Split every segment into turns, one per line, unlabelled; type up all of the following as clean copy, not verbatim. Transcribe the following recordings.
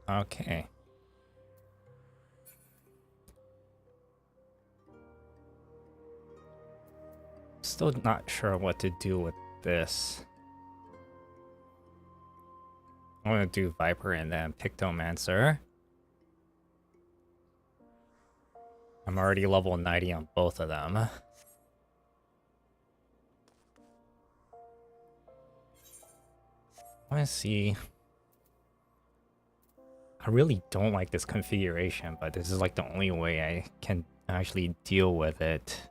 Okay. Still not sure what to do with this. I'm gonna do Viper and then Pictomancer. I'm already level 90 on both of them. I want to see. I really don't like this configuration, but this is like the only way I can actually deal with it.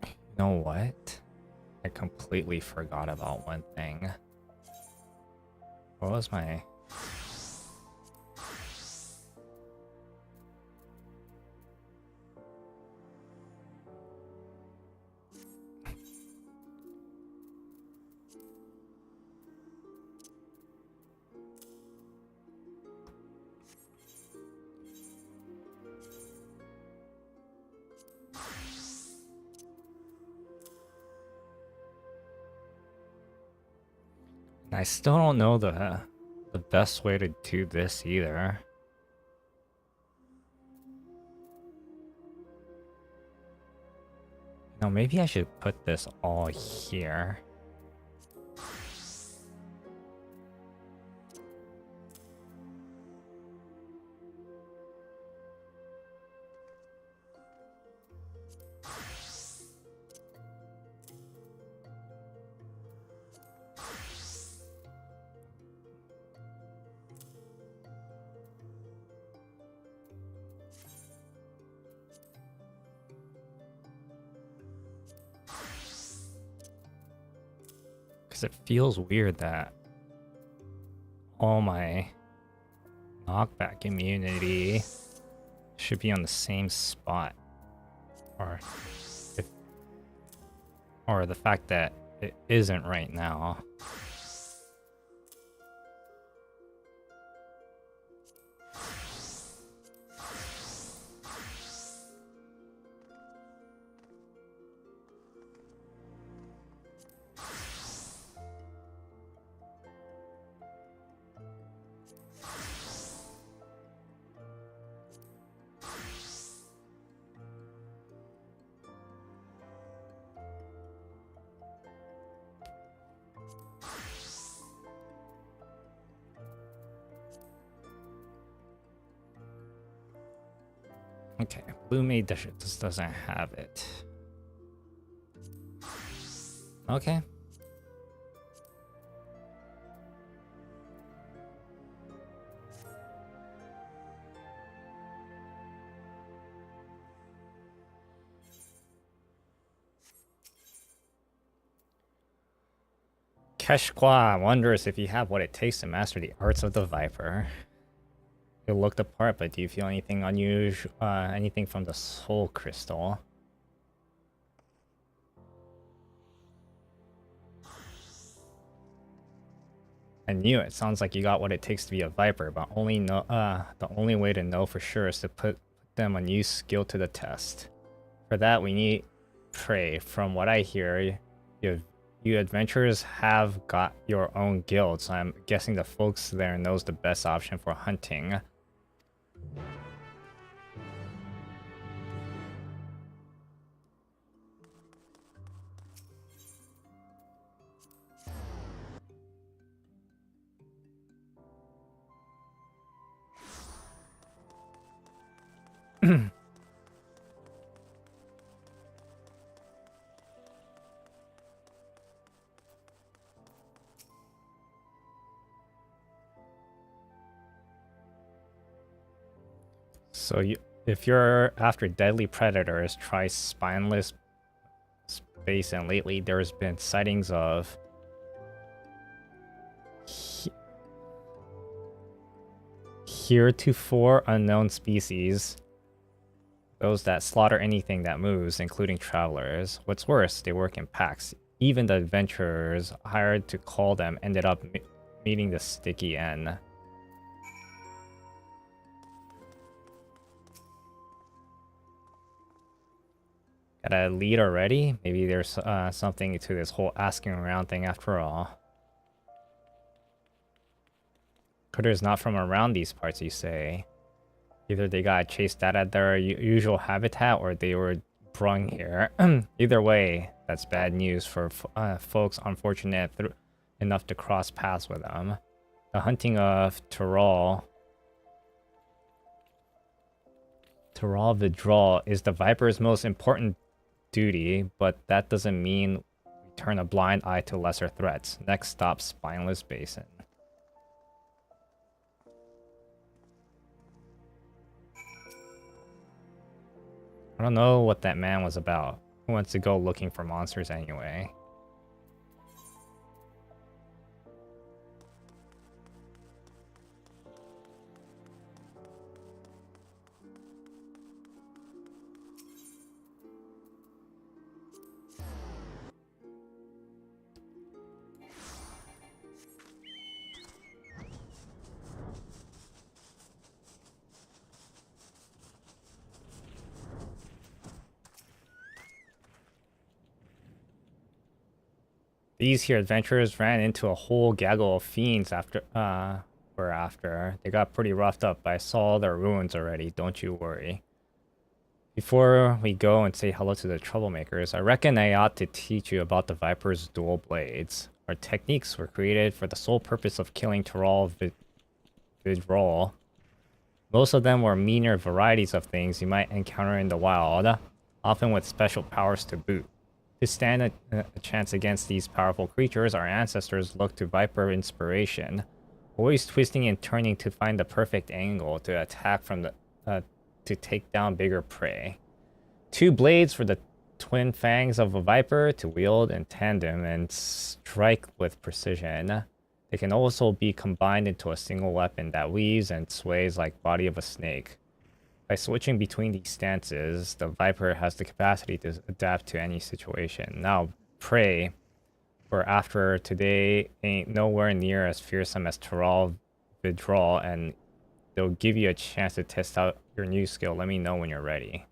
You know what? I completely forgot about one thing. What was my... I still don't know the best way to do this either. No, maybe I should put this all here. It feels weird that all my knockback immunity should be on the same spot, or the fact that it isn't right now. Okay, Blue Maid just doesn't have it. Okay. Keshqua wonders if you have what it takes to master the arts of the Viper. You look the part, but do you feel anything unusual, anything from the soul crystal? I knew it. Sounds like you got what it takes to be a Viper, but the only way to know for sure is to put them a new skill to the test. For that, we need prey. From what I hear, you adventurers have got your own guild, so I'm guessing the folks there knows the best option for hunting. So if you're after deadly predators, try spineless space, and lately there's been sightings of heretofore unknown species. Those that slaughter anything that moves, including travelers. What's worse, they work in packs. even the adventurers hired to call them ended up meeting the sticky end. Got a lead already? Maybe there's something to this whole asking around thing after all. Critters not from around these parts, you say. Either they got chased out of their usual habitat or they were brung here. Either way, that's bad news for folks unfortunate enough to cross paths with them. The hunting of Tyrol withdrawal is the Viper's most important duty, but that doesn't mean we turn a blind eye to lesser threats. Next stop, Spineless Basin. I don't know what that man was about. Who wants to go looking for monsters anyway? These here adventurers ran into a whole gaggle of fiends after they got pretty roughed up, but I saw their ruins already, don't you worry. Before we go and say hello to the troublemakers, I reckon I ought to teach you about the Viper's dual blades. Our techniques were created for the sole purpose of killing Tyrol withdrawal. Most of them were meaner varieties of things you might encounter in the wild, often with special powers to boot. To stand a chance against these powerful creatures, our ancestors looked to Viper inspiration, always twisting and turning to find the perfect angle to attack from to take down bigger prey. Two blades for the twin fangs of a Viper to wield in tandem and strike with precision. They can also be combined into a single weapon that weaves and sways like body of a snake. By switching between these stances, the Viper has the capacity to adapt to any situation. Now, prey for after today ain't nowhere near as fearsome as Tyrol withdrawal, and they'll give you a chance to test out your new skill. Let me know when you're ready.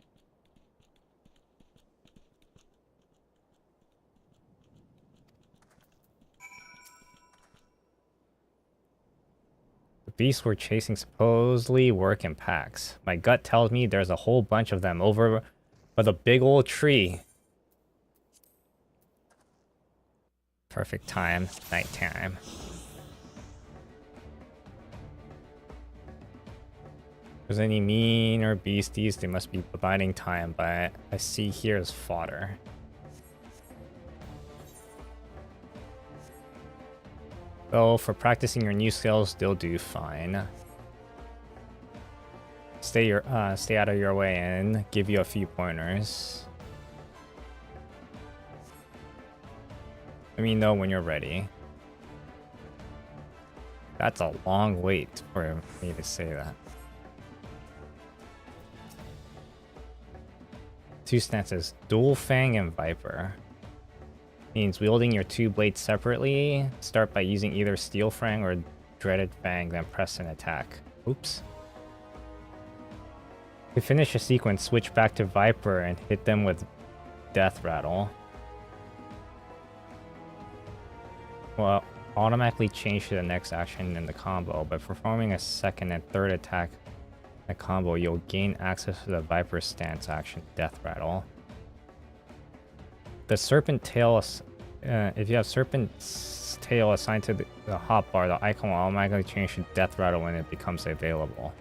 Beasts we're chasing supposedly work in packs. My gut tells me there's a whole bunch of them over by the big old tree. Perfect time, nighttime. If there's any meaner beasties, they must be biding time, but I see here is fodder. So for practicing your new skills, they'll do fine. Stay out of your way and give you a few pointers. Let me know when you're ready. That's a long wait for me to say that. Two stances, Dual Fang and Viper. Means wielding your two blades separately. Start by using either Steel Fang or Dreaded Fang, then press and attack. Oops. To finish a sequence, switch back to Viper and hit them with Death Rattle. Well, automatically change to the next action in the combo. By performing a second and third attack in the combo, you'll gain access to the Viper stance action, Death Rattle. The Serpent Tail, if you have Serpent's Tail assigned to the hotbar, the icon will automatically change to Death Rattle when it becomes available.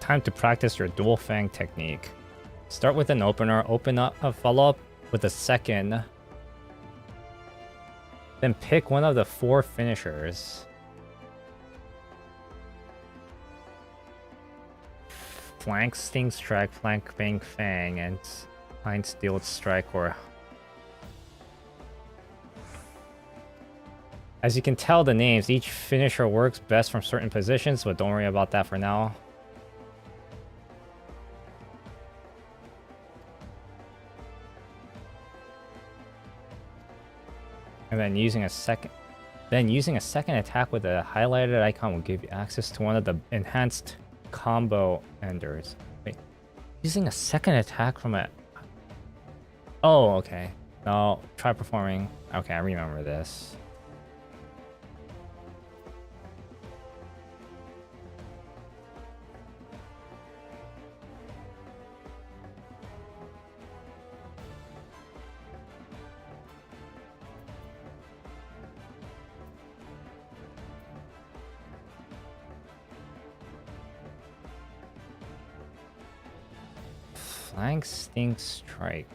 Time to practice your dual fang technique. Start with an opener, follow up with a second. Then pick one of the 4 finishers. Flank, Sting, Strike, Flank, Bang, Fang, and Line, Steel, Strike, or... As you can tell the names, each finisher works best from certain positions, but don't worry about that for now. And then using a second attack with a highlighted icon will give you access to one of the enhanced combo enders. Wait, using a second attack from a... Oh, okay. No, try performing... Okay, I remember this. Flank, Sting, Strike.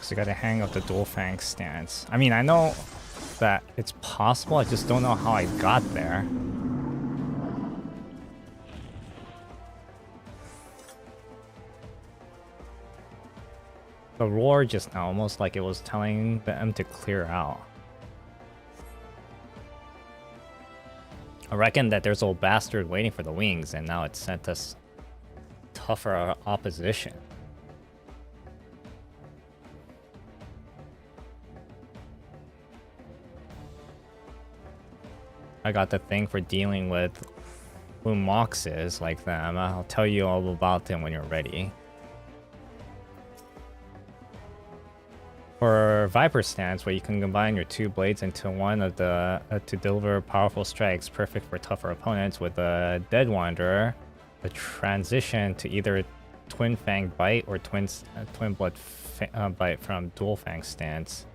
I gotta hang up the dual fang stance. I mean, I know that it's possible, I just don't know how I got there. The roar just now, almost like it was telling them to clear out. I reckon that there's old bastard waiting for the wings, and now it sent us tougher opposition. I got the thing for dealing with who Moxes like them. I'll tell you all about them when you're ready. For Viper stance, where you can combine your 2 blades into one of the to deliver powerful strikes, perfect for tougher opponents. With a Dead Wanderer, the transition to either Twin Fang Bite or Twin Blood Bite from Dual Fang stance.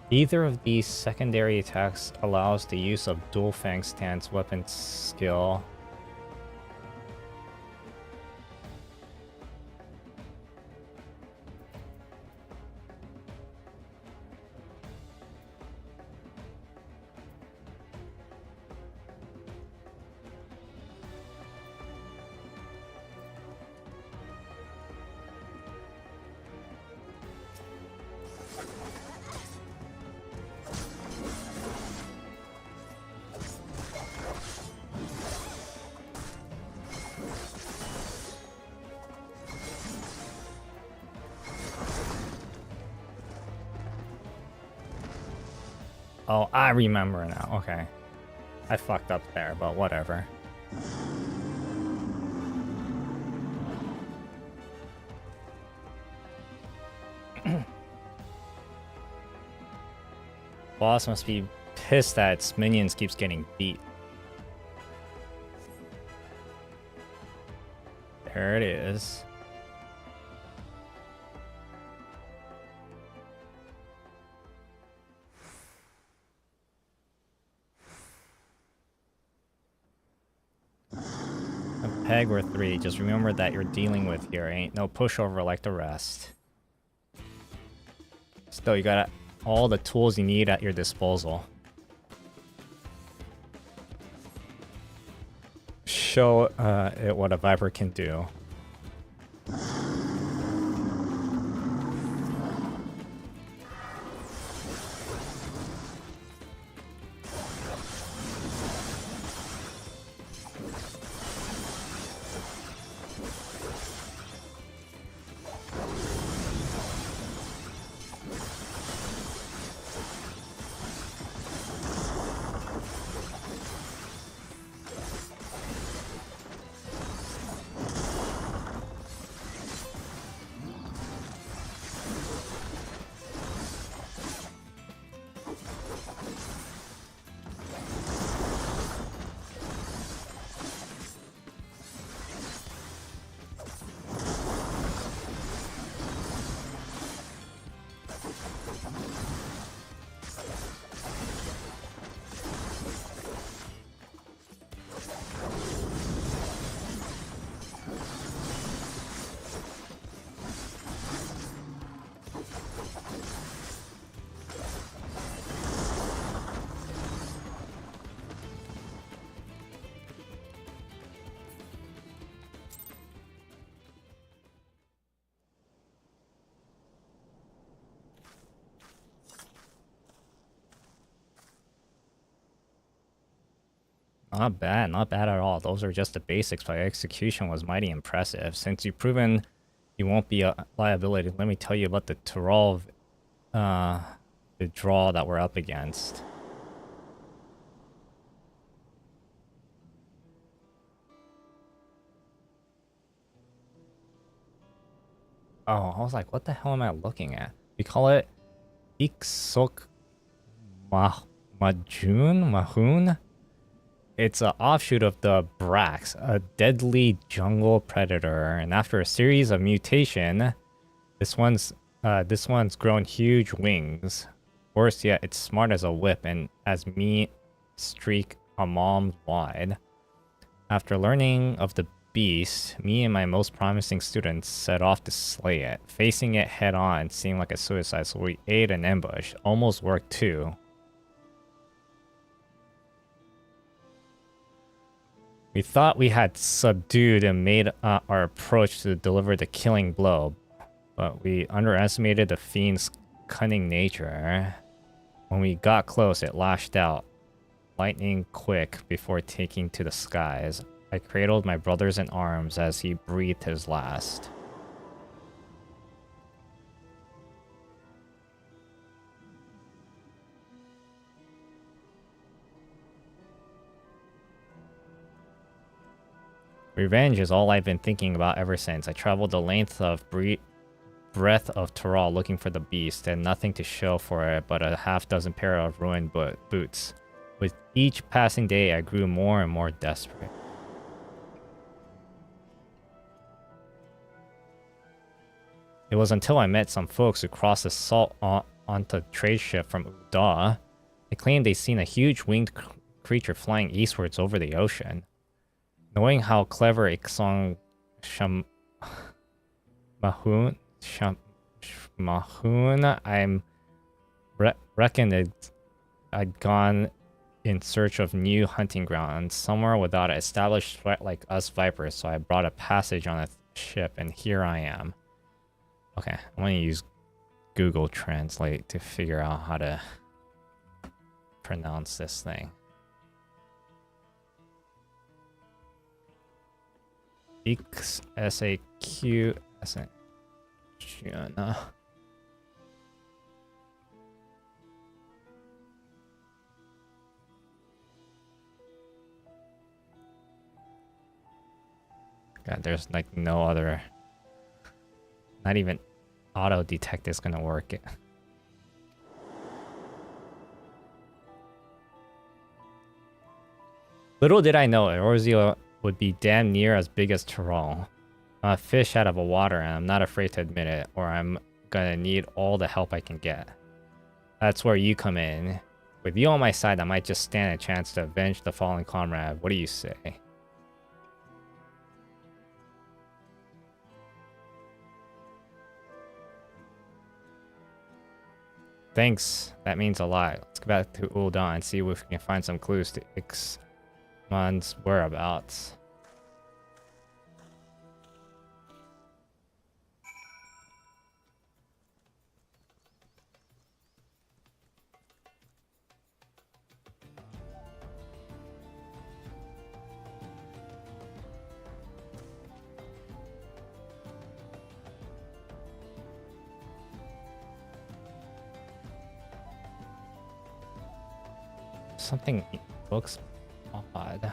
Either of these secondary attacks allows the use of Dual Fang stance weapon skill. Oh, I remember now. Okay. I fucked up there, but whatever. boss must be pissed that its minions keeps getting beat. There it is. A peg or 3. Just remember that you're dealing with here ain't no pushover like the rest. Still, you got all the tools you need at your disposal. Show it what a Viper can do. Not bad at all. Those are just the basics, but execution was mighty impressive. Since you've proven you won't be a liability, let me tell you about the Tyrol, the draw that we're up against. Oh, I was like, what the hell am I looking at? We call it Iksok Mahun? It's an offshoot of the Brax, a deadly jungle predator, and after a series of mutation, this one's grown huge wings. Worse yet, it's smart as a whip and as meat streak a mom's wide. After learning of the beast, me and my most promising students set off to slay it. Facing it head on seemed like a suicide, so we ate an ambush. Almost worked too. We thought we had subdued and made our approach to deliver the killing blow, but we underestimated the fiend's cunning nature. When we got close, it lashed out, lightning quick before taking to the skies. I cradled my brothers in arms as he breathed his last. Revenge is all I've been thinking about ever since. I traveled the length of breadth of Tyrol looking for the beast, and nothing to show for it but a half-dozen pair of ruined boots. With each passing day, I grew more and more desperate. It was until I met some folks who crossed the salt onto a trade ship from Uda. They claimed they'd seen a huge winged creature flying eastwards over the ocean. Knowing how clever Iksong Mahun, I'm reckoned I'd gone in search of new hunting grounds, somewhere without an established threat like us Vipers, so I brought a passage on a ship, and here I am. Okay, I'm gonna use Google Translate to figure out how to pronounce this thing. XSAQ. God, there's like no other. Not even auto detect is gonna work. Little did I know, Eorzea would be damn near as big as Tyrol. I'm a fish out of the water, and I'm not afraid to admit it, or I'm gonna need all the help I can get. That's where you come in. With you on my side, I might just stand a chance to avenge the fallen comrade. What do you say? Thanks. That means a lot. Let's go back to Ul'dah and see if we can find some clues to Ixman's whereabouts. Something looks odd.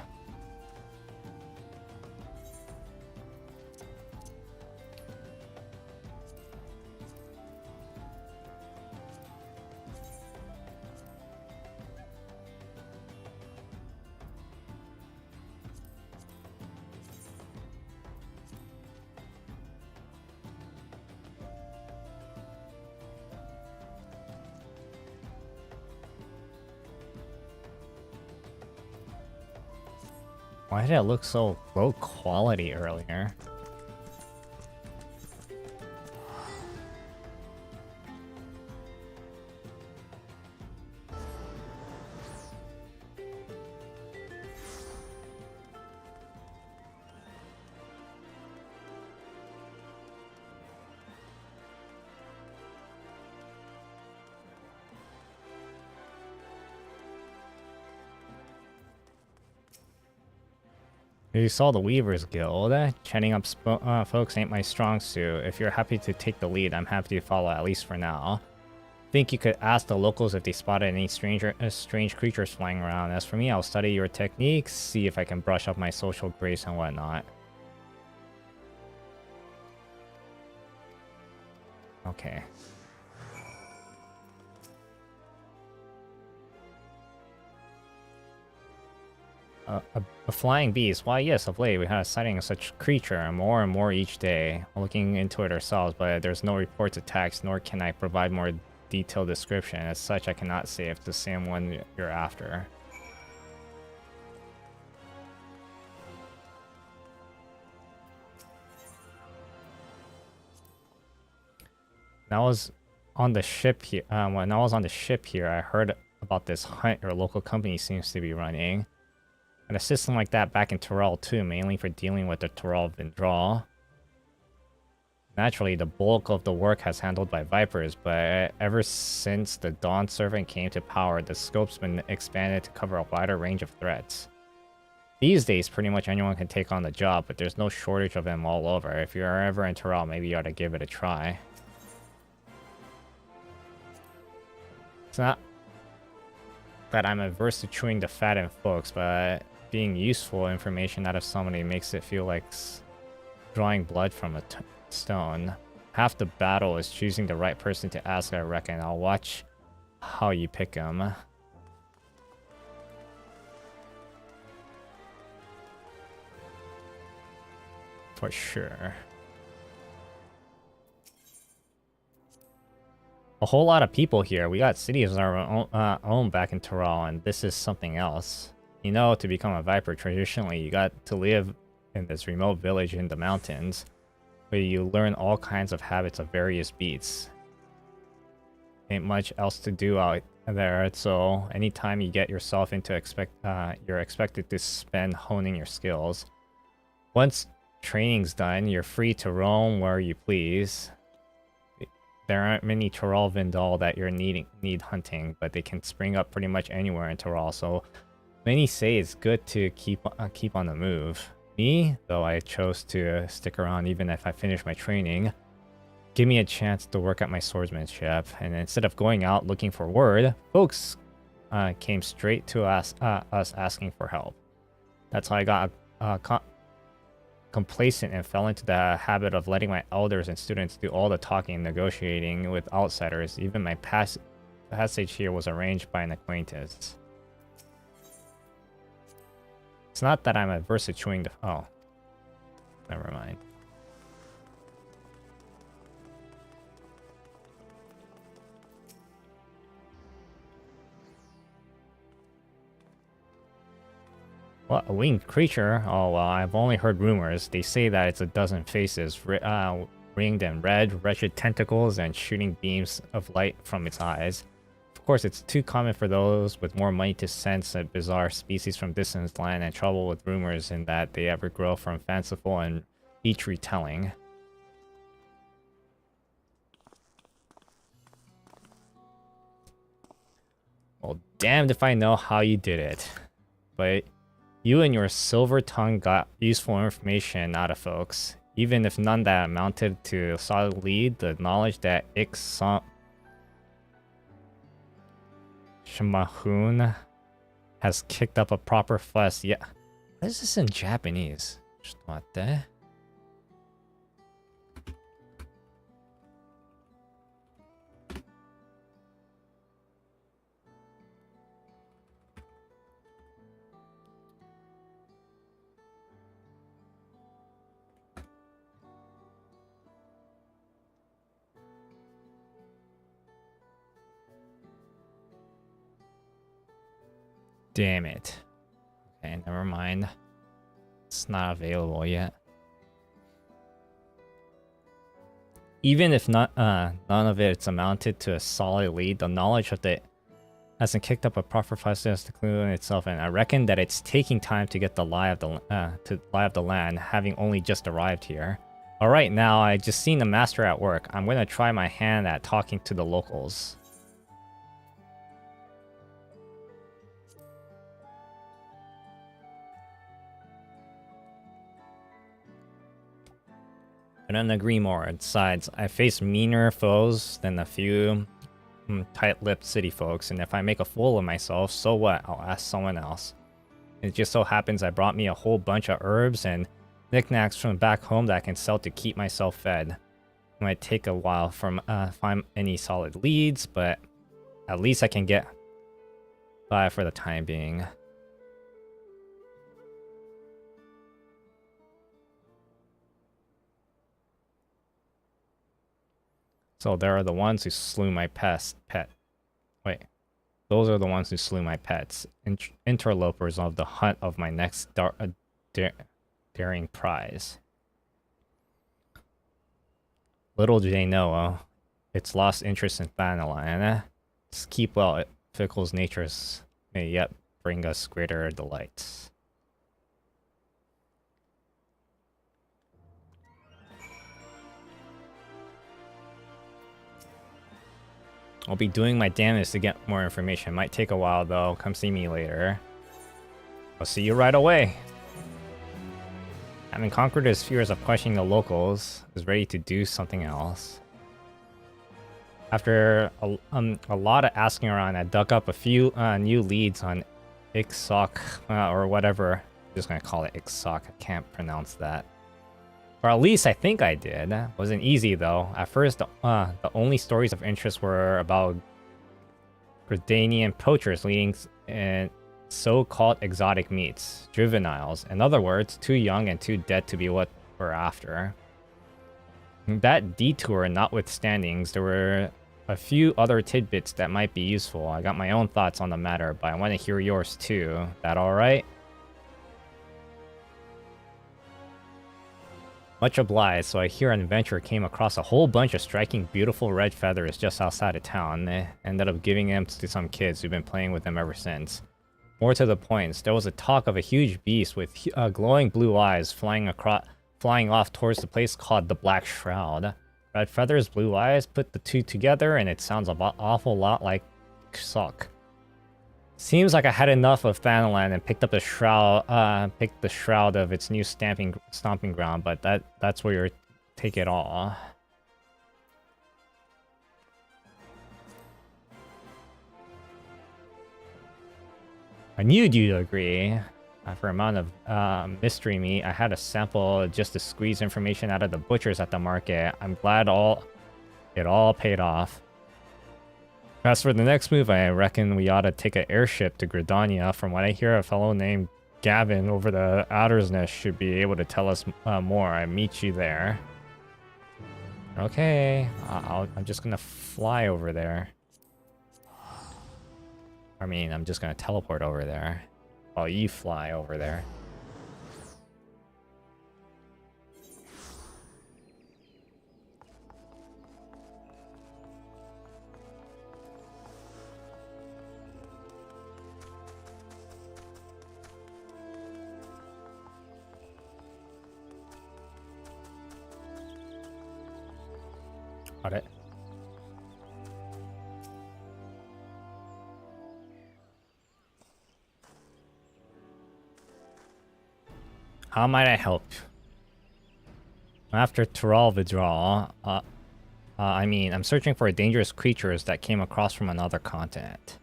Why did it look so low quality earlier? You saw the Weavers Guild. Chatting up folks ain't my strong suit. If you're happy to take the lead, I'm happy to follow, at least for now. Think you could ask the locals if they spotted any strange creatures flying around. As for me, I'll study your techniques, see if I can brush up my social grace and whatnot. Okay. A flying beast. Why, yes, of late we had a sighting of such creature, and more each day. We're looking into it ourselves, but there's no reports attacks, nor can I provide more detailed description. As such, I cannot say if it's the same one you're after. When I was on the ship here, I heard about this hunt your local company seems to be running. And a system like that back in Tyrol too, mainly for dealing with the Tyrol Vindral. Naturally, the bulk of the work has handled by Vipers, but ever since the Dawn Servant came to power, the scope's been expanded to cover a wider range of threats. These days, pretty much anyone can take on the job, but there's no shortage of them all over. If you're ever in Tyrol, maybe you ought to give it a try. It's not that I'm averse to chewing the fat in folks, but being useful information out of somebody makes it feel like drawing blood from a stone. Half the battle is choosing the right person to ask, I reckon. I'll watch how you pick them. For sure. A whole lot of people here. We got cities of our own back in Tyrol, and this is something else. You know, to become a Viper, traditionally, you got to live in this remote village in the mountains, where you learn all kinds of habits of various beasts. Ain't much else to do out there, so anytime you get yourself into you're expected to spend honing your skills. Once training's done, you're free to roam where you please. There aren't many Tyrol Vindal that you're need hunting, but they can spring up pretty much anywhere in Tyrol, so many say it's good to keep on the move. Me, though, I chose to stick around even if I finish my training. Give me a chance to work at my swordsmanship, and instead of going out looking for word, folks came straight to us asking for help. That's how I got complacent and fell into the habit of letting my elders and students do all the talking and negotiating with outsiders. Even my passage here was arranged by an acquaintance. It's not that I'm adverse to chewing the... Oh. Never mind. What, a winged creature? Oh, well, I've only heard rumors. They say that it's a dozen faces, ringed in red, wretched tentacles, and shooting beams of light from its eyes. Of course, it's too common for those with more money to sense a bizarre species from distant land and trouble with rumors in that they ever grow from fanciful and each retelling. Well, damned if I know how you did it. But you and your silver tongue got useful information out of folks. Even if none that amounted to a solid lead, the knowledge that XIV has kicked up a proper fuss. Yeah. What is this in Japanese? Just what the? Damn it. Okay, never mind. It's not available yet. Even if none of it's amounted to a solid lead, the knowledge of it hasn't kicked up a proper fuss as to clue in itself, and I reckon that it's taking time to get the lie of the land, having only just arrived here. Alright, now I just seen the master at work. I'm gonna try my hand at talking to the locals. I don't agree more. Besides, I face meaner foes than a few tight-lipped city folks, and if I make a fool of myself, so what? I'll ask someone else. It just so happens I brought me a whole bunch of herbs and knickknacks from back home that I can sell to keep myself fed. It might take a while from find any solid leads, but at least I can get by for the time being. So there are the ones who slew my pet. Wait. Those are the ones who slew my pets. Interlopers of the hunt of my next daring prize. Little do they know, it's lost interest in Thanalan. Just keep well, Fickle's natures may yet bring us greater delights. I'll be doing my damnedest to get more information. Might take a while though. Come see me later. I'll see you right away. Having conquered his fears of questioning the locals, is ready to do something else. After a lot of asking around, I dug up a few new leads on XIV, or whatever. I'm just gonna call it XIV. I can't pronounce that. Or at least I think I did. Wasn't easy though. At first, the only stories of interest were about Gradanian poachers leading in so-called exotic meats, juveniles. In other words, too young and too dead to be what we're after. That detour notwithstanding, there were a few other tidbits that might be useful. I got my own thoughts on the matter, but I want to hear yours too. That alright? Much obliged. So I hear an adventurer came across a whole bunch of striking beautiful red feathers just outside of town. They ended up giving them to some kids who've been playing with them ever since. More to the point, there was a talk of a huge beast with glowing blue eyes flying off towards the place called the Black Shroud. Red feathers, blue eyes, put the two together and it sounds an awful lot like Xok. Seems like I had enough of Thanalan and picked the shroud of its new stomping ground, but that's where you take it all. I knew you'd agree. For amount of mystery meat, I had a sample just to squeeze information out of the butchers at the market. I'm glad it all paid off. As for the next move, I reckon we ought to take an airship to Gridania. From what I hear, a fellow named Gavin over the Adder's Nest should be able to tell us more. I meet you there. Okay, I'm just gonna fly over there. I mean, I'm just gonna teleport over there while you fly over there. Alright. How might I help? After Tyrol withdrawal, I mean, I'm searching for dangerous creatures that came across from another continent.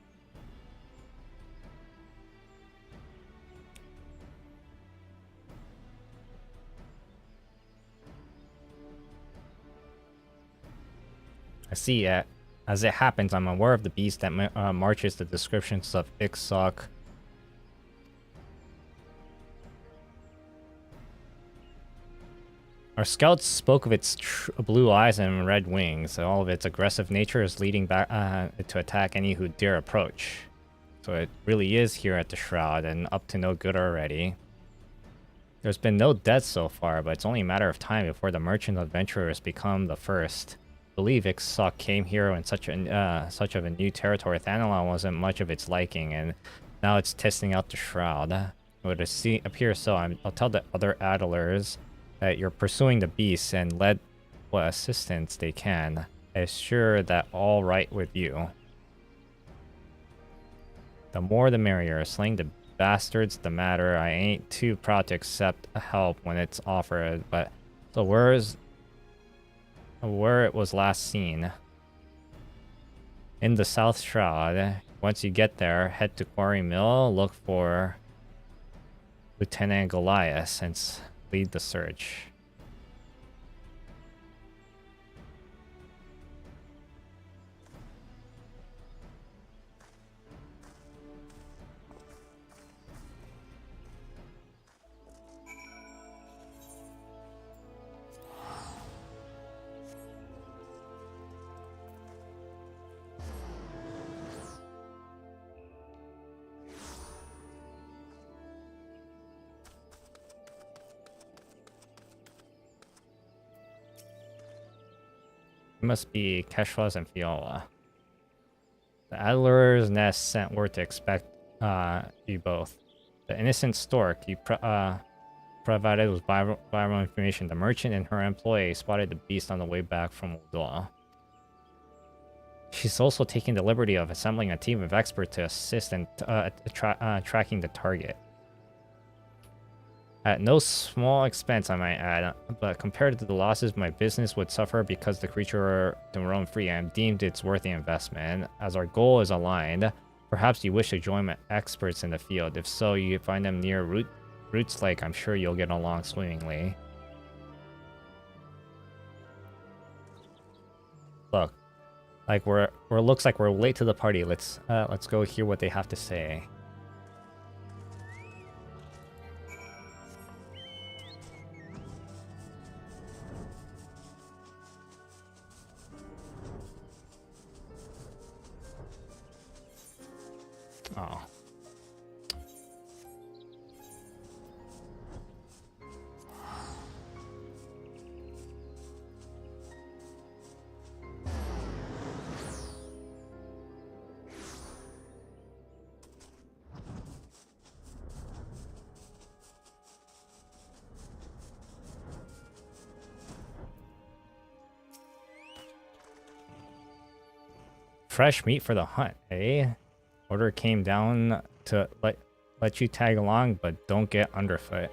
I see it. As it happens, I'm aware of the beast that marches the descriptions of XIV. Our scouts spoke of its blue eyes and red wings. All of its aggressive nature is leading back to attack any who dare approach. So it really is here at the Shroud and up to no good already. There's been no deaths so far, but it's only a matter of time before the merchant adventurers become the first. I believe XIV came here in such of a new territory. Thanalon wasn't much of its liking, and now it's testing out the Shroud. It would appear so. I'll tell the other Adlers that you're pursuing the beasts and lend what assistance they can. I'm sure that all right with you. The more the merrier. Slaying the bastards the matter. I ain't too proud to accept help when it's offered, but so where it was last seen? In the South Shroud. Once you get there, head to Quarry Mill, look for Lieutenant Goliath and lead the search. It must be Keshwas and Fiola. The Adler's Nest sent word to expect you both. The innocent stork you provided with viral information. The merchant and her employee spotted the beast on the way back from Uldoa. She's also taking the liberty of assembling a team of experts to assist in tracking the target. At no small expense, I might add, but compared to the losses my business would suffer because the creature were to roam free, I am deemed it's worth the investment. As our goal is aligned, perhaps you wish to join my experts in the field. If so, you find them near Roots Lake. I'm sure you'll get along swimmingly. Look, like looks like we're late to the party. Let's go hear what they have to say. Oh. Fresh meat for the hunt, eh? Order came down to let you tag along, but don't get underfoot.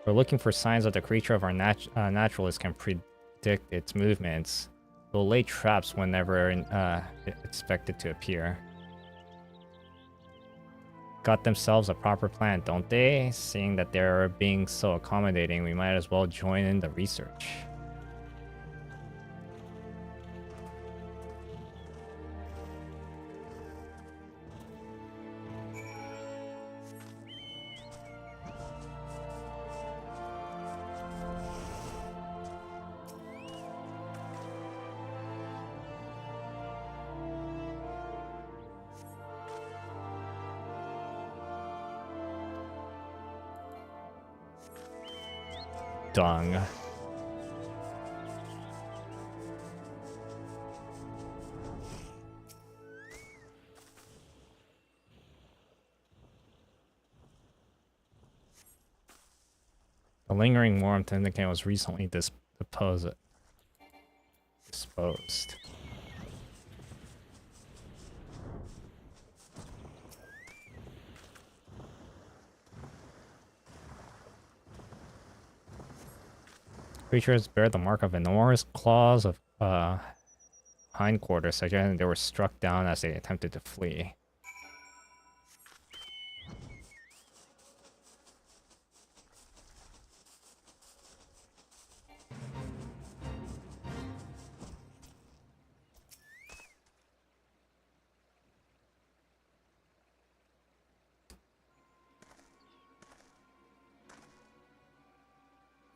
We're looking for signs that the creature of our naturalist can predict its movements. They'll lay traps whenever expected to appear. Got themselves a proper plan, don't they? Seeing that they're being so accommodating, we might as well join in the research. dung. The lingering warmth indicated was recently disposed. Creatures bear the mark of enormous claws of hindquarters, suggesting they were struck down as they attempted to flee.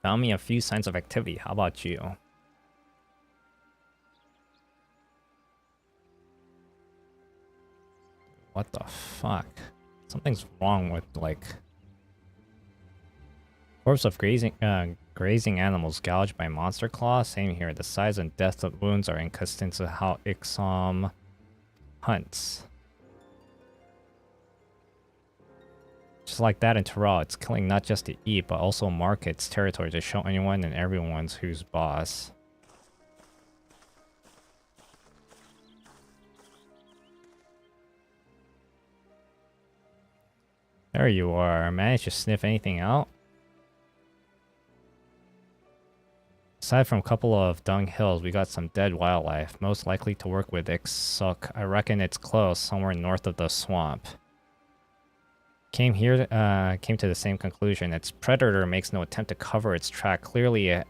Found me a few signs of activity. How about you? What the fuck? Something's wrong with, like... Corpse of grazing animals gouged by monster claws. Same here. The size and depth of wounds are inconsistent to how XIV hunts. Just like that in Terrell, it's killing not just to eat, but also mark its territory to show anyone and everyone's who's boss. There you are. Managed to sniff anything out? Aside from a couple of dung hills, we got some dead wildlife, most likely to work with XIV. I reckon it's close, somewhere north of the swamp. Came to the same conclusion. Its predator makes no attempt to cover its track. Clearly it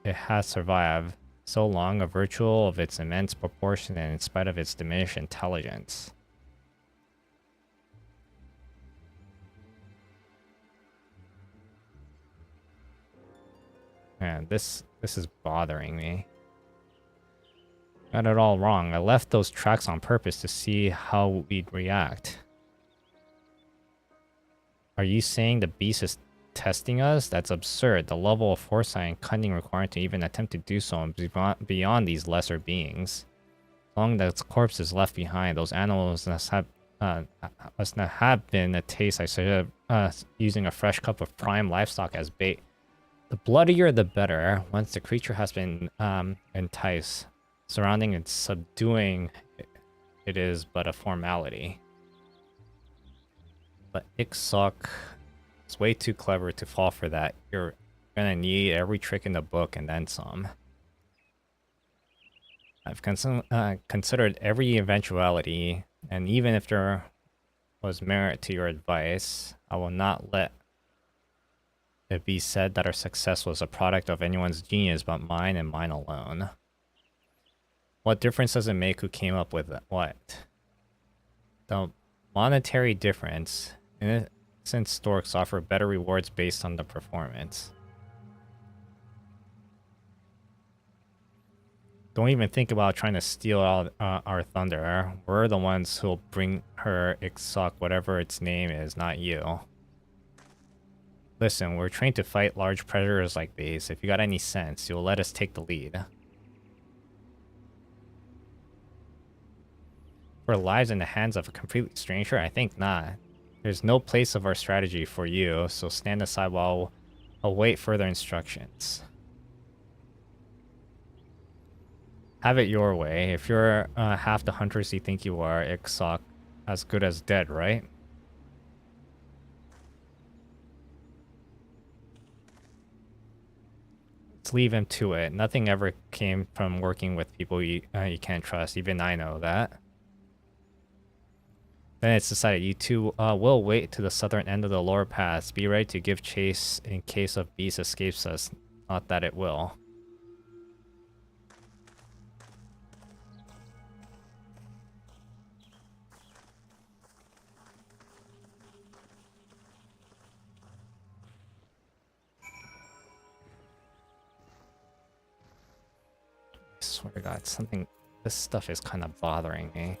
has survived so long, a virtue of its immense proportion and in spite of its diminished intelligence. Man, this is bothering me. Got it all wrong. I left those tracks on purpose to see how we'd react. Are you saying the beast is testing us? That's absurd. The level of foresight and cunning required to even attempt to do so beyond these lesser beings. As long as the corpse is left behind, those animals must not have been a taste. I suggest using a fresh cup of prime livestock as bait. The bloodier the better. Once the creature has been enticed, surrounding and subduing it is but a formality. But XIV is way too clever to fall for that. You're gonna need every trick in the book and then some. I've considered every eventuality, and even if there was merit to your advice, I will not let it be said that our success was a product of anyone's genius but mine and mine alone. What difference does it make who came up with what? The monetary difference, since storks offer better rewards based on the performance. Don't even think about trying to steal our thunder. We're the ones who'll bring her XIV, whatever its name is, not you. Listen, we're trained to fight large predators like these. If you got any sense, you'll let us take the lead. For lives in the hands of a completely stranger? I think not. There's no place of our strategy for you, so stand aside while I'll await further instructions. Have it your way. If you're half the hunters you think you are, XIV as good as dead, right? Let's leave him to it. Nothing ever came from working with people you can't trust. Even I know that. Then it's decided you two will wait to the southern end of the lower pass. Be ready to give chase in case of beast escapes us. Not that it will. I swear to God, this stuff is kind of bothering me.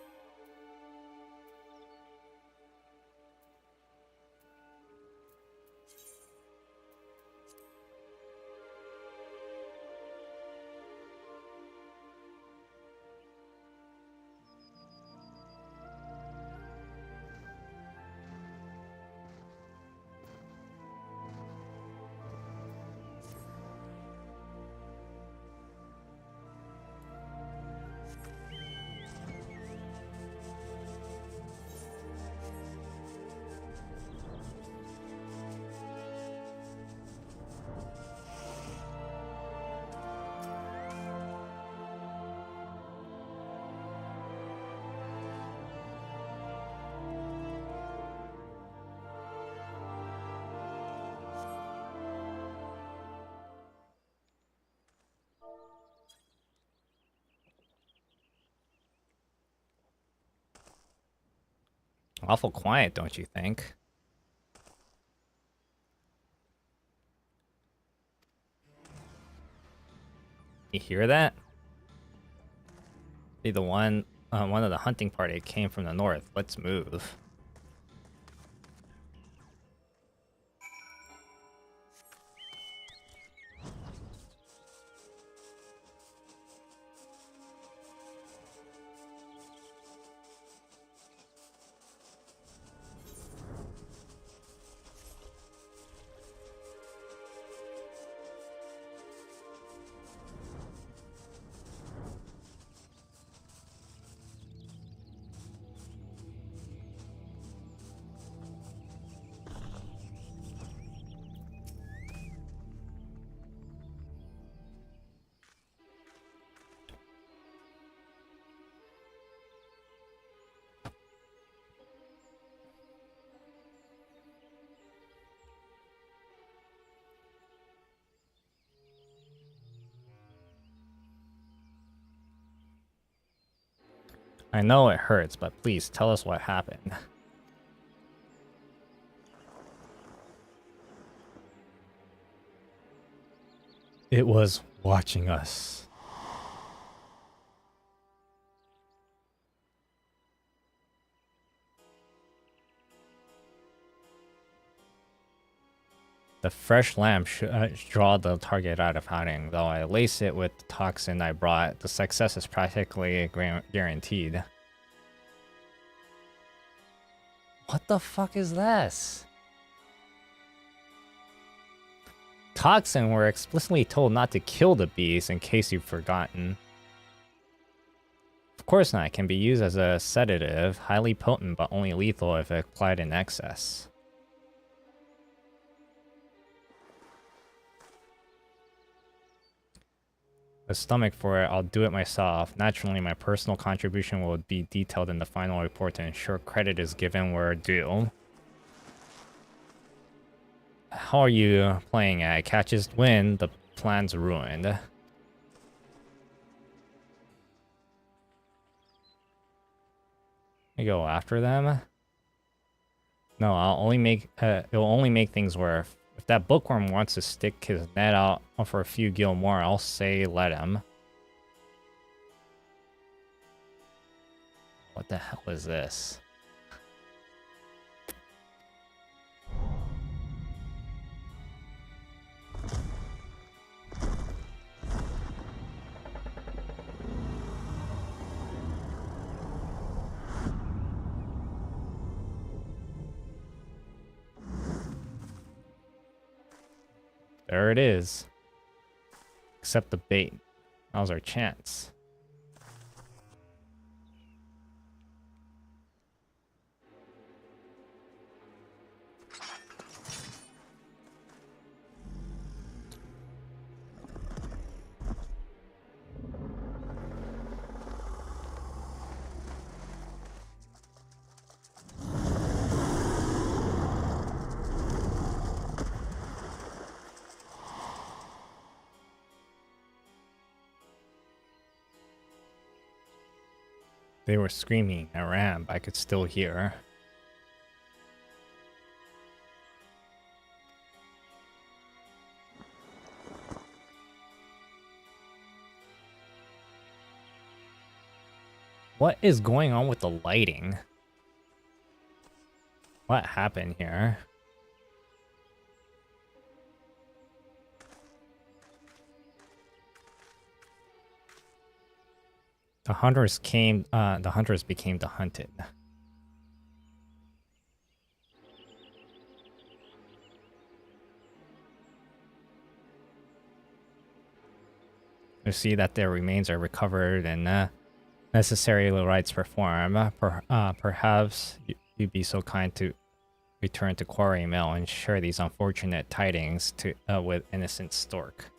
awful quiet, don't you think? You hear that? See, the one of the hunting party came from the north. Let's move. I know it hurts, but please tell us what happened. It was watching us. The fresh lamp should draw the target out of hiding. Though I lace it with the toxin I brought, the success is practically guaranteed. What the fuck is this? Toxin, we're explicitly told not to kill the beast, in case you've forgotten. Of course not. It can be used as a sedative, highly potent but only lethal if applied in excess. The stomach for it, I'll do it myself. Naturally, my personal contribution will be detailed in the final report to ensure credit is given where due. How are you playing at? Catches win, the plan's ruined. I go after them? No, I'll only make it'll only make things worse. If that bookworm wants to stick his net out for a few gil more, I'll say let him. What the hell is this? There it is. Accept the bait. Now's our chance. They were screaming. I ran, but I could still hear. What is going on with the lighting? What happened here? The hunters became the hunted. You see that their remains are recovered and necessary rites performed. Perhaps you'd be so kind to return to Quarry Mill and share these unfortunate tidings with innocent Stork.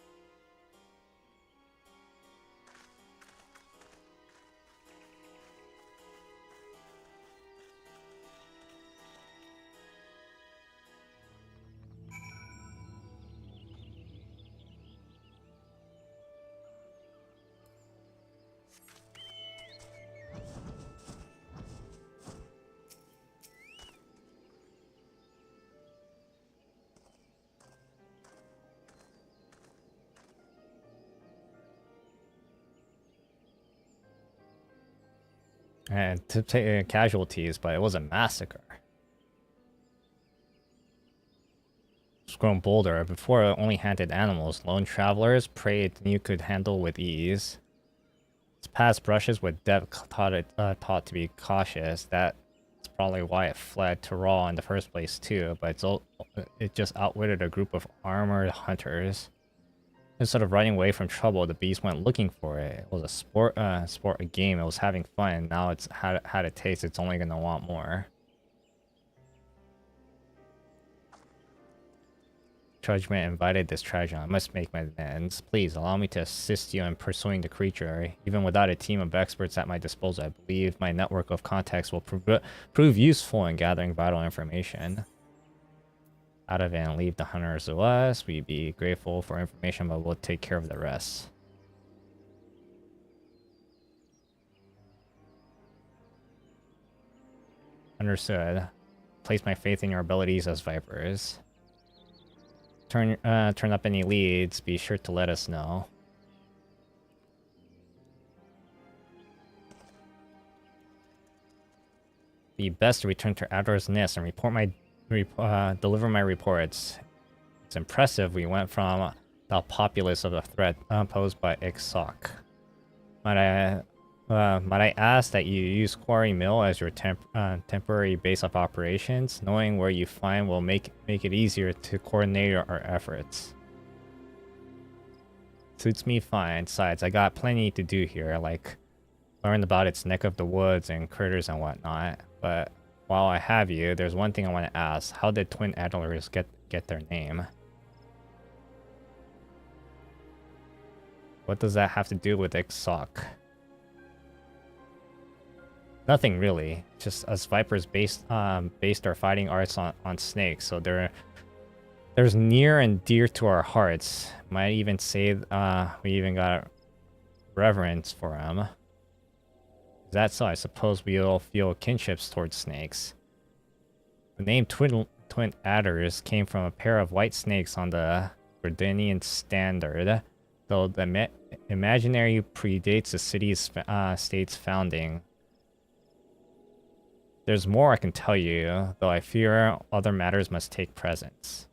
and to take casualties, but it was a massacre. It's grown bolder. Before it only hunted animals, lone travelers preyed you could handle with ease. Its past brushes with death taught to be cautious. That's probably why it fled to Raw in the first place too, but it just outwitted a group of armored hunters. Instead of running away from trouble, the beast went looking for it. It was a game. It was having fun, and now it's had a taste. It's only gonna want more. Judgment invited this tragedy. I must make my amends. Please allow me to assist you in pursuing the creature. Even without a team of experts at my disposal, I believe my network of contacts will prove useful in gathering vital information. Out of it and leave the hunters to us. We'd be grateful for information, but we'll take care of the rest. Understood. Place my faith in your abilities as vipers. Turn up any leads. Be sure to let us know. Be best to return to Adler's Nest and deliver my reports. It's impressive we went from the populace of the threat posed by XIV. Might I ask that you use Quarry Mill as your temporary base of operations? Knowing where you find will make it easier to coordinate our efforts. Suits me fine. Besides, I got plenty to do here, like learn about its neck of the woods and critters and whatnot. But while I have you, there's one thing I want to ask. How did twin antlers get their name? What does that have to do with XIV? Nothing really. Just us vipers based our fighting arts on snakes, so there's near and dear to our hearts. Might even say we even got reverence for them. Is that so? I suppose we all feel kinships towards snakes. The name twin adders came from a pair of white snakes on the Gordanian standard, though the imaginary predates the state's founding. There's more I can tell you, though I fear other matters must take precedence.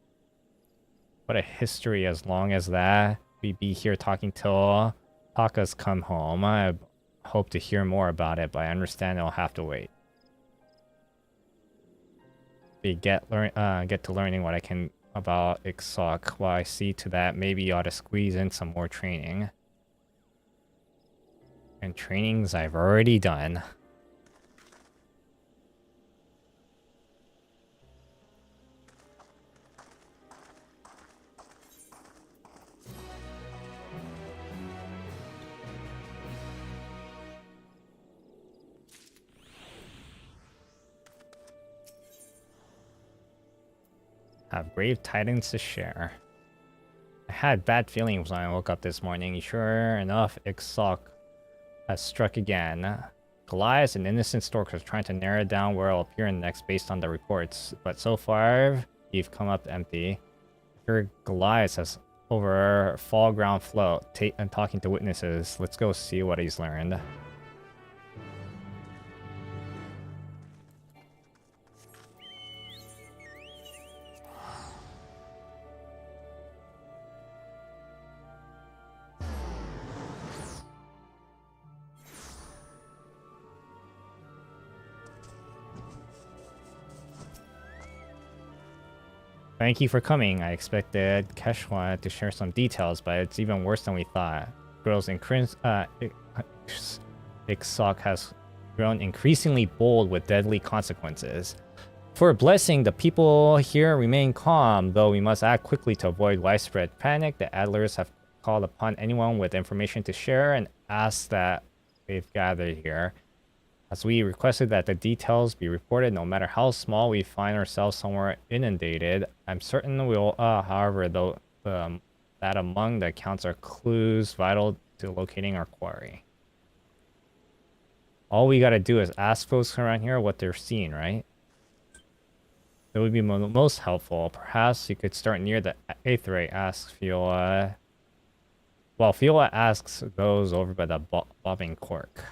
What a history. As long as that, we'd be here talking till Taka's come home. I hope to hear more about it, but I understand it'll have to wait. We get to learning what I can about XIV. While I see to that, maybe you ought to squeeze in some more training. And trainings I've already done. Have grave tidings to share. I had bad feelings when I woke up this morning. Sure enough, XIV has struck again. Goliath, an innocent stork, is trying to narrow down where I'll appear next based on the reports, but so far, you've come up empty. I heard Goliath has over fall ground float and talking to witnesses. Let's go see what he's learned. Thank you for coming. I expected Kesh wanted to share some details, but it's even worse than we thought. XIV has grown increasingly bold with deadly consequences. For a blessing, the people here remain calm, though we must act quickly to avoid widespread panic. The Adlers have called upon anyone with information to share and asked that they've gathered here. As we requested that the details be reported, no matter how small we find ourselves somewhere inundated. I'm certain we'll, however, that among the accounts are clues vital to locating our quarry. All we gotta do is ask folks around here what they're seeing, right? It would be most helpful. Perhaps you could start near the Aethery. Ask Fiola. Well, Fiola asks those over by the bobbing cork.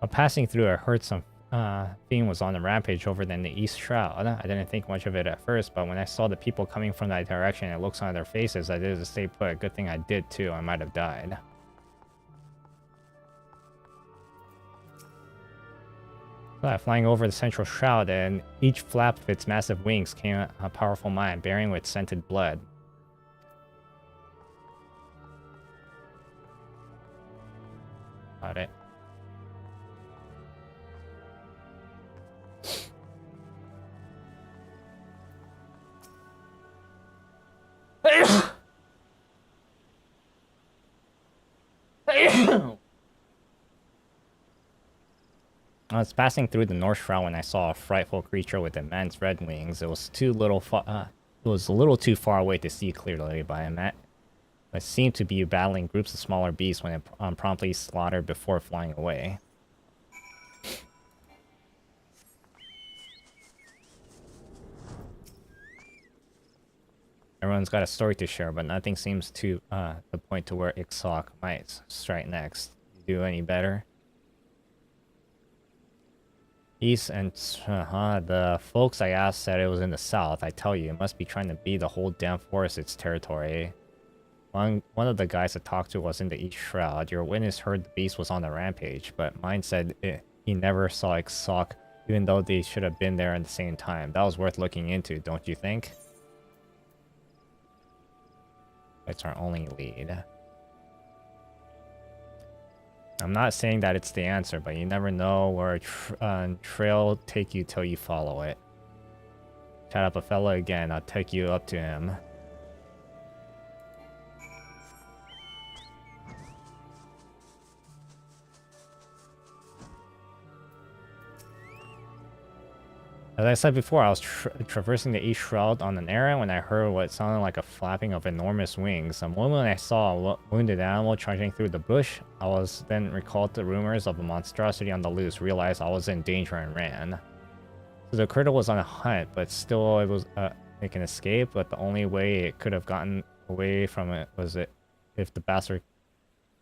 While passing through, I heard some theme was on the rampage over in the East Shroud. I didn't think much of it at first, but when I saw the people coming from that direction and looks on their faces, I did to stay put. Good thing I did too, I might have died. Flying over the central shroud, and each flap of its massive wings came a powerful mine, bearing with scented blood. Got it. I was passing through the North Shroud when I saw a frightful creature with immense red wings. It was a little too far away to see clearly, but it seemed to be battling groups of smaller beasts when it promptly slaughtered before flying away. Everyone's got a story to share, but nothing seems to the point to where XIV might strike next. You do any better? East and the folks I asked said it was in the south. I tell you, it must be trying to be the whole damn forest its territory. One of the guys I talked to was in the East Shroud. Your witness heard the beast was on the rampage, but mine said he never saw XIV, even though they should have been there at the same time. That was worth looking into, don't you think? That's our only lead. I'm not saying that it's the answer, but you never know where a trail will take you till you follow it. Chat up a fella again, I'll take you up to him. As I said before, I was traversing the East Shroud on an errand when I heard what sounded like a flapping of enormous wings. The moment I saw a wounded animal charging through the bush, I was then recalled the rumors of a monstrosity on the loose, realized I was in danger and ran. So the critter was on a hunt, but still it was it can escape, but the only way it could have gotten away from it was if the bastard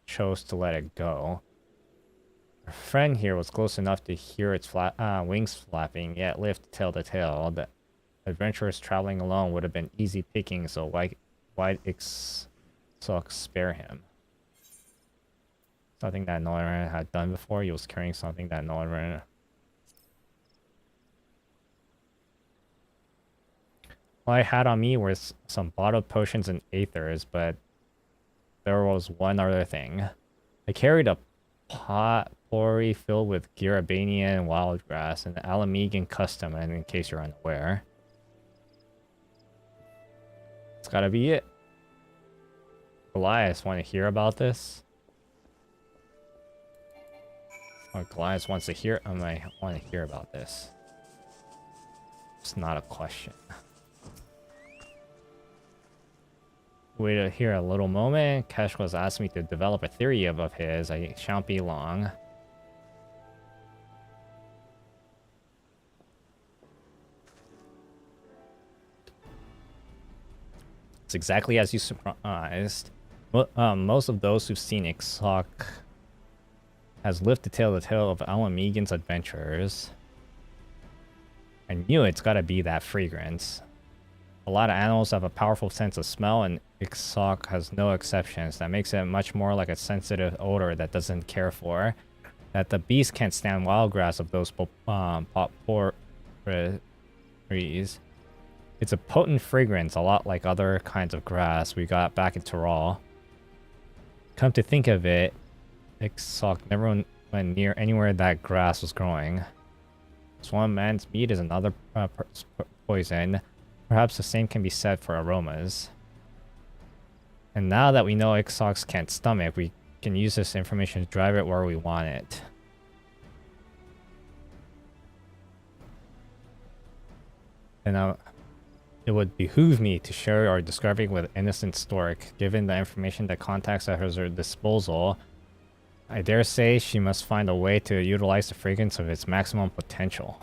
chose to let it go. Our friend here was close enough to hear its wings flapping, yet lived to tell the tale. The adventurers traveling alone would have been easy picking, so why'd XIV spare him? Something that no one had done before. He was carrying something that no one. All I had on me was some bottled potions and aethers, but there was one other thing. I carried a potpourri filled with Garabanian wildgrass and Alamegan custom, and in case you're unaware. It's gotta be it. Goliath, want to hear about this? Or Goliath wants to hear, I might want to hear about this. It's not a question. Wait here a little moment. Cash was asking me to develop a theory of his. I shan't be long. It's exactly as you surmised. Most of those who've seen XIV has lived to tell the tale of Alamegan's adventures. I knew it's gotta be that fragrance. A lot of animals have a powerful sense of smell, and XIV has no exceptions. That makes it much more like a sensitive odor that doesn't care for. That the beast can't stand wild grass of those potpourris. It's a potent fragrance, a lot like other kinds of grass we got back in Tyrol. Come to think of it, XIV never went near anywhere that grass was growing. This one man's meat is another poison. Perhaps the same can be said for aromas. And now that we know XIV can't stomach, we can use this information to drive it where we want it. And it would behoove me to share our discovery with Innocent Stork. Given the information that contacts at her disposal, I dare say she must find a way to utilize the fragrance of its maximum potential.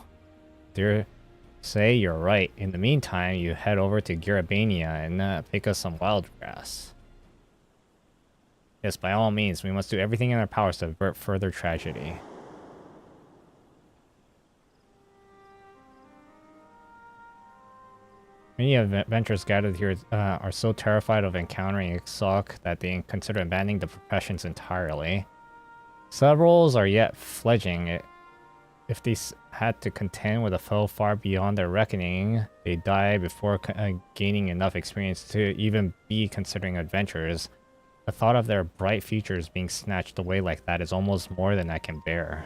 Dare say you're right. In the meantime, you head over to Garabania and pick us some wild grass. Yes, by all means, we must do everything in our powers to avert further tragedy. Many adventurers gathered here are so terrified of encountering XIV that they consider abandoning the professions entirely. Several are yet fledgling. If they had to contend with a foe far beyond their reckoning, they die before gaining enough experience to even be considering adventurers. The thought of their bright futures being snatched away like that is almost more than I can bear.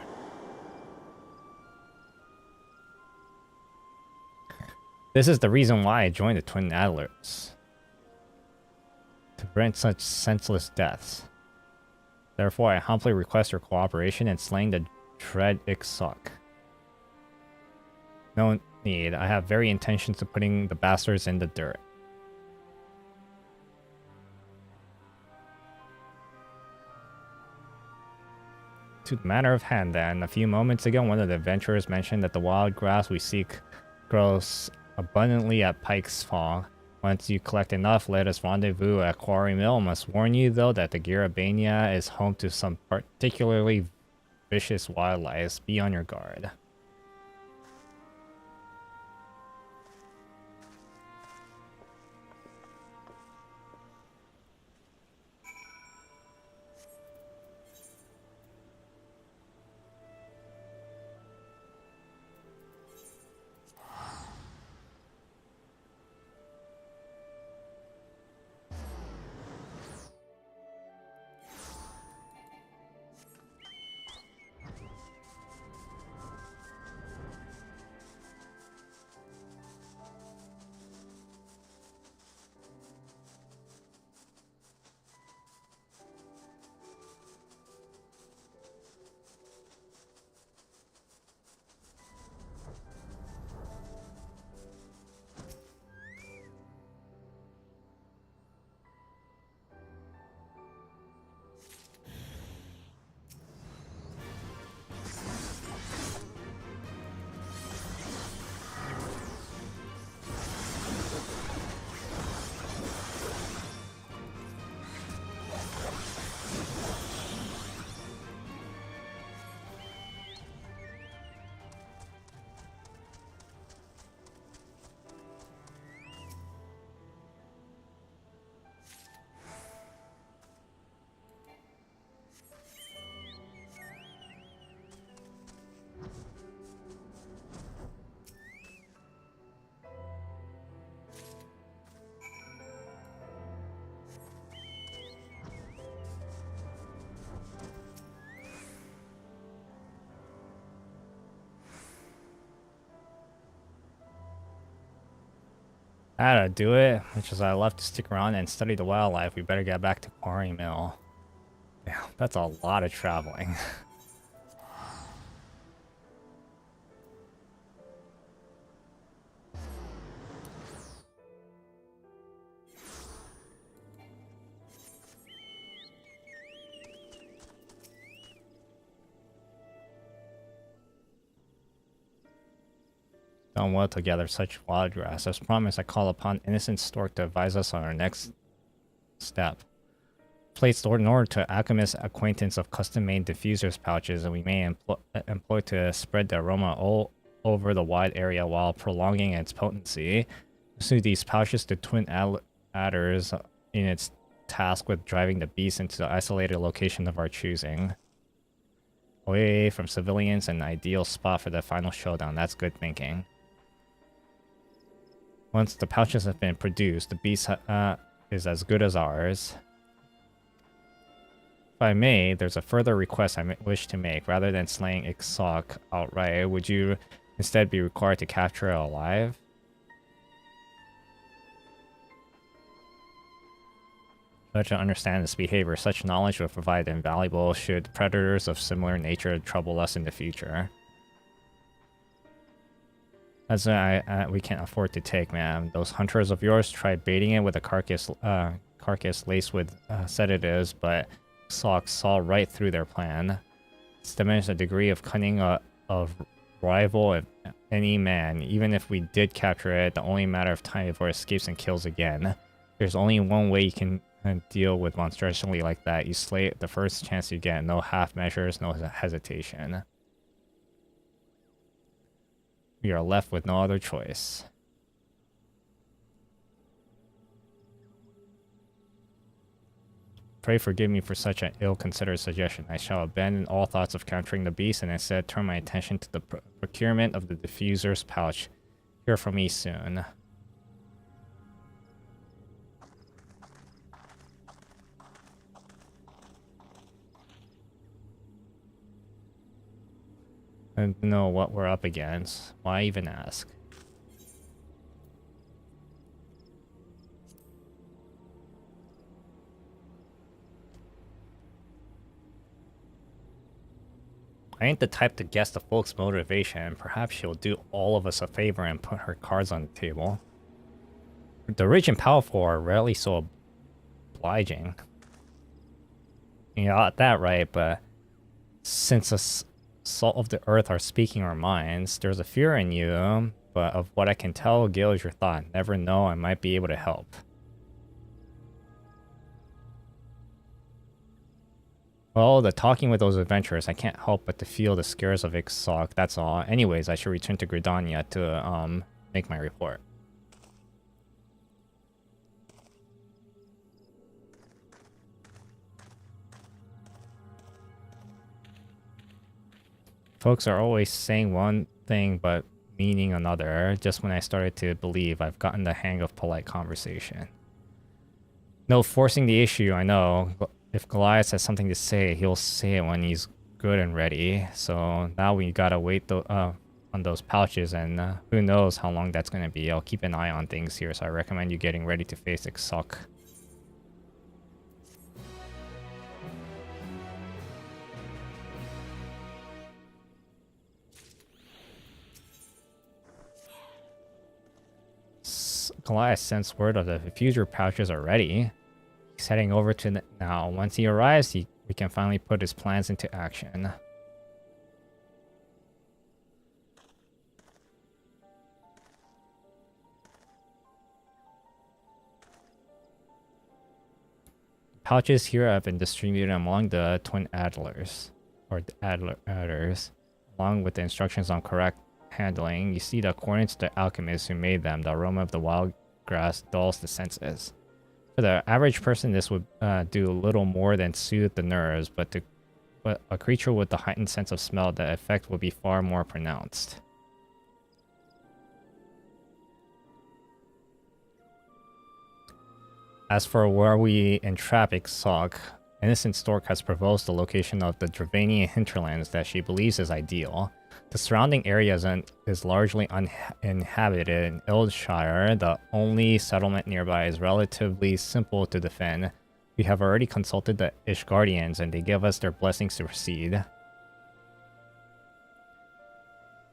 This is the reason why I joined the Twin Adlers. To prevent such senseless deaths. Therefore, I humbly request your cooperation in slaying the dread XIV. No need. I have very intentions of putting the bastards in the dirt. To the matter of hand, then. A few moments ago, one of the adventurers mentioned that the wild grass we seek grows abundantly at Pike's Fall. Once you collect enough, let us rendezvous at Quarry Mill. I must warn you, though, that the Garabania is home to some particularly vicious wildlife. Be on your guard. That'll do it, which is I love to stick around and study the wildlife. We better get back to Quarry Mill. Damn, that's a lot of traveling. Done well to gather such wild grass. As promised, I call upon Innocent Stork to advise us on our next step. Placed in order to alchemist acquaintance of custom-made diffusers pouches, and we may employ to spread the aroma all over the wide area while prolonging its potency. Pursue these pouches to twin adders in its task with driving the beast into the isolated location of our choosing. Away from civilians, an ideal spot for the final showdown. That's good thinking. Once the pouches have been produced, the beast is as good as ours. If I may, there's a further request I wish to make. Rather than slaying XIV outright, would you instead be required to capture it alive? To understand this behavior, such knowledge will provide invaluable should predators of similar nature trouble us in the future. As we can't afford to take, man. Those hunters of yours tried baiting it with a carcass laced with sedatives, but Sock saw right through their plan. It's diminished the degree of cunning of rival of any man. Even if we did capture it, the only matter of time before it escapes and kills again. There's only one way you can deal with monstrosity like that. You slay it the first chance you get. No half measures, no hesitation. We are left with no other choice. Pray forgive me for such an ill-considered suggestion. I shall abandon all thoughts of capturing the beast and instead turn my attention to the procurement of the diffuser's pouch. Hear from me soon. I don't know what we're up against. Why even ask? I ain't the type to guess the folks' motivation. Perhaps she'll do all of us a favor and put her cards on the table. The rich and powerful are rarely so obliging. You got that right, but since the salt of the earth are speaking our minds, there's a fear in you, but of what I can tell, gauge your thought. Never know, I might be able to help. Well, the talking with those adventurers, I can't help but to feel the scares of XIV, that's all. Anyways, I should return to Gridania to make my report. Folks are always saying one thing but meaning another. Just when I started to believe I've gotten the hang of polite conversation. No forcing the issue, I know. If Goliath has something to say, he'll say it when he's good and ready. So now we gotta wait on those pouches, and who knows how long that's gonna be. I'll keep an eye on things here, so I recommend you getting ready to face XIV. Goliath sends word of the diffuser pouches are ready. He's heading over to now. Once he arrives, we can finally put his plans into action. Pouches here have been distributed among the twin addlers, or the adders, along with the instructions on correct handling. You see that according to the alchemist who made them, the aroma of the wild grass dulls the senses. For the average person, this would do little more than soothe the nerves, but a creature with the heightened sense of smell, the effect will be far more pronounced. As for where we entrap XIV, Innocent Stork has proposed the location of the Dravanian hinterlands that she believes is ideal. The surrounding area is largely uninhabited in Eldshire. The only settlement nearby is relatively simple to defend. We have already consulted the Ishgardians and they give us their blessings to proceed.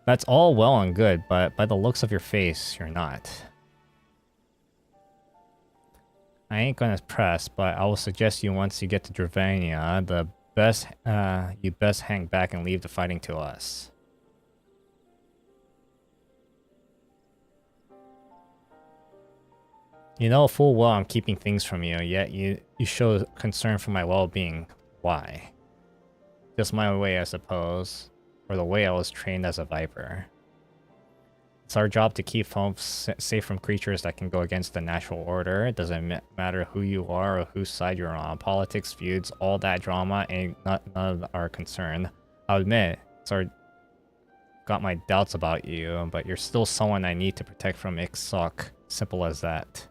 That's all well and good, but by the looks of your face, you're not. I ain't gonna press, but I will suggest you once you get to Dravania, you best hang back and leave the fighting to us. You know full well I'm keeping things from you, yet you show concern for my well-being. Why? Just my way, I suppose. Or the way I was trained as a Viper. It's our job to keep folks safe from creatures that can go against the natural order. It doesn't matter who you are or whose side you're on. Politics, feuds, all that drama ain't none of our concern. I'll admit, got my doubts about you, but you're still someone I need to protect from XIV. Simple as that.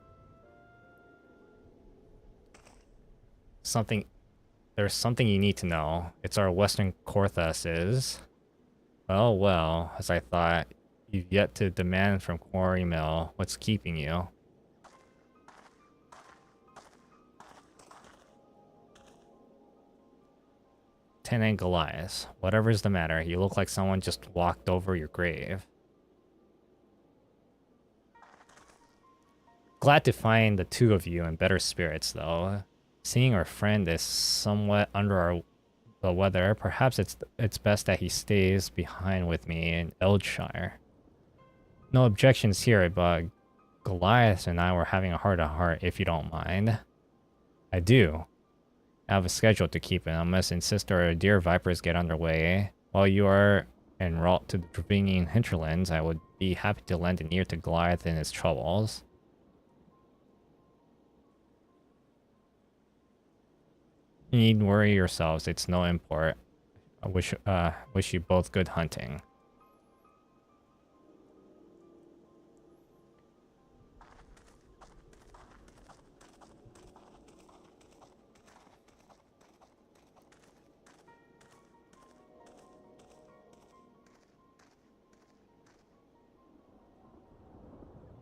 There's something you need to know. It's our Western Korthas is. Well, as I thought, you've yet to demand from Quarry Mill what's keeping you. Tenant Goliath, whatever's the matter, you look like someone just walked over your grave. Glad to find the two of you in better spirits, though. Seeing our friend is somewhat under the weather, perhaps it's best that he stays behind with me in Eldshire. No objections here, but Goliath and I were having a heart-to-heart, if you don't mind. I do. I have a schedule to keep, and I must insist our dear Vipers get underway. While you are en route to the Dravanian hinterlands, I would be happy to lend an ear to Goliath in his troubles. You need worry yourselves. It's no import. I wish you both good hunting.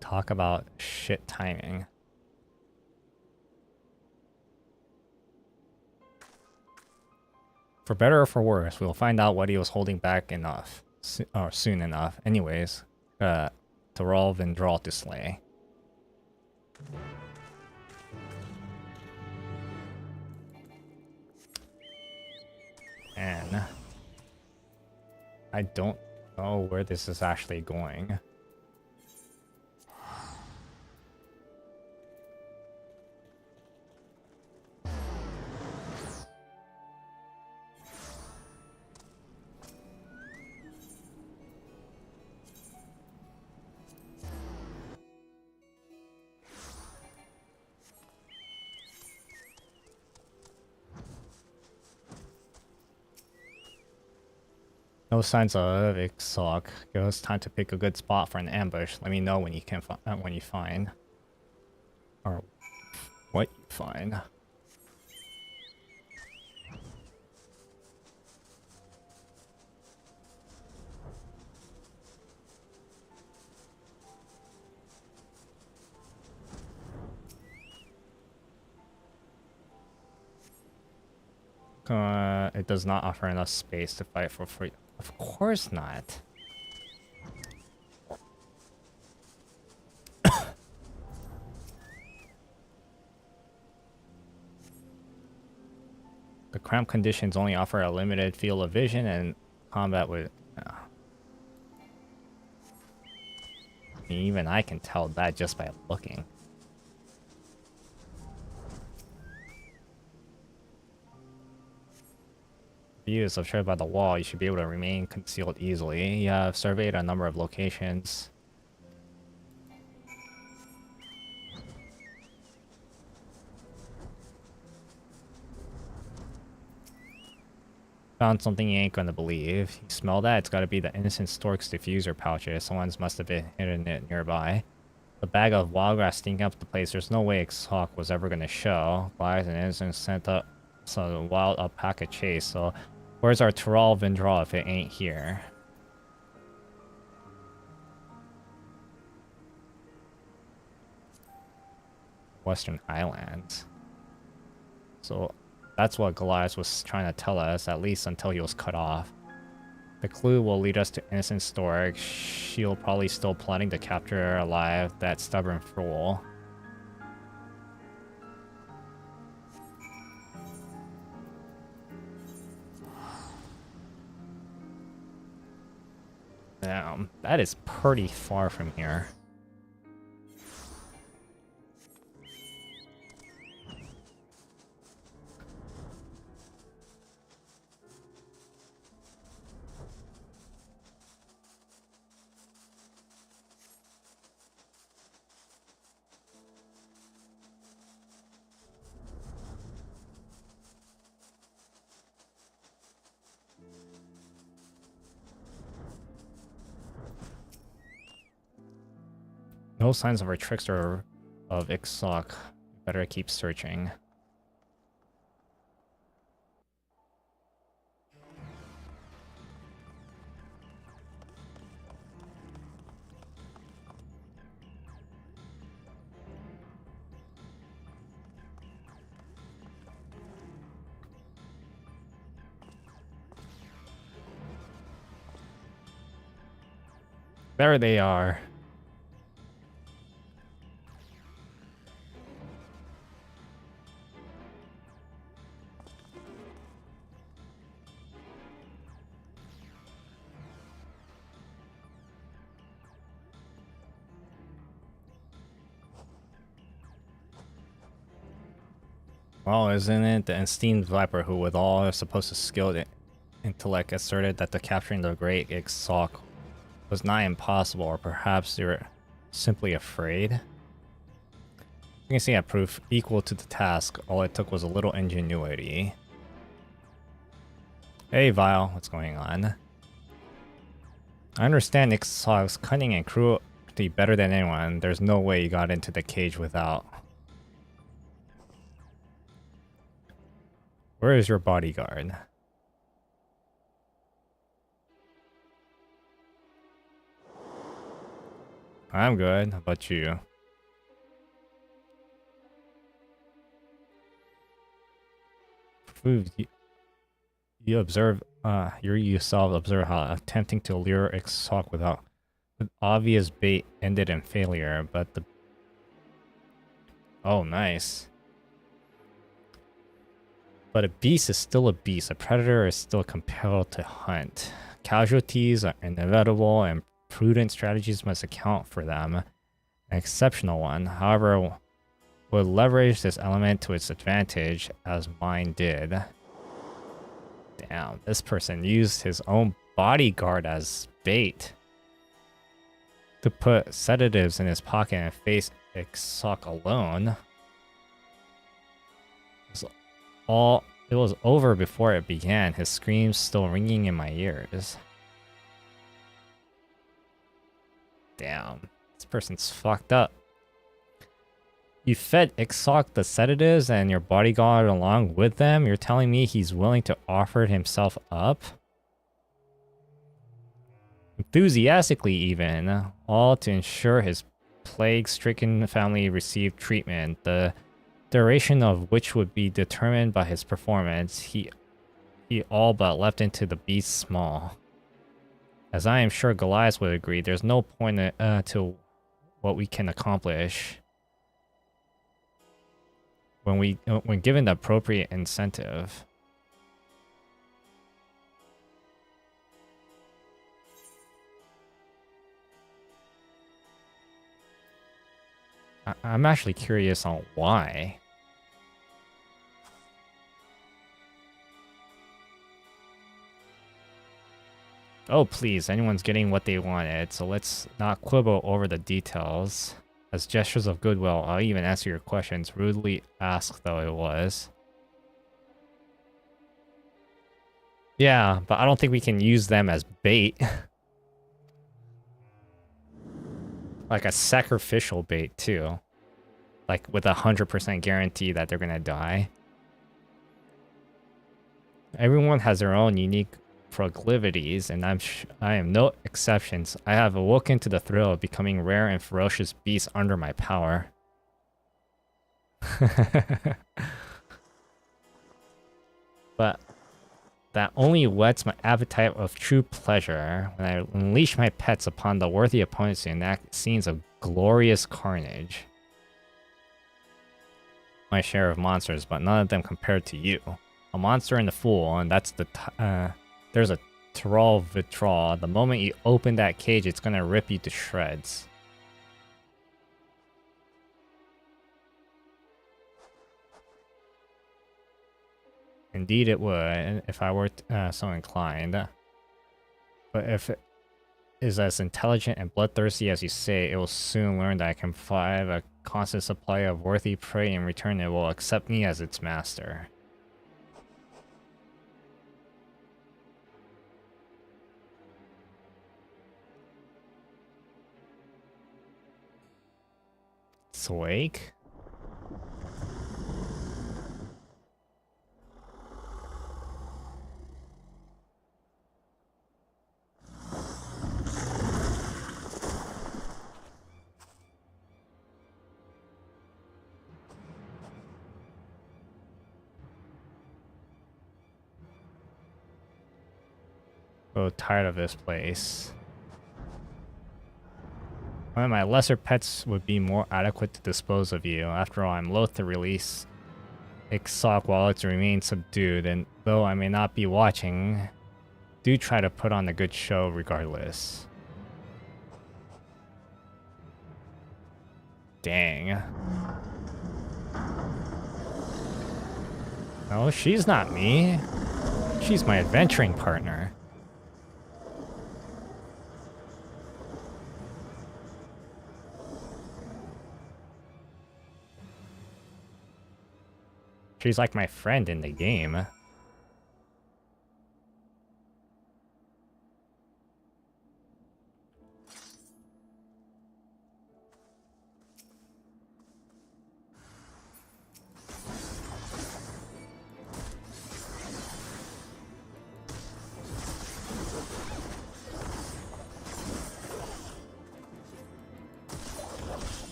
Talk about shit timing. For better or for worse, we'll find out what he was holding back enough, or soon enough. Anyways, to revolve and draw to slay. And I don't know where this is actually going. No signs of XIV. It's time to pick a good spot for an ambush. Let me know when you can when you find, or what you find. It does not offer enough space to fight for free. Of course not. The cramped conditions only offer a limited field of vision and combat with... Even I can tell that just by looking. Views obscured by the wall, you should be able to remain concealed easily. You have surveyed a number of locations. Found something you ain't gonna believe. You smell that? It's gotta be the innocent stork's diffuser pouches. Someone's must have been hidden it nearby. The bag of wildgrass stinking up the place. There's no way XIV was ever gonna show. Lies and innocent sent up some wild alpaca chase, so where's our Tyrol Vindral if it ain't here? Western Highlands. So that's what Goliath was trying to tell us, at least until he was cut off. The clue will lead us to Innocent Stork. She'll probably still plotting to capture alive that stubborn fool. Damn, that is pretty far from here. No signs of our trickster of XIV. Better keep searching. There they are. Well, isn't it the esteemed Viper who, with all supposed to skilled intellect, asserted that the capturing the great XIV was not impossible, or perhaps they were simply afraid? You can see a proof equal to the task. All it took was a little ingenuity. Hey Vile, what's going on? I understand XIV's cunning and cruelty better than anyone. There's no way you got into the cage without. Where is your bodyguard? I'm good. How about you? You observe, you yourself observe how attempting to lure XIV with obvious bait ended in failure, but the... Oh, nice. But a beast is still a beast. A predator is still compelled to hunt. Casualties are inevitable and prudent strategies must account for them. An exceptional one, however, would leverage this element to its advantage, as mine did. Damn, this person used his own bodyguard as bait to put sedatives in his pocket and face XIV alone. It was over before it began, his screams still ringing in my ears. Damn, this person's fucked up. You fed XIV the sedatives and your bodyguard along with them? You're telling me he's willing to offer himself up? Enthusiastically even, all to ensure his plague-stricken family received treatment, the duration of which would be determined by his performance. He all but leapt into the beast's maw. As I am sure Goliath would agree, there's no point to what we can accomplish when given the appropriate incentive. I'm actually curious on why. Oh please, anyone's getting what they wanted, so let's not quibble over the details. As gestures of goodwill, I'll even answer your questions, rudely asked though it was. Yeah, but I don't think we can use them as bait. Like a sacrificial bait too. Like with 100% guarantee that they're gonna die. Everyone has their own unique proclivities, and I am no exceptions. I have awoken to the thrill of becoming rare and ferocious beasts under my power. But that only whets my appetite of true pleasure when I unleash my pets upon the worthy opponents to enact scenes of glorious carnage. My share of monsters, but none of them compared to you. A monster and a fool, and that's the there's a Tyrol Vitral. The moment you open that cage, it's gonna rip you to shreds. Indeed it would, if I were so inclined. But if it is as intelligent and bloodthirsty as you say, it will soon learn that I can provide a constant supply of worthy prey. In return, it will accept me as its master. Swake? So tired of this place. One of my lesser pets would be more adequate to dispose of you. After all, I'm loath to release XIV while it remains subdued, and though I may not be watching, do try to put on a good show regardless. Dang. No, she's not me. She's my adventuring partner. She's like my friend in the game.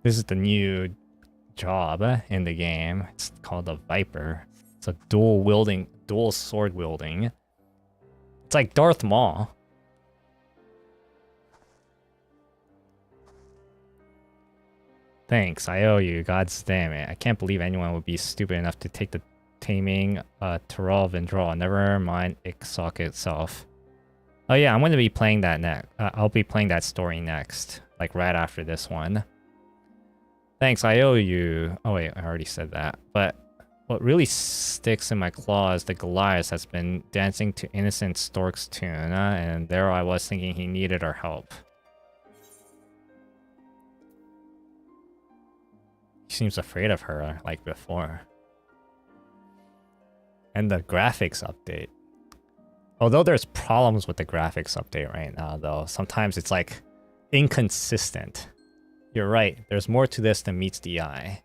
This is the new job in the game. It's called a Viper. It's a dual sword wielding. It's like Darth Maul. Thanks, I owe you, gods damn it. I can't believe anyone would be stupid enough to take the taming Tarov and draw. Never mind XIV itself. Oh yeah, I'm going to be playing that next. I'll be playing that story next. Like right after this one. Thanks, I owe you. Oh wait, I already said that. But what really sticks in my claw is the Goliath has been dancing to Innocent Stork's tune, and there I was thinking he needed our help. He seems afraid of her, like before. And the graphics update. Although there's problems with the graphics update right now, though, sometimes it's like inconsistent. You're right, there's more to this than meets the eye.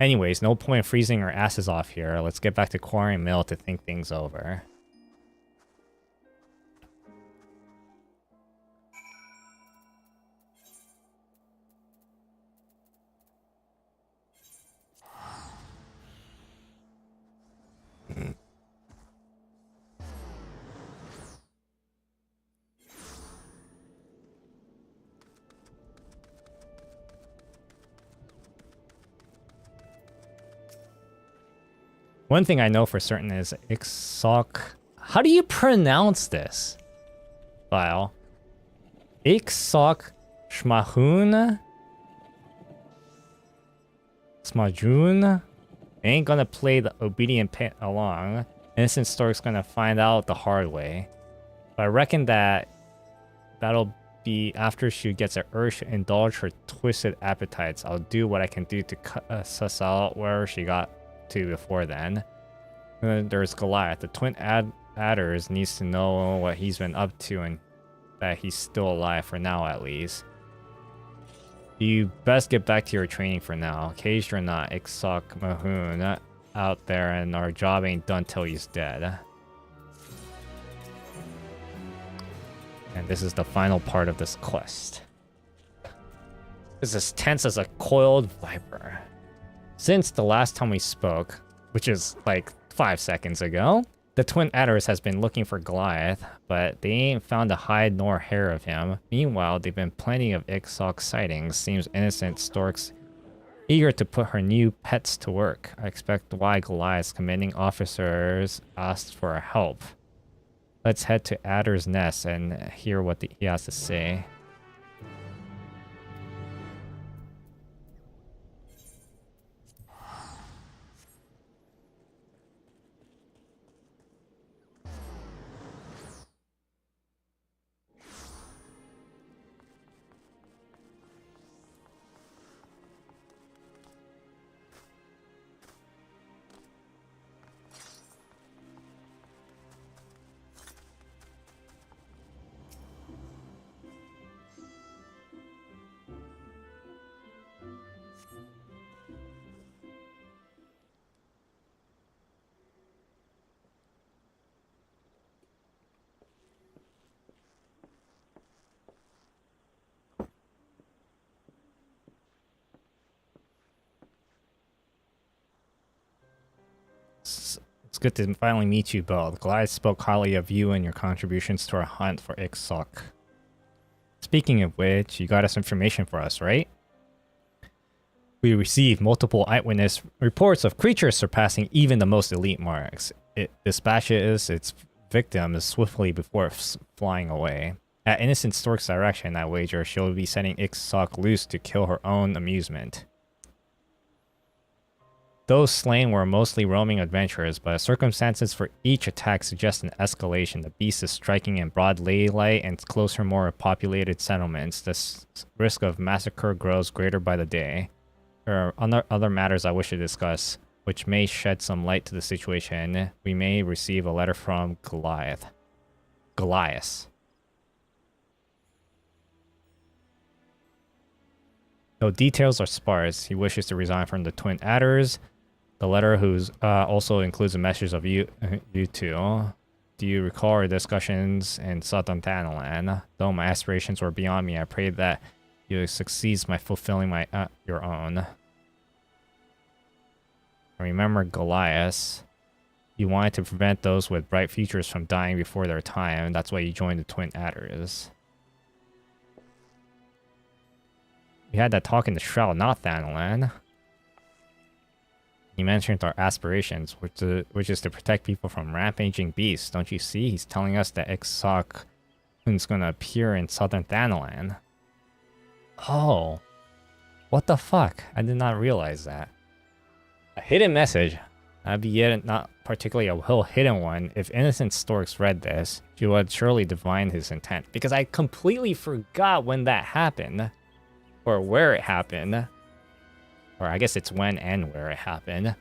Anyways, no point freezing our asses off here. Let's get back to Quarry Mill to think things over. One thing I know for certain is XIV. How do you pronounce this file? XIV Schmahun? Smajun? Ain't gonna play the obedient pet along. Innocent Stork's gonna find out the hard way. But I reckon that'll be after she gets an urge to indulge her twisted appetites. I'll do what I can do to suss out where she got to before then. And then there's Goliath. The twin adders needs to know what he's been up to and that he's still alive for now at least. You best get back to your training for now. In case you're not XIV Mahoon out there and our job ain't done till he's dead. And this is the final part of this quest. This is as tense as a coiled viper. Since the last time we spoke, which is like 5 seconds ago, the Twin Adders has been looking for Goliath, but they ain't found a hide nor hair of him. Meanwhile, they've been plenty of XIV sightings. Seems Innocent Stork's eager to put her new pets to work. I expect why Goliath's commanding officers asked for our help. Let's head to Adder's Nest and hear what he has to say. It's good to finally meet you both. Goliath spoke highly of you and your contributions to our hunt for XIV. Speaking of which, you got us information for us, right? We received multiple eyewitness reports of creatures surpassing even the most elite marks. It dispatches its victims swiftly before flying away. At Innocent Stork's direction, I wager she'll be setting XIV loose to kill her own amusement. Those slain were mostly roaming adventurers, but circumstances for each attack suggest an escalation. The beast is striking in broad daylight and closer, more populated settlements. The risk of massacre grows greater by the day. There are other matters I wish to discuss, which may shed some light to the situation. We may receive a letter from Goliath. Though details are sparse, he wishes to resign from the Twin Adders. The letter also includes a message of you two. Do you recall our discussions in Southern Thanalan? Though my aspirations were beyond me, I pray that you succeed by fulfilling your own. I remember Goliath. You wanted to prevent those with bright futures from dying before their time. That's why you joined the Twin Adders. We had that talk in the Shroud, not Thanalan. He mentioned our aspirations, which is to protect people from rampaging beasts. Don't you see? He's telling us that XIV is going to appear in Southern Thanalan. Oh. What the fuck? I did not realize that. A hidden message. That'd be yet not particularly a well hidden one. If innocent storks read this, she would surely divine his intent. Because I completely forgot when that happened. Or where it happened. Or I guess it's when and where it happened.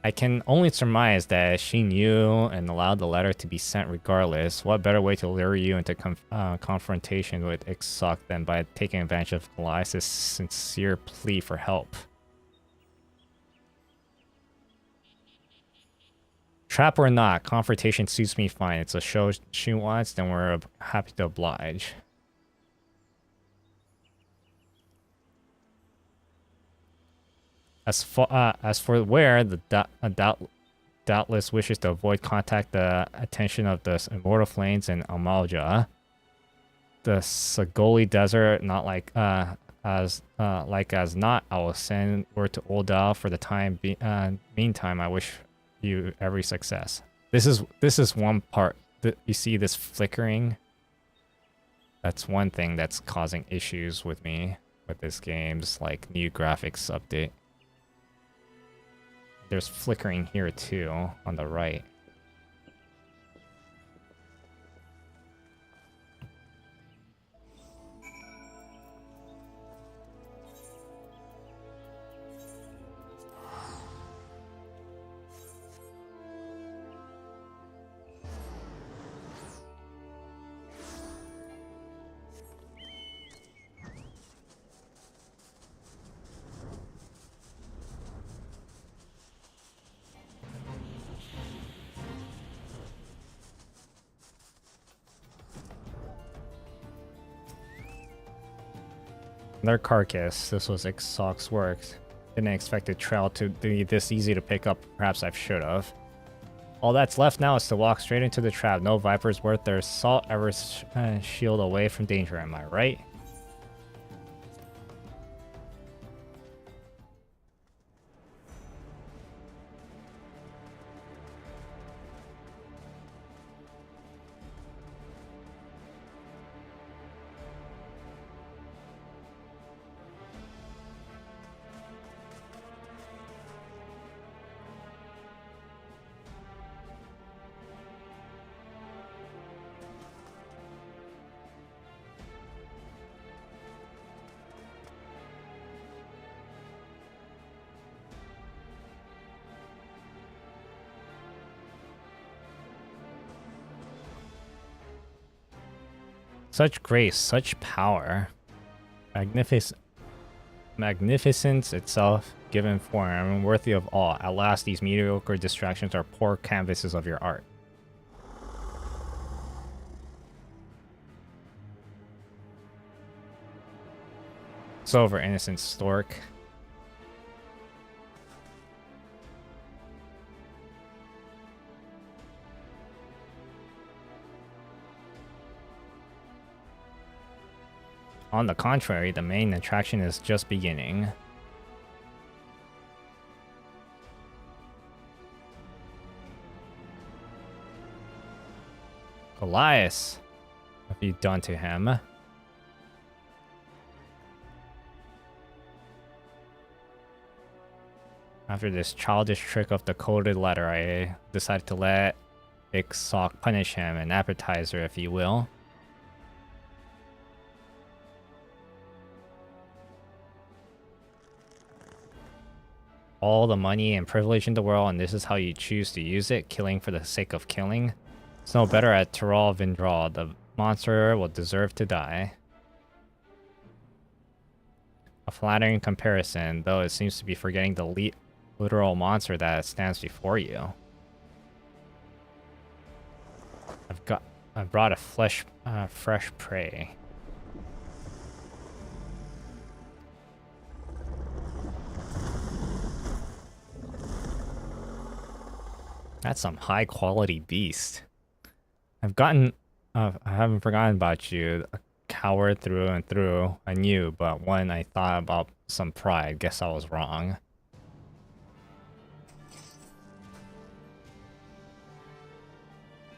I can only surmise that she knew and allowed the letter to be sent regardless. What better way to lure you into confrontation with XIV than by taking advantage of Goliath's sincere plea for help? Trap or not, confrontation suits me fine. It's a show she wants, then we're happy to oblige. As for where, the doubtless wishes to avoid contact the attention of the immortal flames in Amalja. The Sagoli Desert, not like as not, I will send word to Oldal for the time. Meantime, I wish you every success. This is one part that you see this flickering. That's one thing that's causing issues with me with this game's like new graphics update. There's flickering here too on the right. Their carcass. This was XIV's work. Didn't expect the trail to be this easy to pick up. Perhaps I should have. All that's left now is to walk straight into the trap. No viper's worth their salt ever shield away from danger, am I right? Such grace, such power. Magnificence itself, given form, worthy of all. At last, these mediocre distractions are poor canvases of your art. It's over, innocent stork. On the contrary, the main attraction is just beginning. Goliath, what have you done to him? After this childish trick of the coded letter, I decided to let XIV punish him, an appetizer if you will. All the money and privilege in the world, and this is how you choose to use it, killing for the sake of killing. It's no better at Tyrol Vindral. The monster will deserve to die. A flattering comparison, though it seems to be forgetting the literal monster that stands before you. I brought a fresh prey. That's some high quality beast. I haven't forgotten about you. A coward through and through. I knew, but when I thought about some pride, guess I was wrong.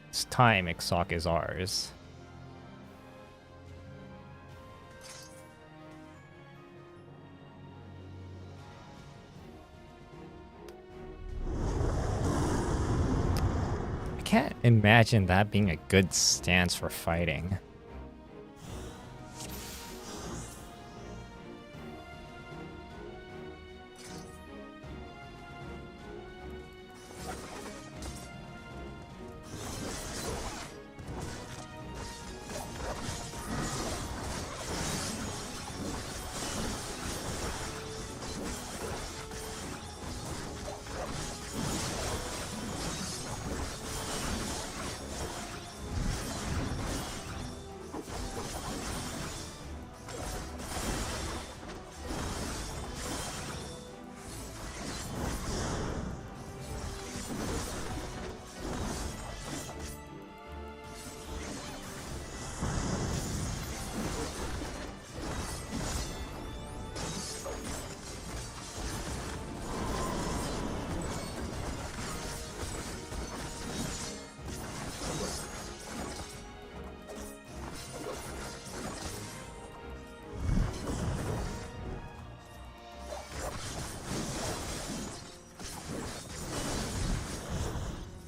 It's time XIV is ours. I can't imagine that being a good stance for fighting.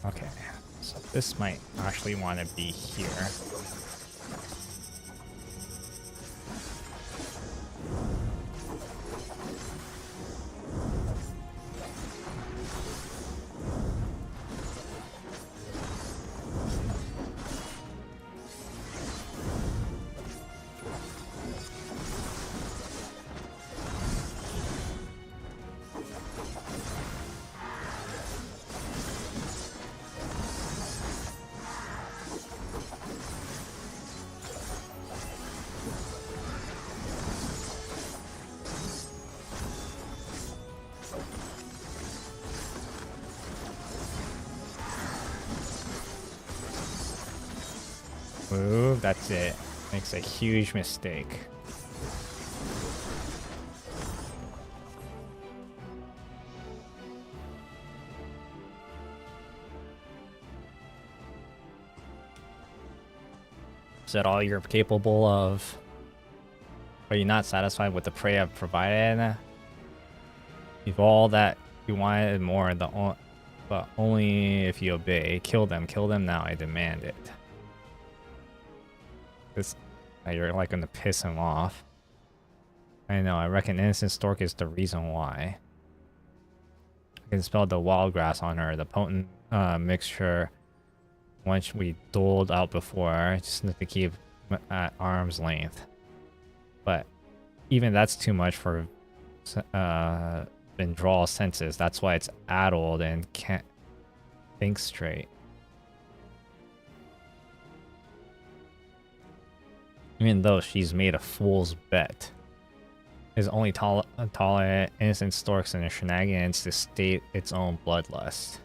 Okay, so this might actually want to be here. Move, that's it. Makes a huge mistake. Is that all you're capable of? Are you not satisfied with the prey I've provided? You've all that you wanted and more, but only if you obey. Kill them now, I demand it. You're like gonna piss him off. I know, I reckon innocent stork is the reason why. I can spell the wild grass on her, the potent mixture once we doled out before, just to keep at arm's length. But even that's too much for Vindral senses. That's why it's addled and can't think straight. Even though she's made a fool's bet, is only tolerant innocent storks and their shenanigans to state its own bloodlust.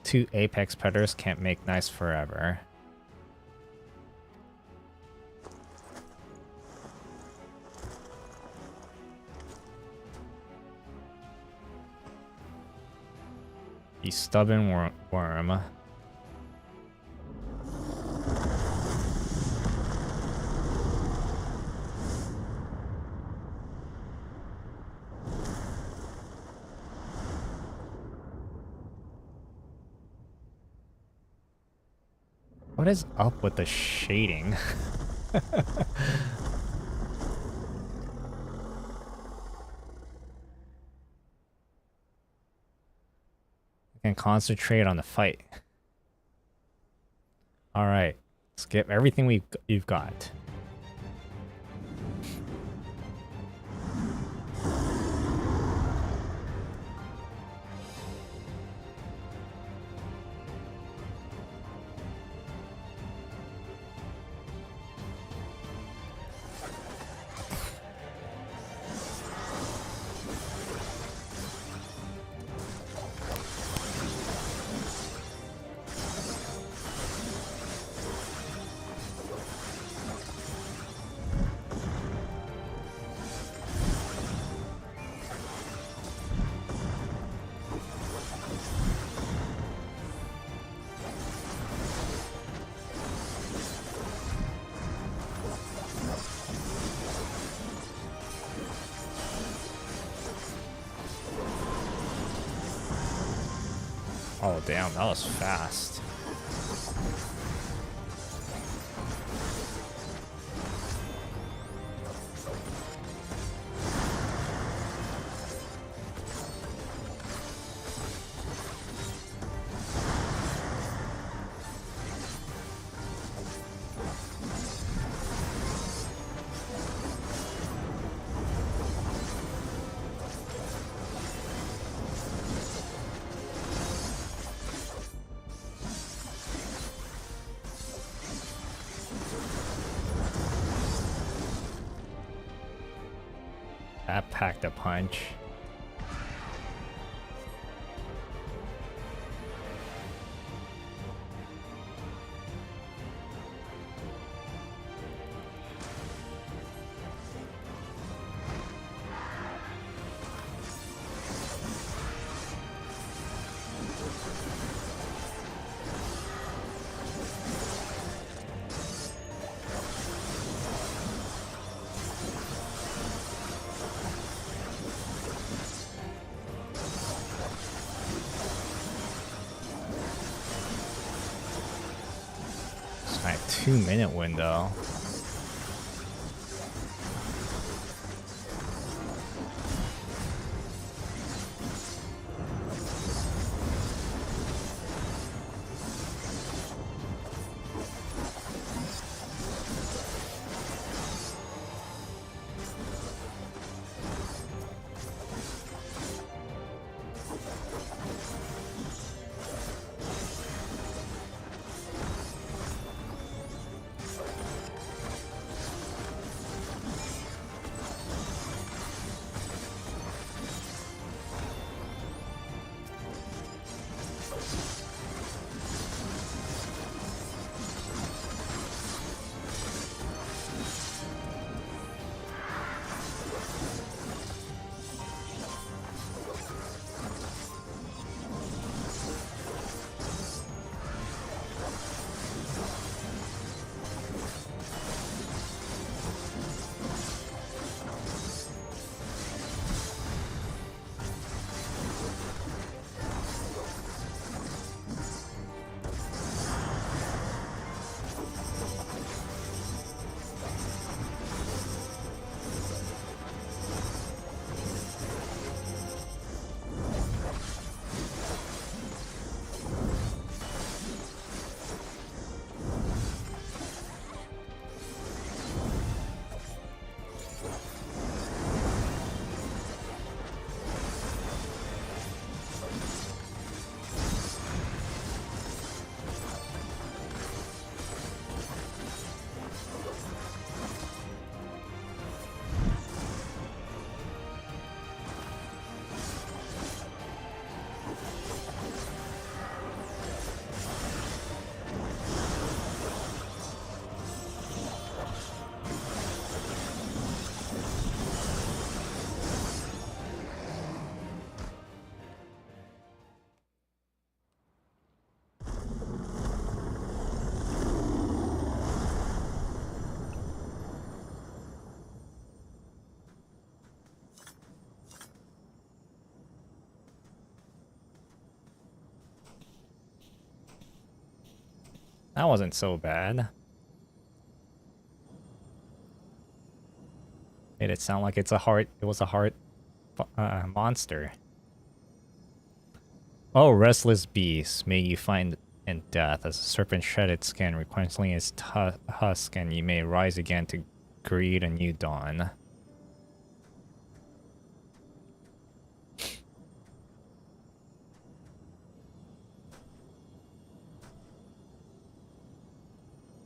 Two apex predators can't make nice forever. You stubborn worm. What is up with the shading? I can concentrate on the fight. Alright, let's get everything you've got. Oh damn, that was fast. That packed a punch. Like 2-minute window. That wasn't so bad. Made it sound like it was a heart monster. Oh, restless beast, may you find in death as a serpent shed its skin, requiring its husk, and you may rise again to greet a new dawn.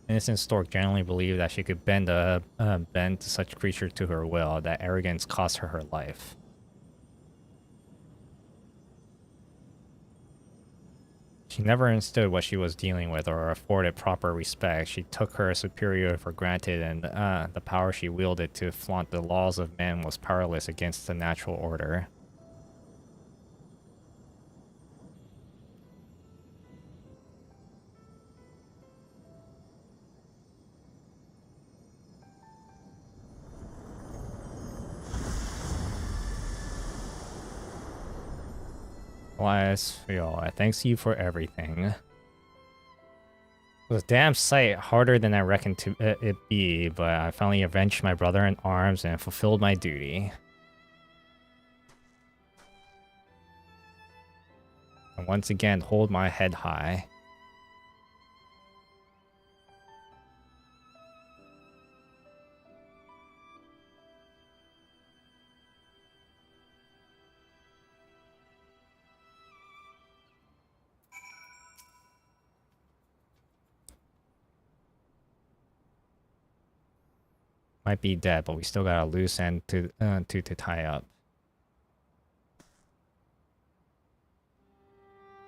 Innocent stork generally believed that she could bend such creature to her will, that arrogance cost her life. She never understood what she was dealing with or afforded proper respect. She took her superior for granted, and the power she wielded to flaunt the laws of men was powerless against the natural order. Elias, I thanks you for everything. It was a damn sight harder than I reckoned it be, but I finally avenged my brother in arms and fulfilled my duty. And once again, hold my head high. Might be dead, but we still got a loose end to tie up.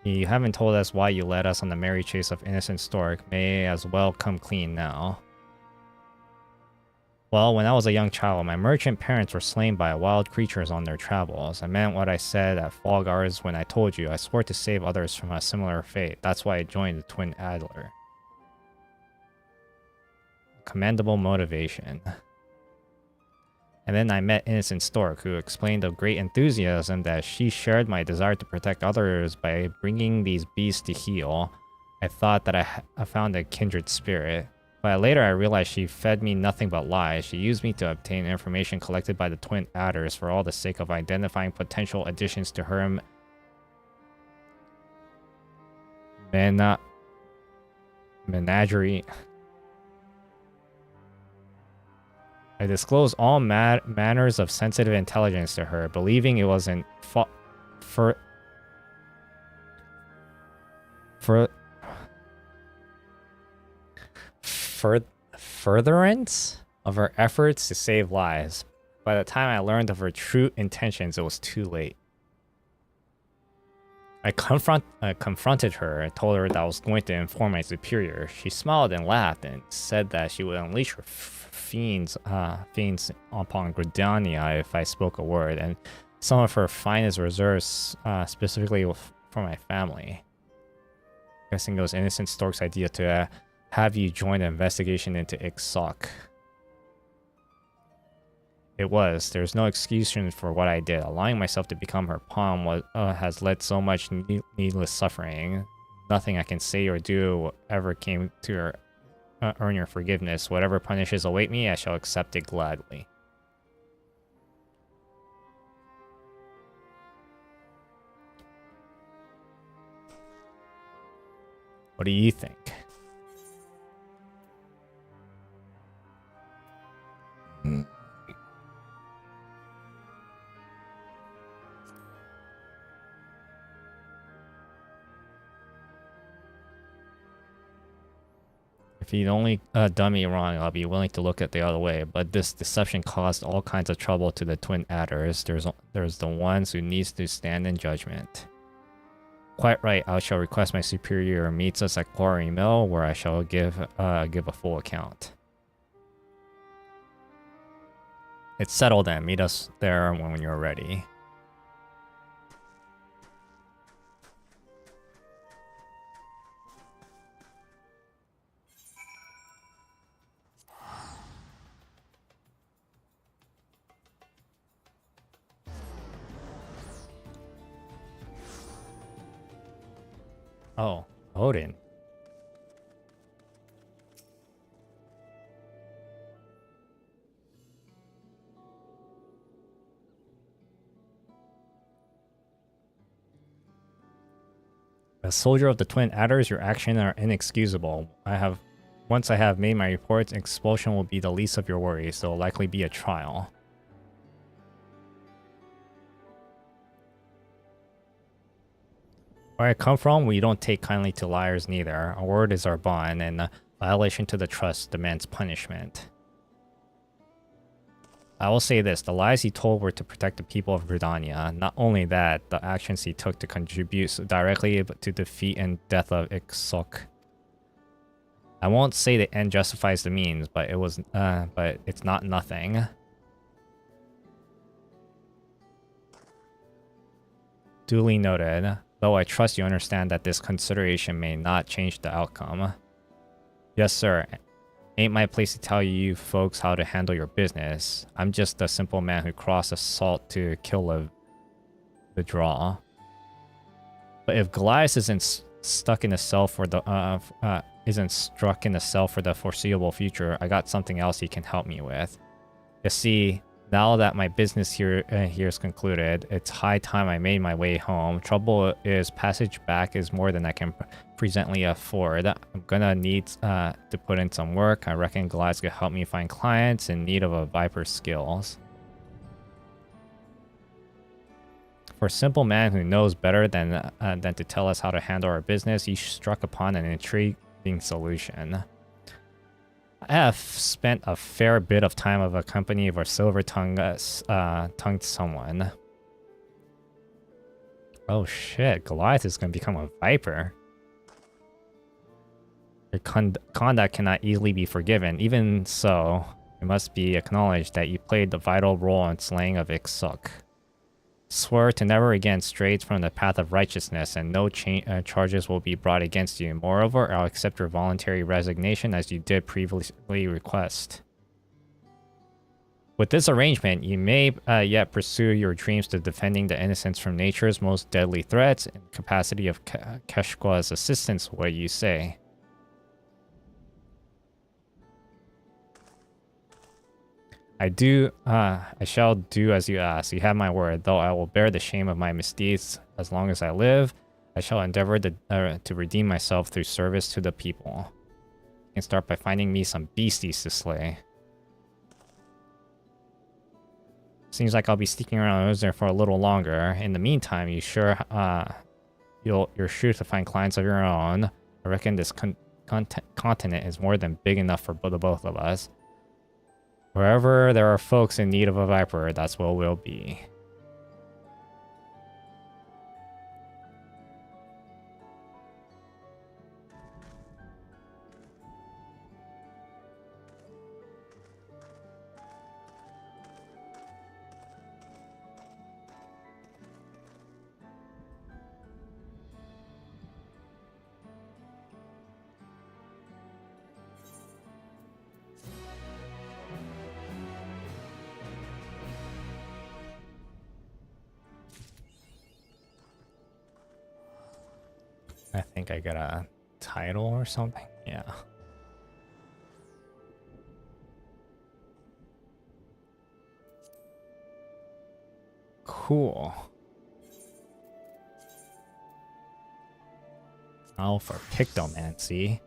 You haven't told us why you led us on the merry chase of innocent stork. May as well come clean now. Well, when I was a young child, my merchant parents were slain by wild creatures on their travels. I meant what I said at Fall Guards when I told you. I swore to save others from a similar fate. That's why I joined the Twin Adler. Commendable motivation. And then I met Innocent Stork, who explained of great enthusiasm that she shared my desire to protect others by bringing these beasts to heal. I thought that I found a kindred spirit. But later I realized she fed me nothing but lies. She used me to obtain information collected by the Twin Adders for all the sake of identifying potential additions to her menagerie. I disclosed all manners of sensitive intelligence to her, believing it was in furtherance of her efforts to save lives. By the time I learned of her true intentions, it was too late. I confronted her and told her that I was going to inform my superior. She smiled and laughed and said that she would unleash her fiends upon Gridania if I spoke a word, and some of her finest reserves specifically for my family. Guessing it was Innocent Stork's idea to have you join the investigation into XIV. It was. There's no excuse for what I did. Allowing myself to become her pawn has led so much needless suffering. Nothing I can say or do ever came to earn your forgiveness. Whatever punishes await me, I shall accept it gladly. What do you think? If you'd only done me wrong, I'll be willing to look at the other way. But this deception caused all kinds of trouble to the Twin Adders. There's the ones who needs to stand in judgment. Quite right. I shall request my superior meets us at Quarry Mill, where I shall give a full account. It's settled then. Meet us there when you're ready. Oh, Odin. A soldier of the Twin Adders, your actions are inexcusable. Once I have made my reports, expulsion will be the least of your worries. There will likely be a trial. Where I come from, we don't take kindly to liars neither. Our word is our bond, and a violation to the trust demands punishment. I will say this, the lies he told were to protect the people of Gridania. Not only that, the actions he took to contribute directly to defeat and death of XIV. I won't say the end justifies the means, but it's not nothing. Duly noted, though I trust you understand that this consideration may not change the outcome. Yes, sir. Ain't my place to tell you folks how to handle your business. I'm just a simple man who crossed assault to kill the draw. But if Goliath isn't stuck in a cell for the isn't struck in a cell for the foreseeable future, I got something else he can help me with. You see, now that my business here is concluded, it's high time I made my way home. Trouble is, passage back is more than I can presently afford. I'm gonna need to put in some work. I reckon Goliath could help me find clients in need of a Viper's skills. For a simple man who knows better than to tell us how to handle our business, he struck upon an intriguing solution. I have spent a fair bit of time of a company of a silver-tongued someone. Oh shit, Goliath is going to become a Viper. Your conduct cannot easily be forgiven. Even so, it must be acknowledged that you played the vital role in slaying of XIV. Swear to never again stray from the path of righteousness, and no charges will be brought against you. Moreover, I'll accept your voluntary resignation as you did previously request. With this arrangement, you may yet pursue your dreams to defending the innocents from nature's most deadly threats in the capacity of Keshqua's assistants. What do you say? I shall do as you ask. You have my word, though I will bear the shame of my misdeeds as long as I live. I shall endeavor to redeem myself through service to the people. You can start by finding me some beasties to slay. Seems like I'll be sticking around there for a little longer. In the meantime, you're sure to find clients of your own. I reckon this continent is more than big enough for the both of us. Wherever there are folks in need of a Viper, that's where we'll be. I think I got a title or something. Yeah. Cool. Now for Pictomancy.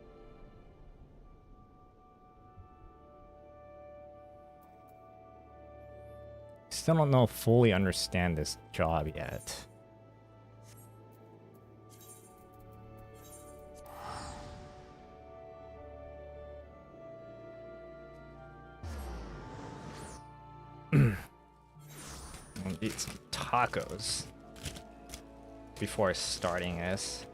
Still don't fully understand this job yet. I'll eat some tacos before starting this.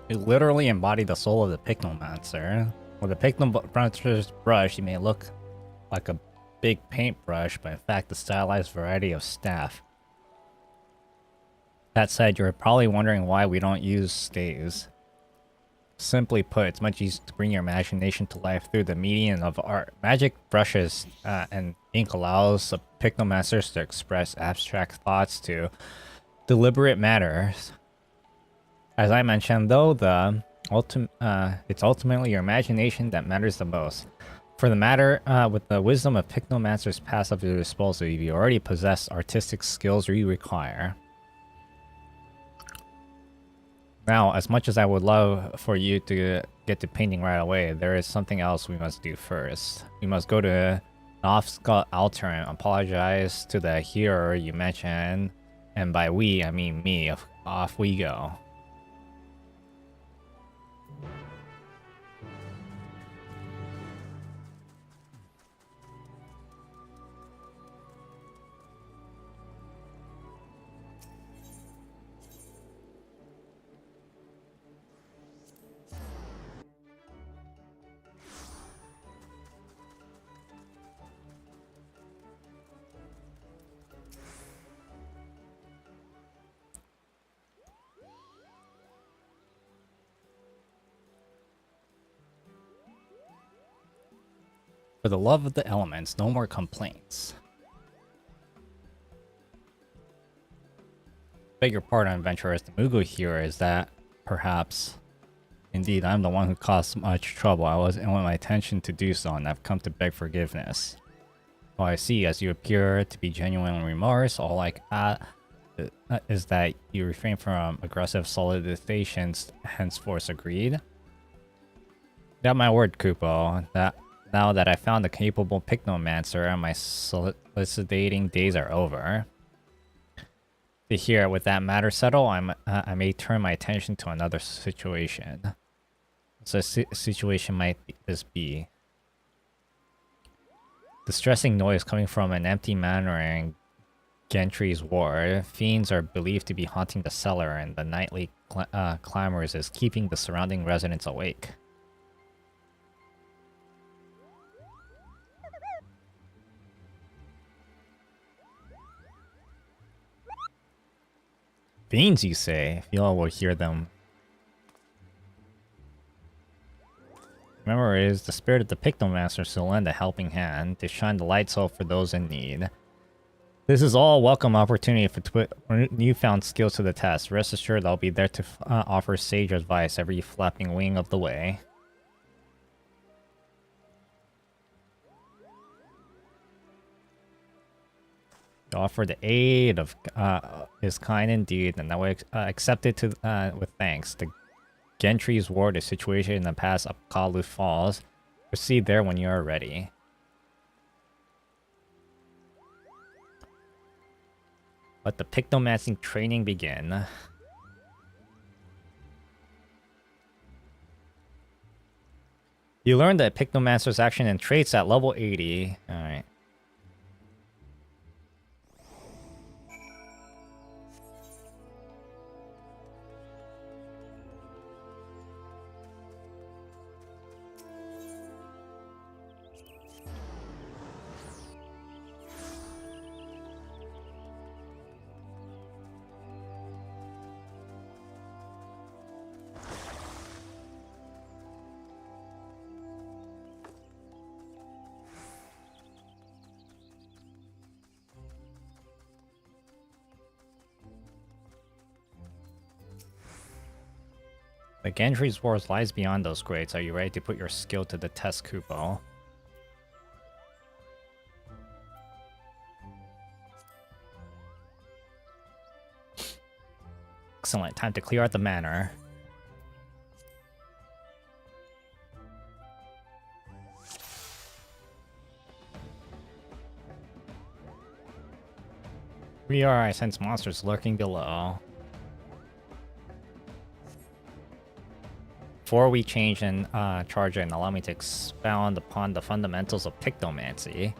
You literally embody the soul of the Pictomancer. With a Pictomancer's brush, you may look like a big paintbrush, but in fact, a stylized variety of staff. That said, you're probably wondering why we don't use staves. Simply put, it's much easier to bring your imagination to life through the medium of art. Magic brushes and ink allows the Pictomancers to express abstract thoughts to deliberate matters. As I mentioned, though, it's ultimately your imagination that matters the most. For the matter, with the wisdom of Pictomancers passed at your disposal, you already possess artistic skills you require. Now, as much as I would love for you to get to painting right away, there is something else we must do first. We must go to Nofscott altar and apologize to the hero you mentioned, and by we, I mean me. Off we go. For the love of the elements, no more complaints. Beg your pardon, adventurers. The Mugu here is that, perhaps, indeed, I'm the one who caused much trouble. I wasn't with my intention to do so, and I've come to beg forgiveness. Oh, I see. As you appear to be genuine remorse, all like is that you refrain from aggressive solicitations, henceforth agreed? Got my word, Kupo. Now that I found a capable Pictomancer, my soliciting days are over. To hear, with that matter settled, I may turn my attention to another situation. So, situation might this be? Distressing noise coming from an empty manor in Gentry's ward. Fiends are believed to be haunting the cellar, and the nightly clamors is keeping the surrounding residents awake. Fiends, you say? If you all will hear them. Remember, it is the spirit of the Pictomancer to lend a helping hand, to shine the light soul for those in need. This is all a welcome opportunity for to put newfound skills to the test. Rest assured, I'll be there to offer sage advice every flapping wing of the way. Offer the aid of his kind indeed, and I will accept it with thanks. The Gentry's ward is situated in the pass up Kalu Falls. Proceed there when you are ready. Let the Pictomancing training begin. You learned the Pictomancer's action and traits at level 80. Alright. The Gentry's Wars lies beyond those grades. Are you ready to put your skill to the test, Kupo? Excellent. Time to clear out the manor. I sense monsters lurking below. Before we change and charge in, allow me to expound upon the fundamentals of Pictomancy.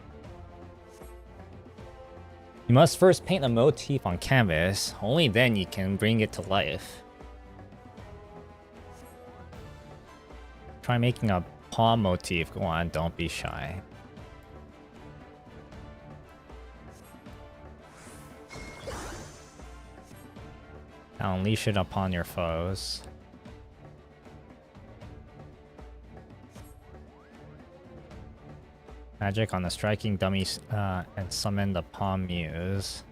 You must first paint a motif on canvas. Only then you can bring it to life. Try making a palm motif. Go on, don't be shy. Now unleash it upon your foes. Magic on the striking dummies and summon the palm muse.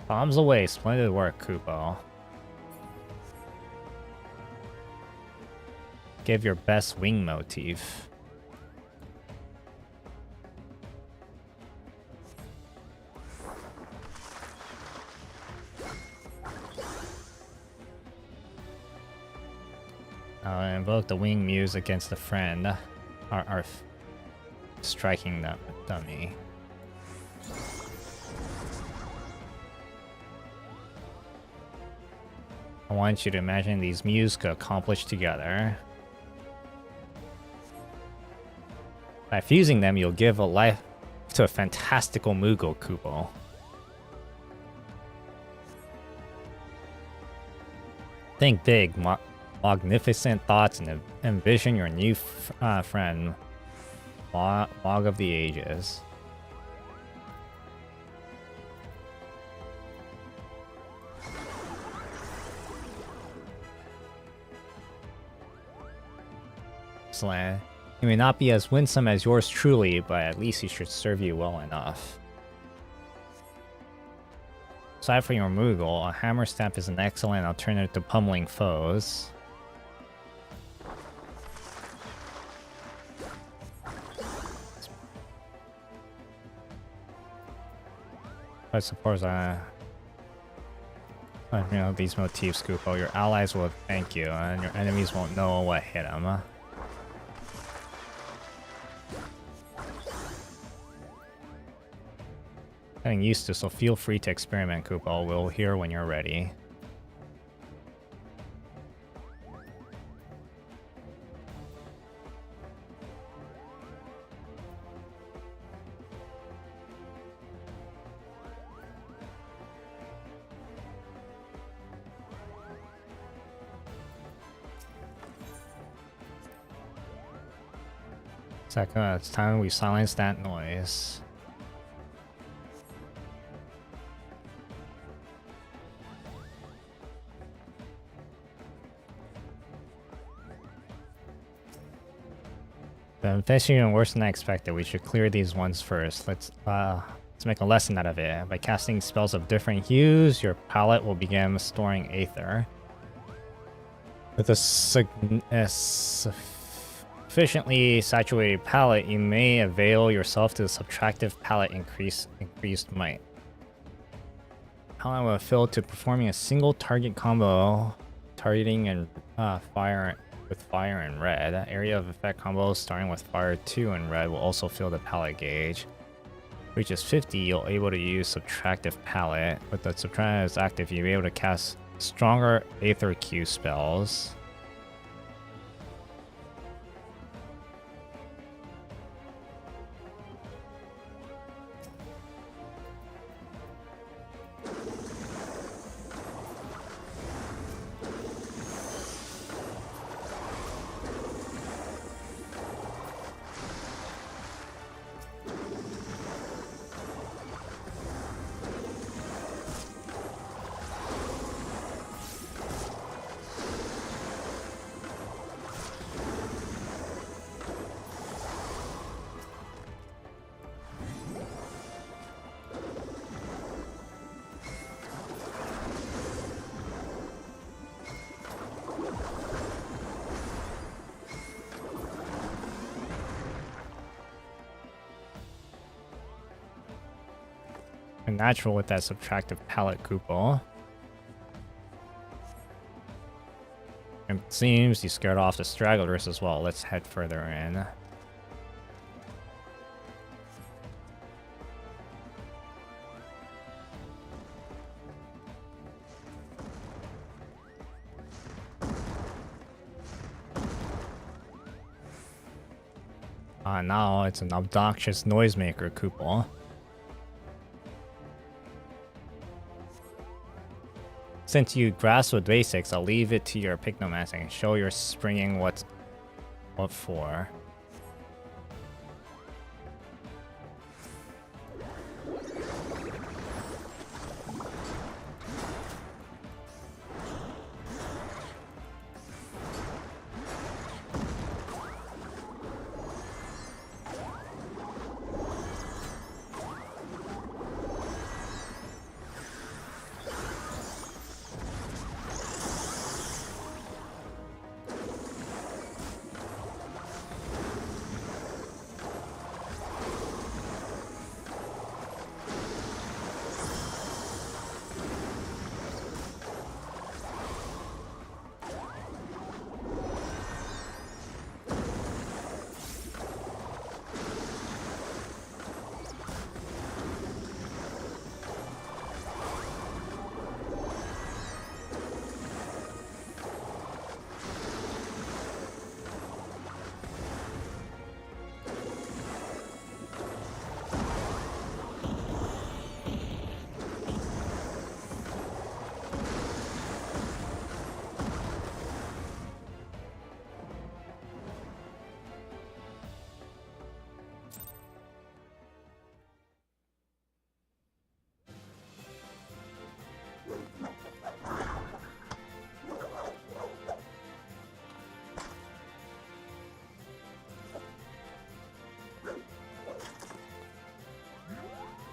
Bombs away. Splendid work, Kupo. Give your best wing motif. Invoke the wing muse against the friend. Or striking the dummy. I want you to imagine these muse could accomplish together. By fusing them, you'll give a life to a fantastical Mugo Kupo. Think big, magnificent thoughts, and envision your new friend, Mog of the Ages. Excellent. He may not be as winsome as yours truly, but at least he should serve you well enough. Aside from your Moogle, a hammer stamp is an excellent alternative to pummeling foes. I suppose you know, these motifs, Kupo, your allies will thank you, and your enemies won't know what hit them. Getting used to, so feel free to experiment, Kupo. We'll hear when you're ready. Second, it's time we silence that noise. The infestation is worse than I expected. We should clear these ones first. Let's make a lesson out of it. By casting spells of different hues, your palette will begin storing aether. With a sufficiently saturated palette, you may avail yourself to the subtractive palette increased might. Palette will fill to performing a single target combo, targeting and fire and red. Area of effect combos starting with fire 2 and red will also fill the palette gauge. Reaches 50, you'll able to use subtractive palette. With the subtractive is active, you'll be able to cast stronger Aether Q spells. Natural with that subtractive palette Kupo. It seems you scared off the stragglers as well. Let's head further in. Now it's an obnoxious noisemaker Kupo. Since you grasp the basics, I'll leave it to your Pictomancer and show your springing what for.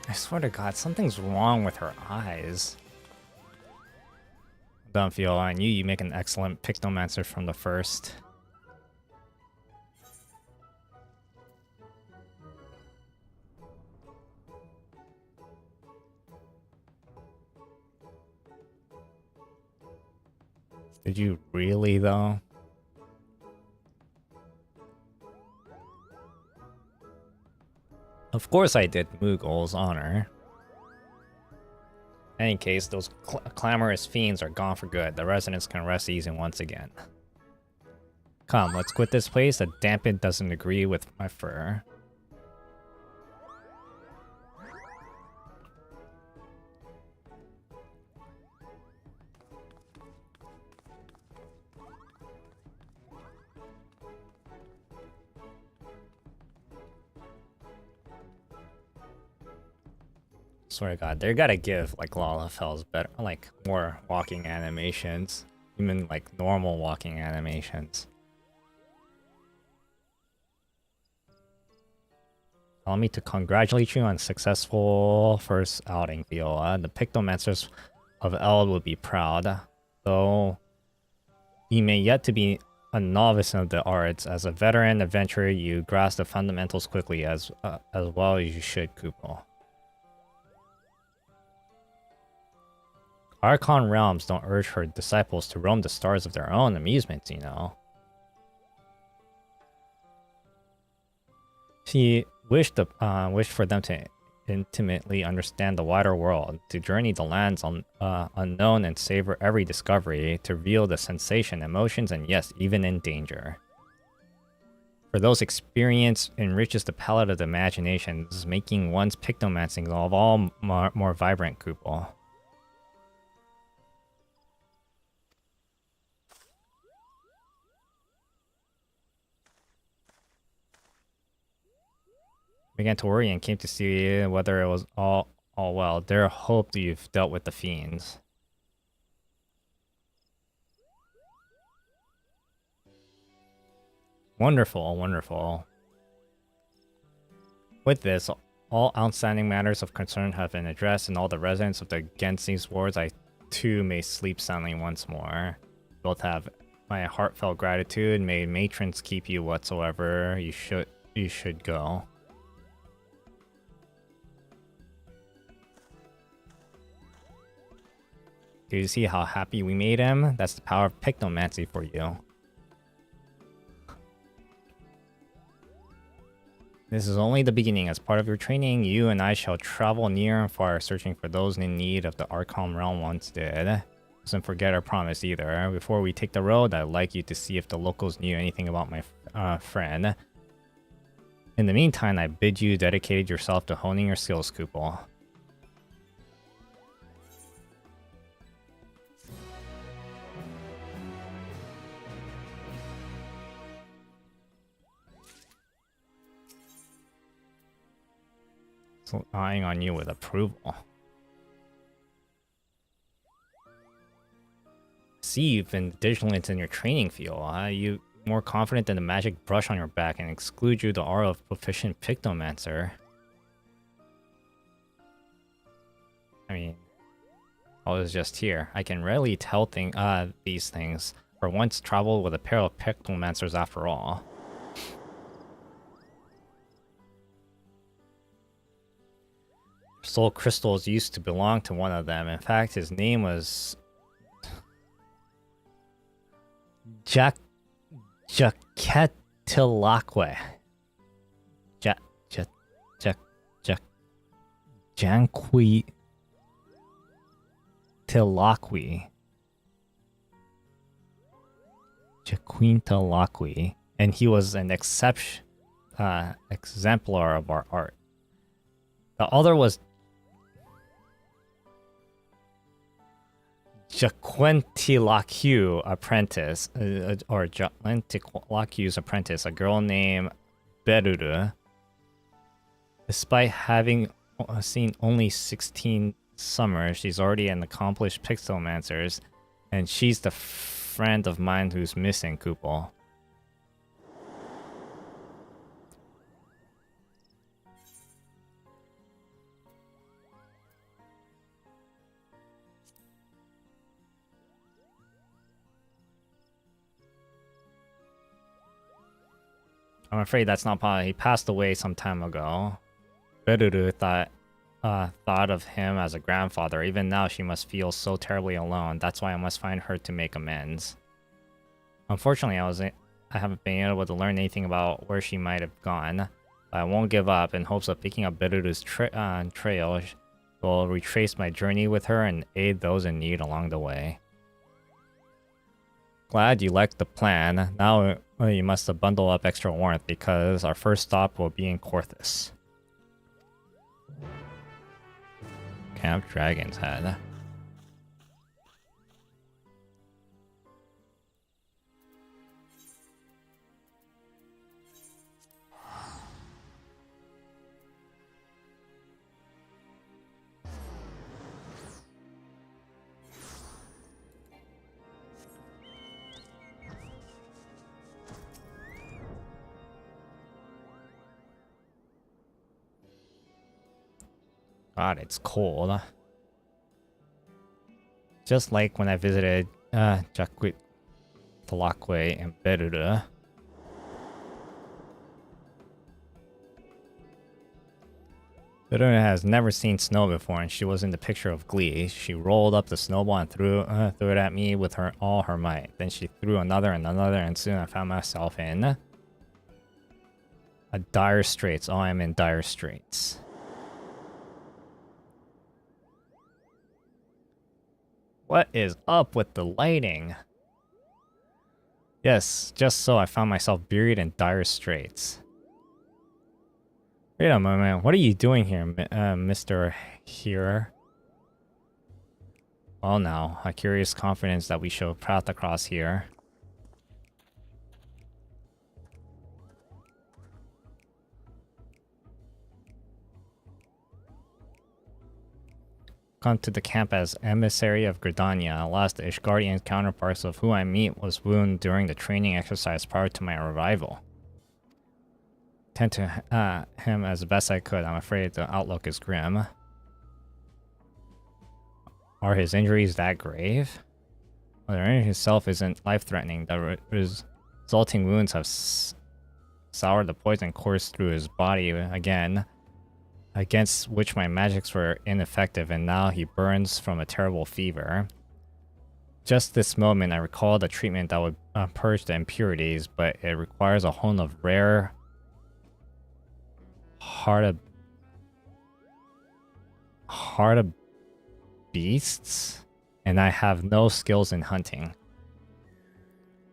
I swear to God, something's wrong with her eyes. Don't feel I knew you make an excellent Pictomancer from the first. Did you really though? Of course I did Moogle's honor. In any case, those clamorous fiends are gone for good. The residents can rest easy once again. Come, let's quit this place. The dampen doesn't agree with my fur. Swear to God, they gotta give like Lalafell's better, like more walking animations, even like normal walking animations. Allow me to congratulate you on successful first outing, Viola. The Pictomancers of Eld will be proud, though you may yet to be a novice of the arts. As a veteran adventurer, you grasp the fundamentals quickly, as well as you should, Kupo. Archon realms don't urge her disciples to roam the stars of their own amusement, you know. She wished for them to intimately understand the wider world, to journey the lands unknown and savor every discovery, to reveal the sensation, emotions, and yes, even in danger. For those experience enriches the palette of the imaginations, making one's Pictomancing of all more vibrant, Kupo. Began to worry and came to see whether it was all well. Dare hope that you've dealt with the fiends. Wonderful, wonderful. With this, all outstanding matters of concern have been addressed, and all the residents of the Gensi's wards, I too may sleep soundly once more. Both have my heartfelt gratitude. May matrons keep you whatsoever you should go. Do you see how happy we made him? That's the power of Pictomancy for you. This is only the beginning. As part of your training, you and I shall travel near and far, searching for those in need of the Archon realm once did. Mustn't forget our promise either. Before we take the road, I'd like you to see if the locals knew anything about my friend. In the meantime, I bid you dedicate yourself to honing your skills, Kupo. So eyeing on you with approval. See, you've been diligent in your training field. Are you more confident than the magic brush on your back and exclude you the aura of proficient Pictomancer? I mean, I was just here. I can rarely tell these things. For once traveled with a pair of Pictomancers after all. Soul crystals used to belong to one of them. In fact, his name was Jaketilakwe. Janqui Tilakwi. Jaquintalakwi. And he was an exemplar of our art. The other was Jaquentilaku apprentice, or Jaquentilaku's apprentice, a girl named Beruru. Despite having seen only 16 summers, she's already an accomplished Pictomancer, and she's the friend of mine who's missing, Kupol. I'm afraid that's not possible. He passed away some time ago. Beruru thought of him as a grandfather. Even now, she must feel so terribly alone. That's why I must find her to make amends. Unfortunately, I haven't been able to learn anything about where she might have gone. But I won't give up in hopes of picking up Beruru's trail. Will retrace my journey with her and aid those in need along the way. Glad you liked the plan. Now you must bundle up extra warmth because our first stop will be in Corthus. Camp Dragon's Head. God, it's cold. Just like when I visited Jaquit Talakwe and Beruru. Beruru has never seen snow before, and she was in the picture of glee. She rolled up the snowball and threw it at me with all her might. Then she threw another and another, and soon I found myself in a dire straits. Oh, I'm in dire straits. What is up with the lighting? Yes, just so I found myself buried in dire straits. Wait a moment, what are you doing here, Mr. Hearer? Well now, a curious confidence that we show path across here. Come to the camp as emissary of Gridania. Alas, the Ishgardian counterparts of who I meet was wounded during the training exercise prior to my arrival. Tend to him as best I could. I'm afraid the outlook is grim. Are his injuries that grave? Well, the injury itself isn't life-threatening. The resulting wounds have soured the poison coursed through his body again, against which my magics were ineffective, and now he burns from a terrible fever. Just this moment, I recall the treatment that would purge the impurities, but it requires a hone of rare heart of beasts, and I have no skills in hunting.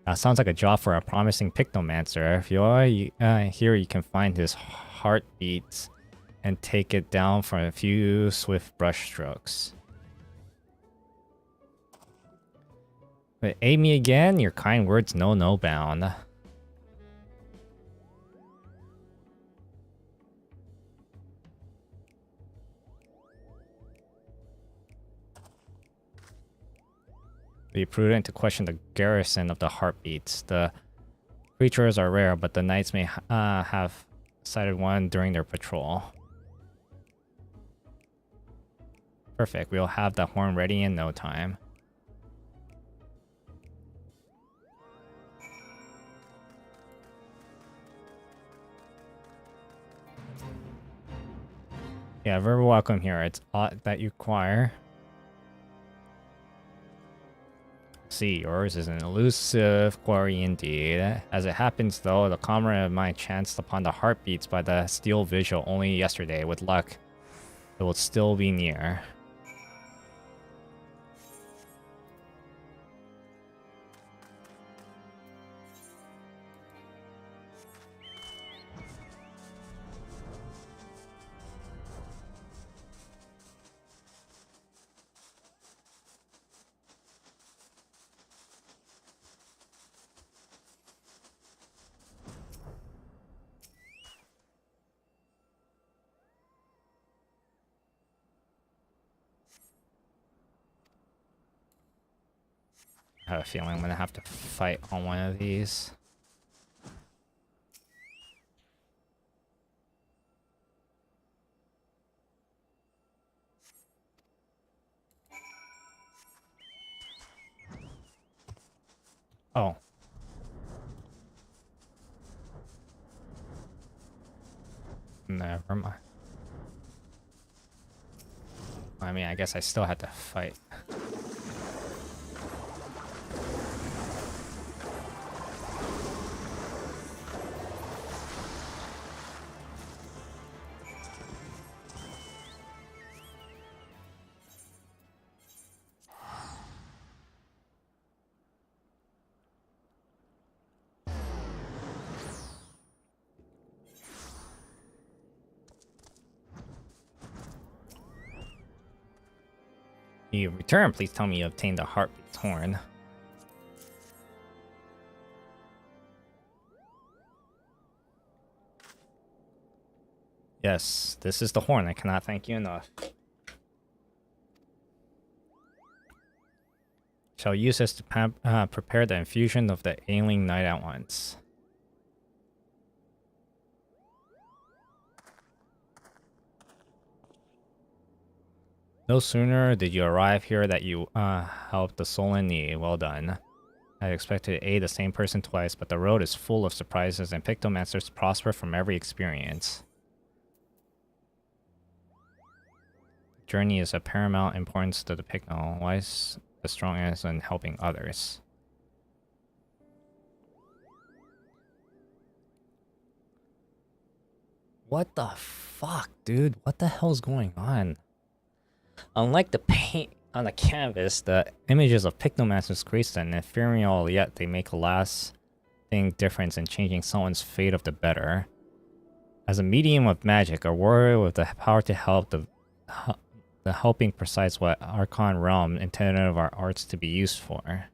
That sounds like a job for a promising Pictomancer. If you are here, you can find his heartbeats and take it down for a few swift brush strokes. But aid me again? Your kind words know no bound. Be prudent to question the garrison of the heartbeats. The creatures are rare, but the knights may have sighted one during their patrol. Perfect. We'll have the horn ready in no time. Yeah, very welcome here. It's odd that you acquire. See, yours is an elusive quarry indeed. As it happens though, the comrade of mine chanced upon the heartbeats by the steel vigil only yesterday. With luck, it will still be near. I have a feeling I'm gonna have to fight on one of these. Oh. Never mind. I mean, I guess I still had to fight. You return, please tell me you obtained the heartbeat's horn. Yes, this is the horn. I cannot thank you enough. Shall use this to prepare the infusion of the ailing knight at once. No sooner did you arrive here that you helped the soul in need. Well done. I expected to aid the same person twice, but the road is full of surprises and Pictomancers prosper from every experience. Journey is of paramount importance to the Picto. Why is the strongest in helping others? What the fuck, dude? What the hell's going on? Unlike the paint on the canvas, the images of Pictomancers create an ephemeral, yet they make a lasting difference in changing someone's fate of the better. As a medium of magic, a warrior with the power to help, the helping precise what Archon realm intended of our arts to be used for.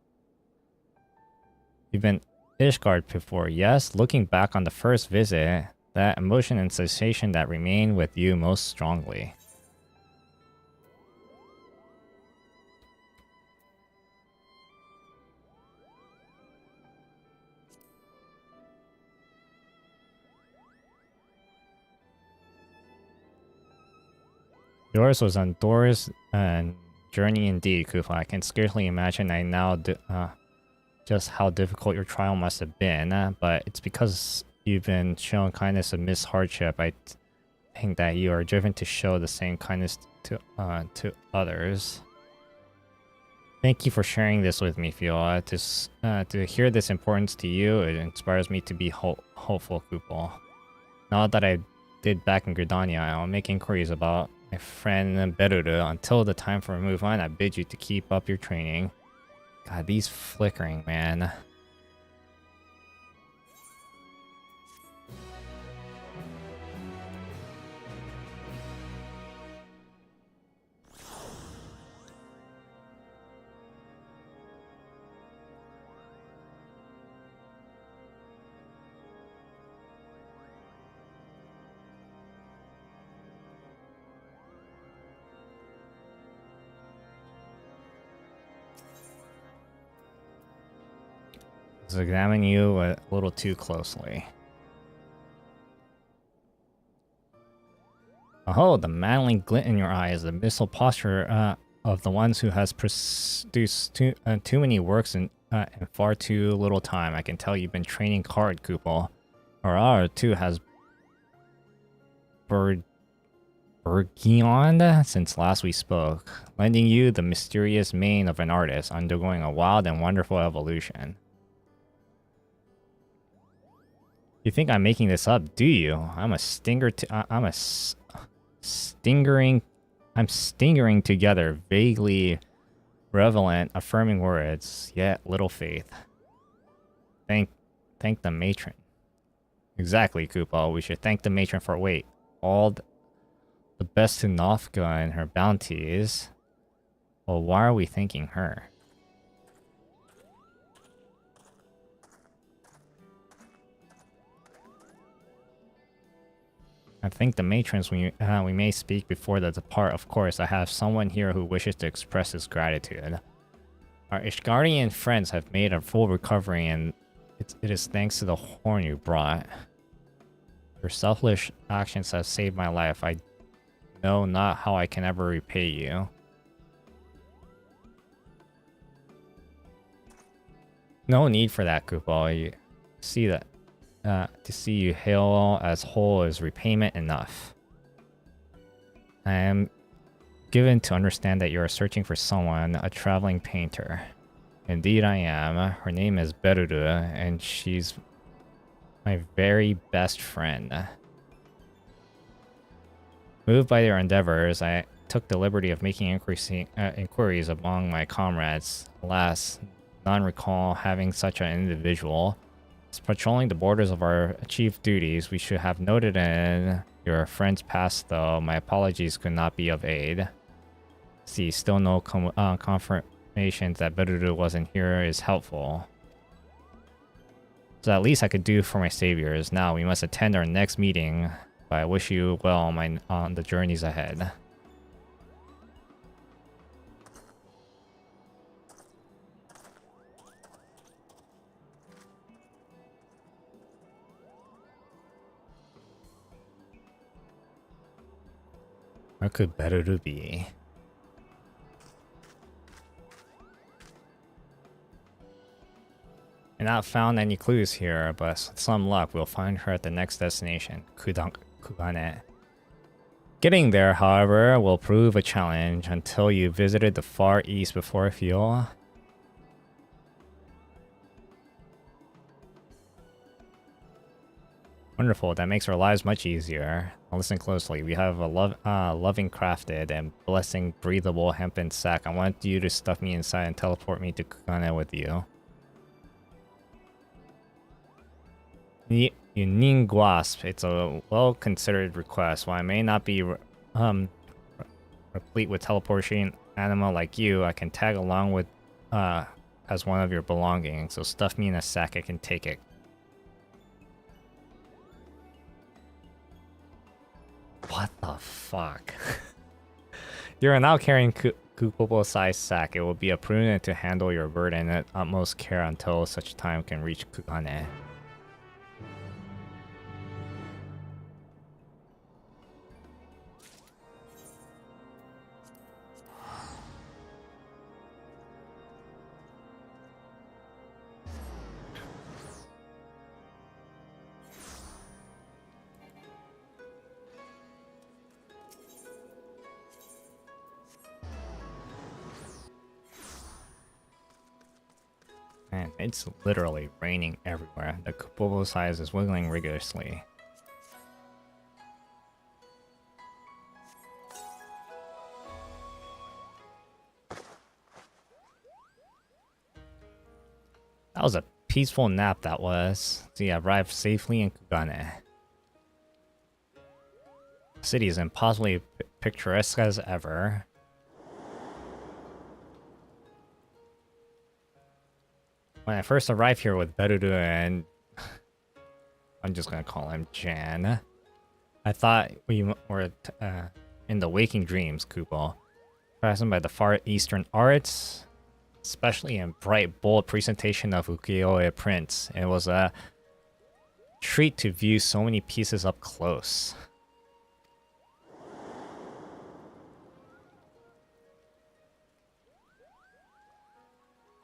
You've been Ishgard before, yes? Looking back on the first visit, that emotion and sensation that remain with you most strongly. Yours was an endurance and journey indeed, Kufa. I can scarcely imagine just how difficult your trial must have been, but it's because you've been shown kindness amidst hardship. I think that you are driven to show the same kindness to others. Thank you for sharing this with me, Fiora. To hear this importance to you, it inspires me to be hopeful, Kupal. Now that I did back in Gridania, I'll make inquiries about my friend Beruru. Until the time for a move on, I bid you to keep up your training. God, these flickering, man. Just examine you a little too closely. Oh, the manly glint in your eyes, the missile posture of the ones who has produced too many works in far too little time. I can tell you've been training hard, Kupo. Or too has burgeoned since last we spoke, lending you the mysterious mane of an artist, undergoing a wild and wonderful evolution. You think I'm making this up, do you? I'm stingering together vaguely relevant affirming words, yet little faith. Thank the matron. Exactly, Kupo. We should thank the matron for all the best to Nofka and her bounties. Well, why are we thanking her? I think the matrons we may speak before they depart. Of course, I have someone here who wishes to express his gratitude. Our Ishgarian friends have made a full recovery, and it is thanks to the horn you brought. Your selfless actions have saved my life. I know not how I can ever repay you. No need for that, Kupo. You see that. To see you hail as whole is repayment enough. I am given to understand that you are searching for someone, a traveling painter. Indeed I am. Her name is Beruru, and she's my very best friend. Moved by their endeavors, I took the liberty of making inquiries among my comrades. Alas, none recall having such an individual. Patrolling the borders of our chief duties, we should have noted in your friend's past, though my apologies could not be of aid. See, still no confirmations that Beruru wasn't here is helpful. So at least I could do for my saviors. Now we must attend our next meeting, but I wish you well on the journeys ahead. Where could Beruru be? I not found any clues here, but with some luck we'll find her at the next destination, Kugane. Getting there, however, will prove a challenge until you visited the Far East before fuel. Wonderful, that makes our lives much easier. Now listen closely. We have a loving crafted and blessing breathable hempen sack. I want you to stuff me inside and teleport me to Kugane with you. Uningwasp. It's a well-considered request. While I may not be replete with teleportation animal like you, I can tag along with as one of your belongings. So stuff me in a sack, I can take it. What the fuck? You are now carrying Kupopo-sized sack. It will be prudent to handle your burden at utmost care until such time can reach Kugane. Man, it's literally raining everywhere. The Kupopo size is wiggling rigorously. That was a peaceful nap, that was. So you arrived safely in Kugane. The city is impossibly picturesque as ever. When I first arrived here with Beruru and... I'm just gonna call him Jan. I thought we were in the waking dreams, Kupo. Fastened by the far eastern arts. especially in bright, bold presentation of ukiyo-e prints. It was a treat to view so many pieces up close.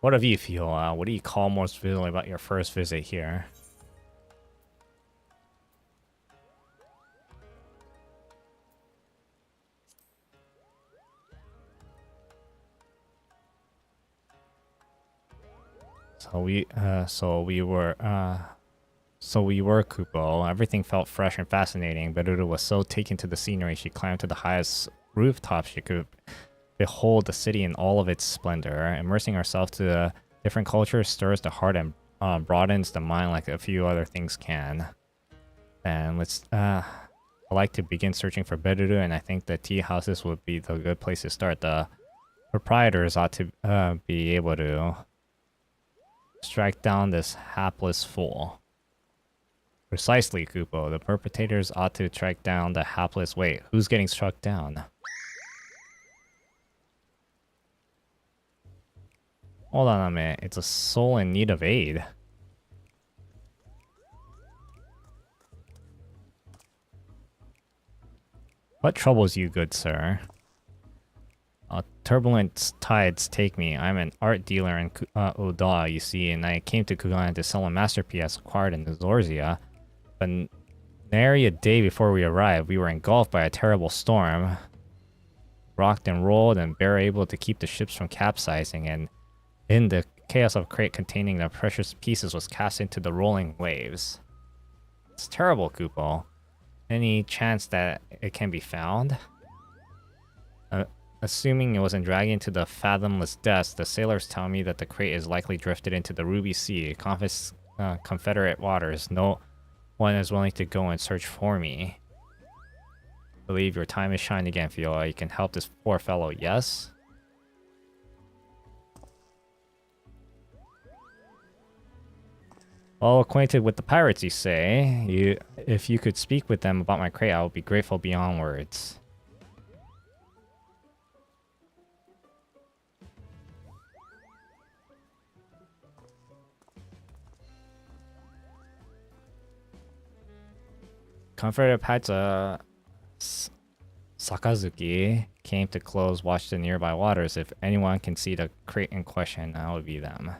What of you, Fiona? What do you call most vividly about your first visit here? So we were Kupo. Everything felt fresh and fascinating. Berudo was so taken to the scenery, she climbed to the highest rooftop she could behold the city in all of its splendor. Immersing herself to different cultures stirs the heart and broadens the mind like a few other things can. And I like to begin searching for Berudo, and I think the tea houses would be the good place to start. The proprietors ought to be able to strike down this hapless fool. Precisely, Kupo. The perpetrators ought to track down the hapless... Wait, who's getting struck down? Hold on a minute. It's a soul in need of aid. What troubles you, good sir? Turbulent tides take me. I'm an art dealer in Oda, you see, and I came to Kugan to sell a masterpiece acquired in Zorzia. But nary a day before we arrived, we were engulfed by a terrible storm. Rocked and rolled, and barely able to keep the ships from capsizing, and in the chaos of crate containing the precious pieces was cast into the rolling waves. It's terrible, Kupo. Any chance that it can be found? Assuming it wasn't dragged into the fathomless depths, the sailors tell me that the crate is likely drifted into the Ruby Sea, Confederate waters. No one is willing to go and search for me. Believe your time is shining again, Fiora. You can help this poor fellow, yes? Well acquainted with the pirates, you say? If you could speak with them about my crate, I would be grateful beyond words. Confederate Pizza Sakazuki came to close watch the nearby waters. If anyone can see the crate in question, that would be them.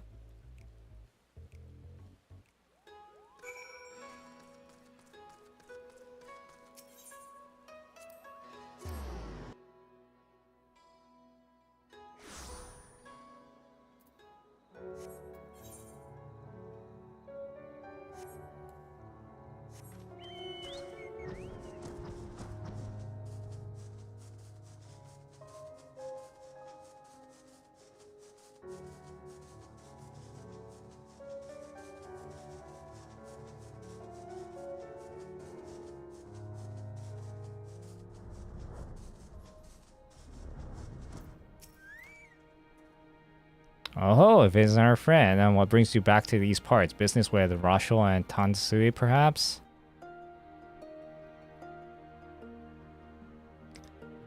Oh, if it's our friend, and what brings you back to these parts? Business with Rasho and Tansui, perhaps?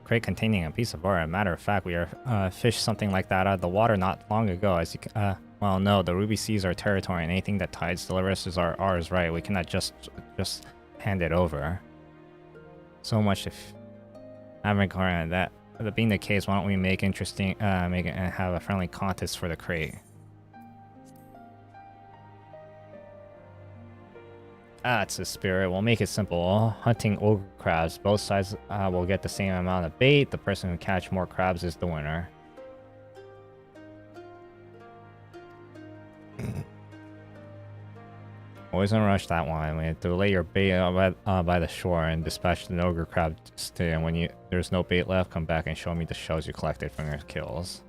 Crate containing a piece of art. Matter of fact, we fished something like that out of the water not long ago. As you well, no, the Ruby Seas are territory, and anything that tides deliver us is ours, right? We cannot just hand it over. So much if having that. That being the case, why don't we make interesting, make it and have a friendly contest for the crate? That's the spirit. We'll make it simple. Hunting ogre crabs. Both sides will get the same amount of bait. The person who catch more crabs is the winner. Always don't rush that one. We have to lay your bait by the shore and dispatch the ogre crab stay. And when there's no bait left, come back and show me the shells you collected from your kills.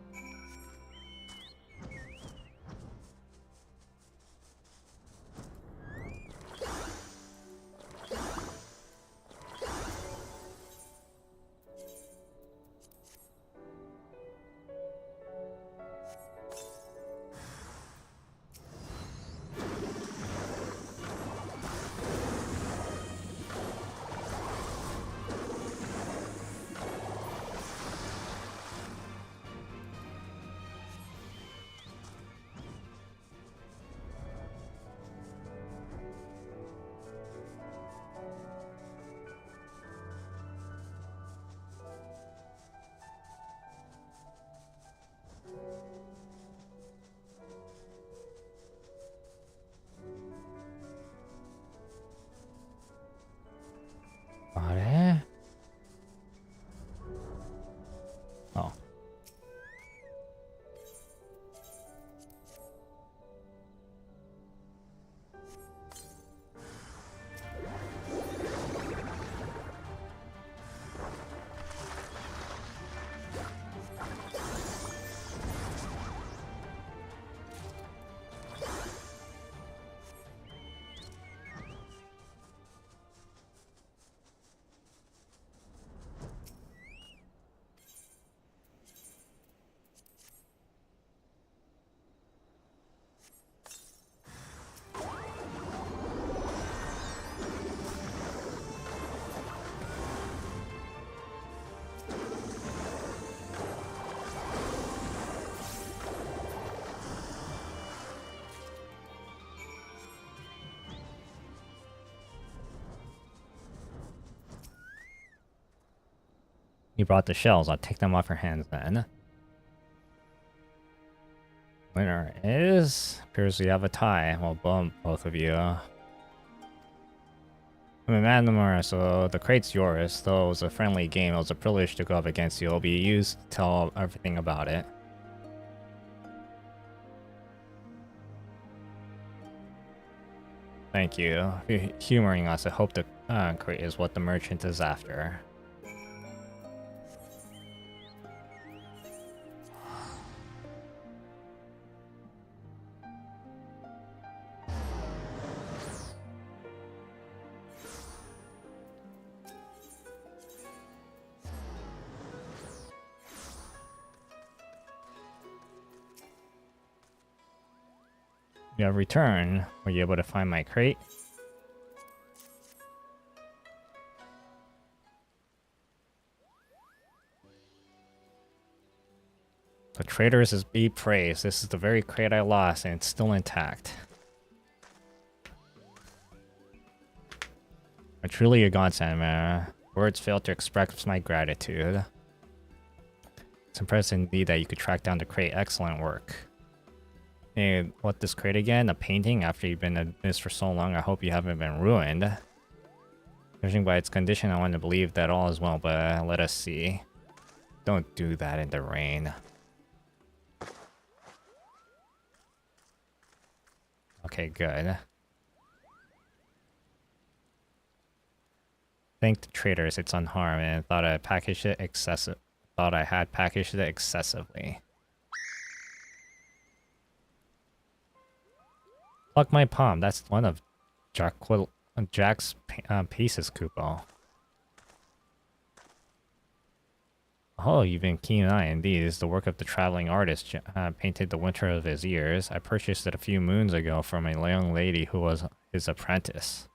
You brought the shells. I'll take them off your hands then. Winner is... Appears we have a tie. Well, both of you. I'm a man tomorrow, so the crate's yours. Though it was a friendly game, it was a privilege to go up against you. It'll be used to tell everything about it. Thank you for humoring us. I hope the crate is what the merchant is after. You have returned. Were you able to find my crate? The traders is be praised. This is the very crate I lost, and it's still intact. I'm truly a godsend, man. Words fail to express my gratitude. It's impressive indeed that you could track down the crate. Excellent work. Hey, what this crate again? A painting? After you've been in this for so long, I hope you haven't been ruined. Judging by its condition, I want to believe that all is well, but let us see. Don't do that in the rain. Okay, good. Thank the traders, it's unharmed, and thought I had packaged it excessively. Pluck my palm. That's one of Jack's pieces, Kupo. Oh, you've been keen eye indeed. It's the work of the traveling artist painted the winter of his years. I purchased it a few moons ago from a young lady who was his apprentice.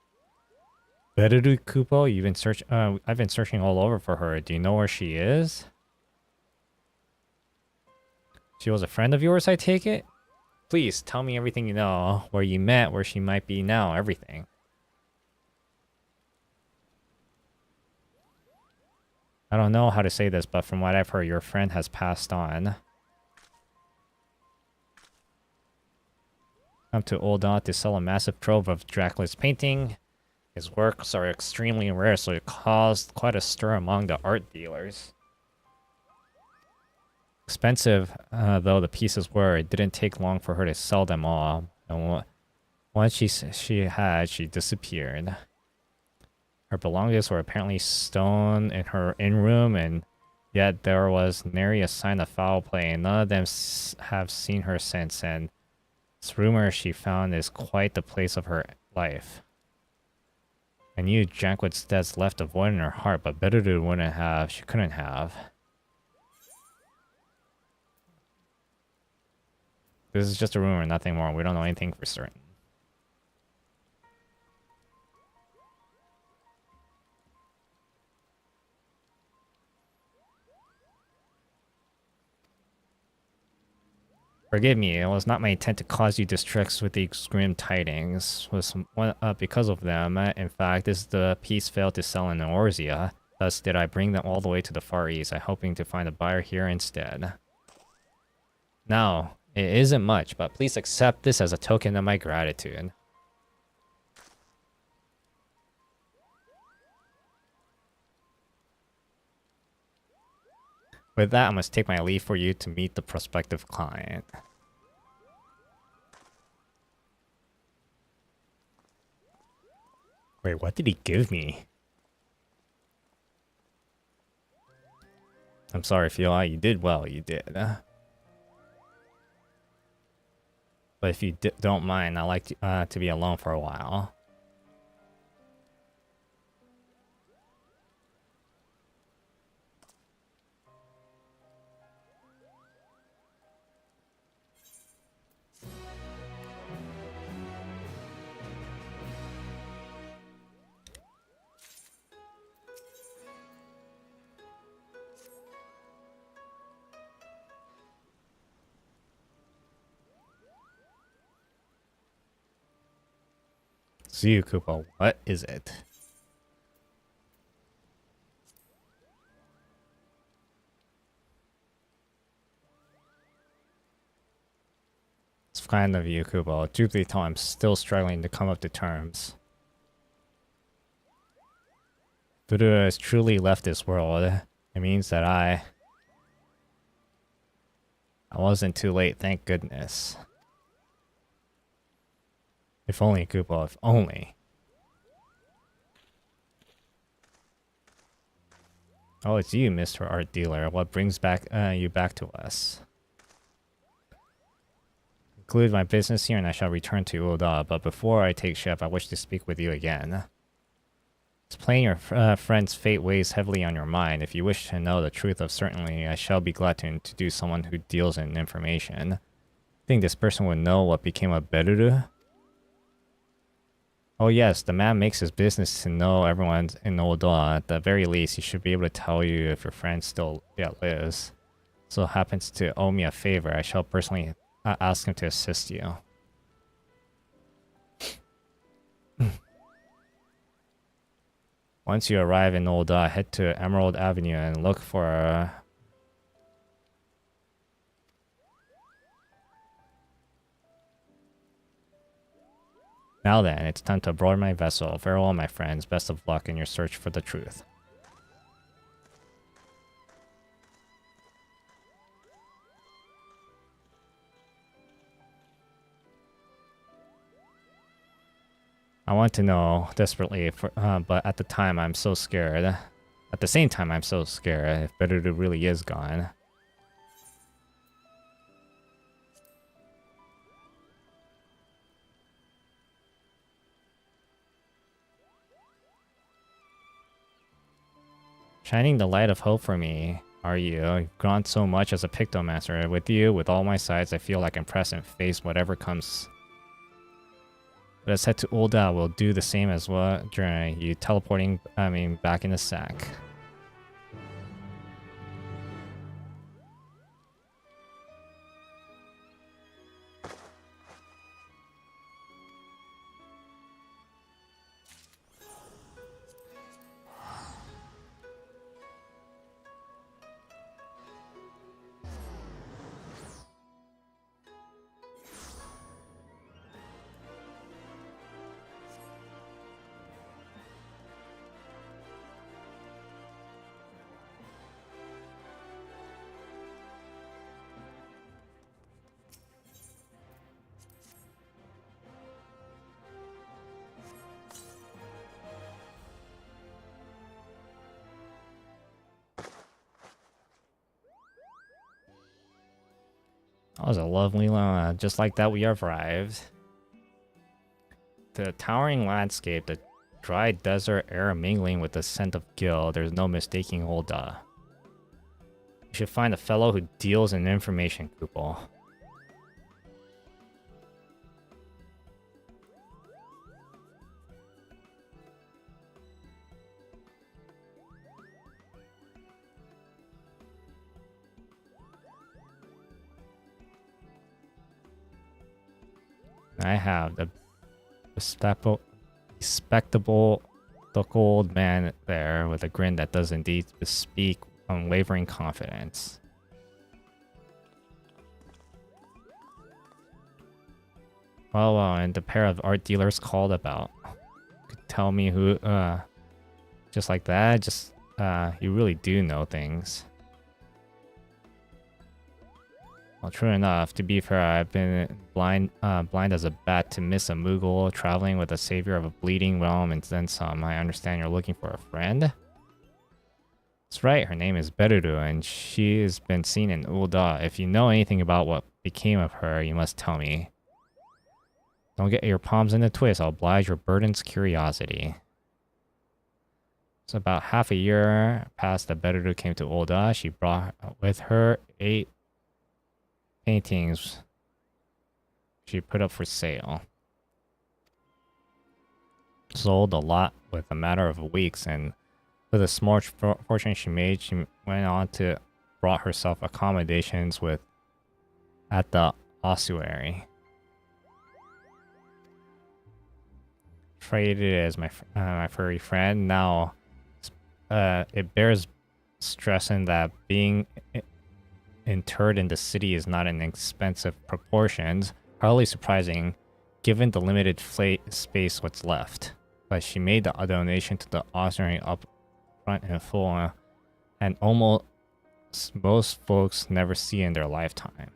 Bereru Kupo, you've been I've been searching all over for her. Do you know where she is? She was a friend of yours, I take it? Please, tell me everything you know. Where you met, where she might be now, everything. I don't know how to say this, but from what I've heard, your friend has passed on. Come to Old Dawn to sell a massive trove of Dracula's painting. His works are extremely rare, so it caused quite a stir among the art dealers. Expensive though the pieces were, it didn't take long for her to sell them all. And once she disappeared. Her belongings were apparently stolen in her in-room, and yet there was nary a sign of foul play, and none of them have seen her since, and this rumor she found is quite the place of her life. I knew Jankwood's death left a void in her heart, but Bereru wouldn't have. She couldn't have. This is just a rumor, nothing more. We don't know anything for certain. Forgive me, it was not my intent to cause you distress with these grim tidings. Because of them, in fact, this the piece failed to sell in Orzia. Thus did I bring them all the way to the Far East, hoping to find a buyer here instead. Now, it isn't much, but please accept this as a token of my gratitude. With that, I must take my leave for you to meet the prospective client. Wait, what did he give me? I'm sorry, Fila, you did well, you did. But if you don't mind, I'd like to be alone for a while. Kupo, what is it? It's kind of you, Kubo. Truth be told, I'm still struggling to come up to terms. Buddha has truly left this world. It means that I wasn't too late, thank goodness. If only, Kubo, if only. Oh, it's you, Mr. Art Dealer. What brings you back to us? Conclude my business here and I shall return to Uda, but before I take ship, I wish to speak with you again. It's plain your friend's fate weighs heavily on your mind. If you wish to know the truth of certainly, I shall be glad to introduce someone who deals in information. Think this person would know what became of Beruru? Oh yes, the man makes his business to know everyone in Oda. At the very least, he should be able to tell you if your friend still lives. So happens to owe me a favor, I shall personally ask him to assist you. Once you arrive in Oda, head to Emerald Avenue and look for... Now then, it's time to board my vessel. Farewell, my friends. Best of luck in your search for the truth. I want to know desperately, but at the time I'm so scared. At the same time, I'm so scared if Beruru really is gone. Shining the light of hope for me, are you? You've grown so much as a Pictomancer. With you, with all my sides, I feel like I'm pressed and face whatever comes. But as head to Ulda will do the same as what during you teleporting, back in the sack. That was a lovely one. Just like that, we arrived. The towering landscape, the dry desert air mingling with the scent of gil, there's no mistaking Ulda. You should find a fellow who deals in information, Kupal. I have the respectable old man there with a grin that does indeed bespeak unwavering confidence. Well, and the pair of art dealers called about. Could tell me who, just like that, you really do know things. Well, true enough. To be fair, I've been blind as a bat to miss a Moogle traveling with the savior of a bleeding realm and then some. I understand you're looking for a friend? That's right, her name is Beruru, and she has been seen in Ulda. If you know anything about what became of her, you must tell me. Don't get your palms in a twist, I'll oblige your burden's curiosity. So about half a year past that Beruru came to Ulda, she brought with her 8 paintings she put up for sale. Sold a lot with a matter of weeks, and with the small fortune she made, she went on to brought herself accommodations at the ossuary. Traded as my furry friend. Now, it bears stressing that being interred in the city is not in expensive proportions. hardly surprising given the limited space what's left. But she made the donation to the auctioneering up front in full, and almost most folks never see in their lifetime.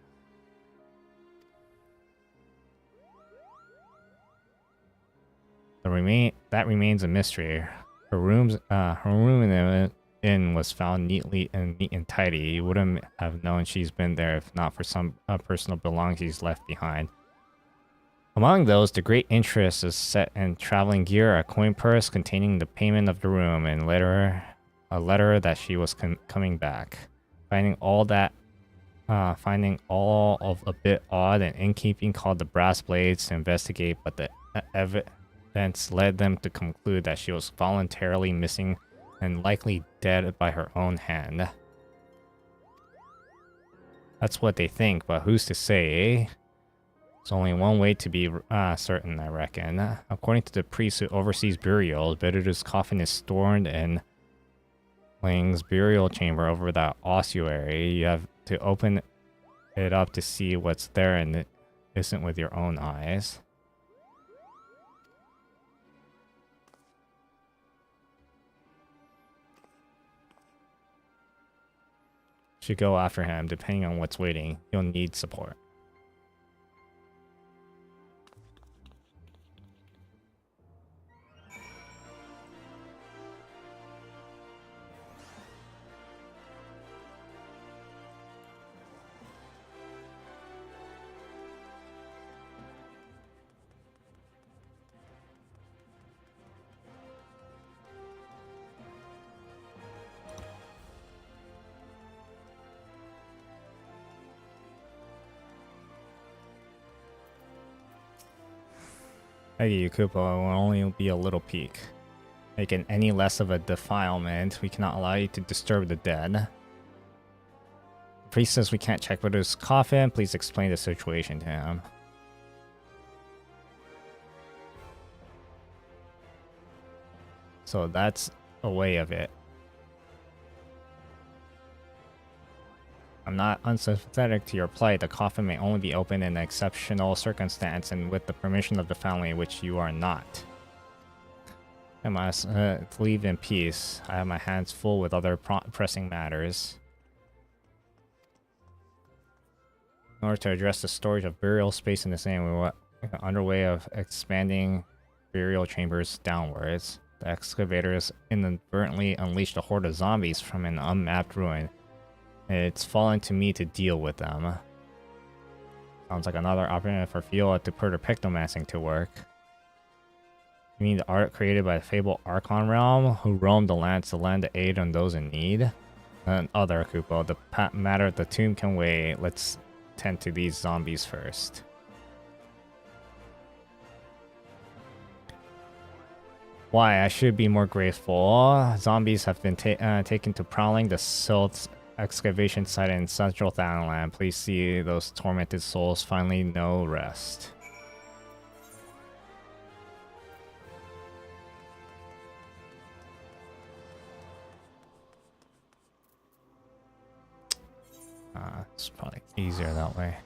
That remains a mystery. Her room in the inn was found neat and tidy. You wouldn't have known she's been there if not for some personal belongings left behind. Among those, the great interest is set in traveling gear, a coin purse containing the payment of the room, and a letter that she was coming back. Finding all of a bit odd, an innkeeping called the Brass Blades to investigate, but the events led them to conclude that she was voluntarily missing and likely dead by her own hand. That's what they think, but who's to say, eh? There's only one way to be certain, I reckon. According to the priest who oversees burials, Benedict's coffin is stored in Lang's burial chamber over the ossuary. You have to open it up to see what's there, and it isn't with your own eyes. Should go after him. Depending on what's waiting, you'll need support. Hey, Yukupo, it will only be a little peek. Making any less of a defilement, we cannot allow you to disturb the dead. The priest says we can't check Buddha's coffin. Please explain the situation to him. So that's a way of it. I'm not unsympathetic to your plight. The coffin may only be opened in exceptional circumstance and with the permission of the family, which you are not. I must leave in peace. I have my hands full with other pressing matters. In order to address the storage of burial space in this inn, we were underway of expanding burial chambers downwards. The excavators inadvertently unleashed a horde of zombies from an unmapped ruin. It's fallen to me to deal with them. Sounds like another opportunity for Fiora to put her Pictomancing to work. You mean the art created by the fabled Archon Realm, who roamed the lands to lend aid on those in need? Other Kupo, the matter of the tomb can wait. Let's tend to these zombies first. Why? I should be more grateful. Zombies have been taken to prowling the Sylph's excavation site in central Thanalan. Please see those tormented souls finally know rest. It's probably easier that way.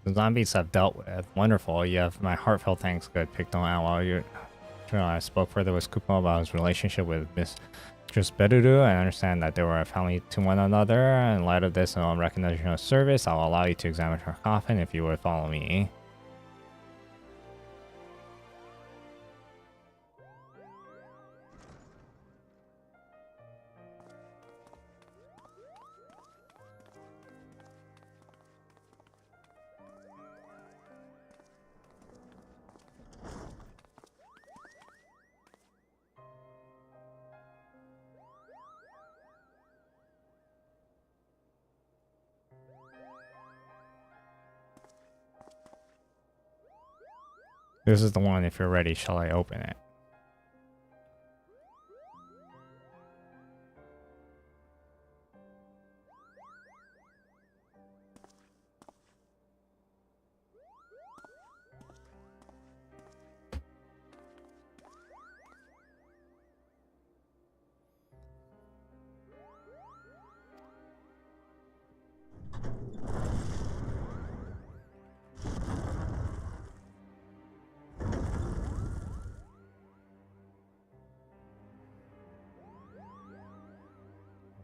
The zombies I've dealt with. Wonderful. You have my heartfelt thanks. Good. Pictomancer. While you I spoke further with Kupo about his relationship with Mistress Berudu. I understand that they were a family to one another. In light of this and on recognition of service, I'll allow you to examine her coffin if you would follow me. This is the one. If you're ready, shall I open it?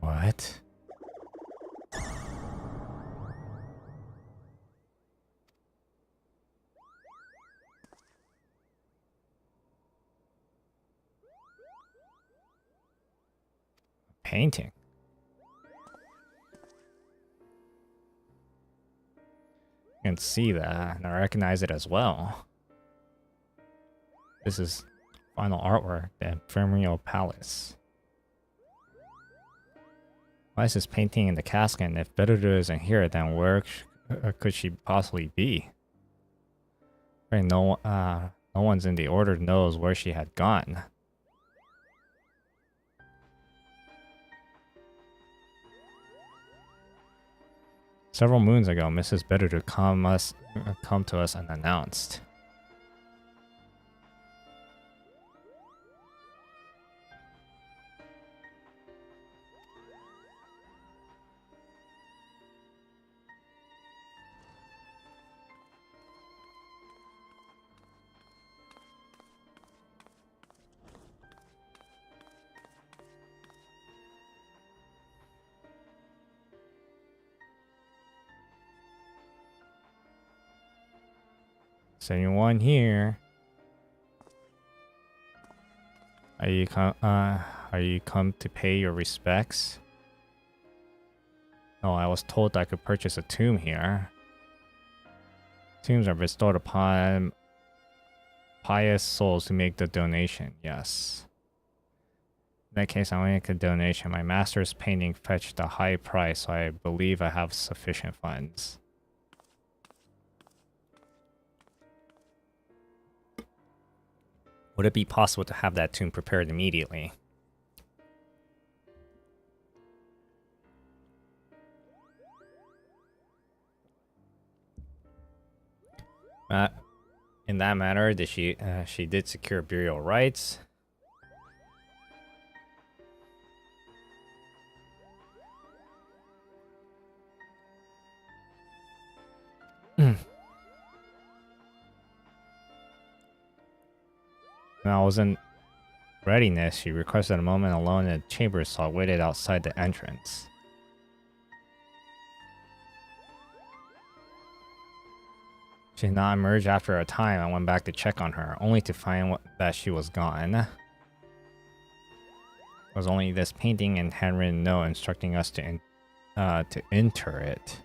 What? Painting. I can see that, and I recognize it as well. This is final artwork, the Infernal Palace. Why is this painting in the casket? And if Berudu isn't here, then where could she possibly be? Right, no one's in the order knows where she had gone. Several moons ago, Mrs. Berudu come to us unannounced. Is anyone here? Are you come to pay your respects? No, I was told I could purchase a tomb here. Tombs are bestowed upon pious souls who make the donation. Yes. In that case, I will make a donation. My master's painting fetched a high price, so I believe I have sufficient funds. Would it be possible to have that tomb prepared immediately? In that matter, she did secure burial rights. When I was in readiness, she requested a moment alone in the chamber, so I waited outside the entrance. She did not emerge after a time. I went back to check on her, only to find that she was gone. It was only this painting and handwritten note instructing us to enter it.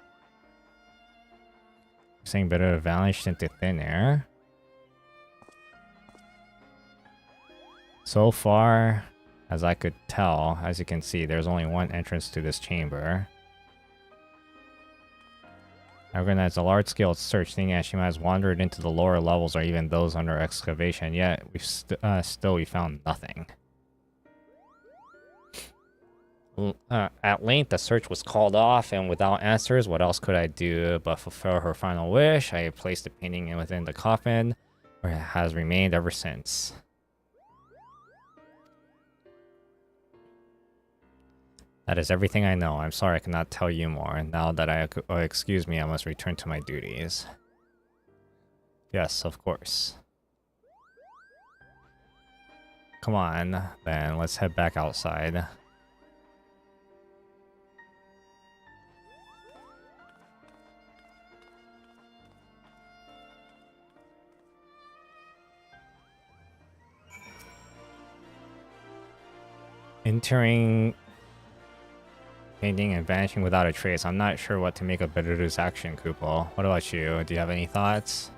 Saying better vanished into thin air. So far as I could tell, as you can see, there's only one entrance to this chamber. I organized a large-scale search, thinking that she might have wandered into the lower levels or even those under excavation, yet we found nothing. At length, the search was called off, and without answers, what else could I do but fulfill her final wish? I placed the painting within the coffin, where it has remained ever since. That is everything I know. I'm sorry I cannot tell you more. Now that excuse me, I must return to my duties. Yes, of course. Come on, then let's head back outside. Entering, painting, and vanishing without a trace. I'm not sure what to make of Beruru's action, Kupo. What about you? Do you have any thoughts?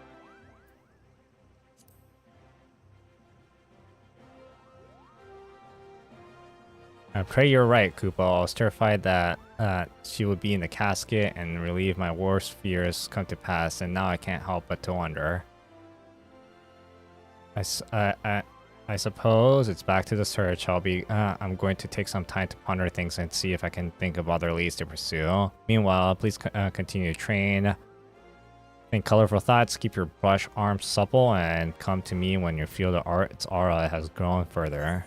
I pray you're right, Kupo. I was terrified that she would be in the casket and relieve my worst fears come to pass, and now I can't help but to wonder. I suppose it's back to the search. I'm going to take some time to ponder things and see if I can think of other leads to pursue. Meanwhile, please continue to train. Think colorful thoughts, keep your brush arms supple, and come to me when you feel its aura has grown further.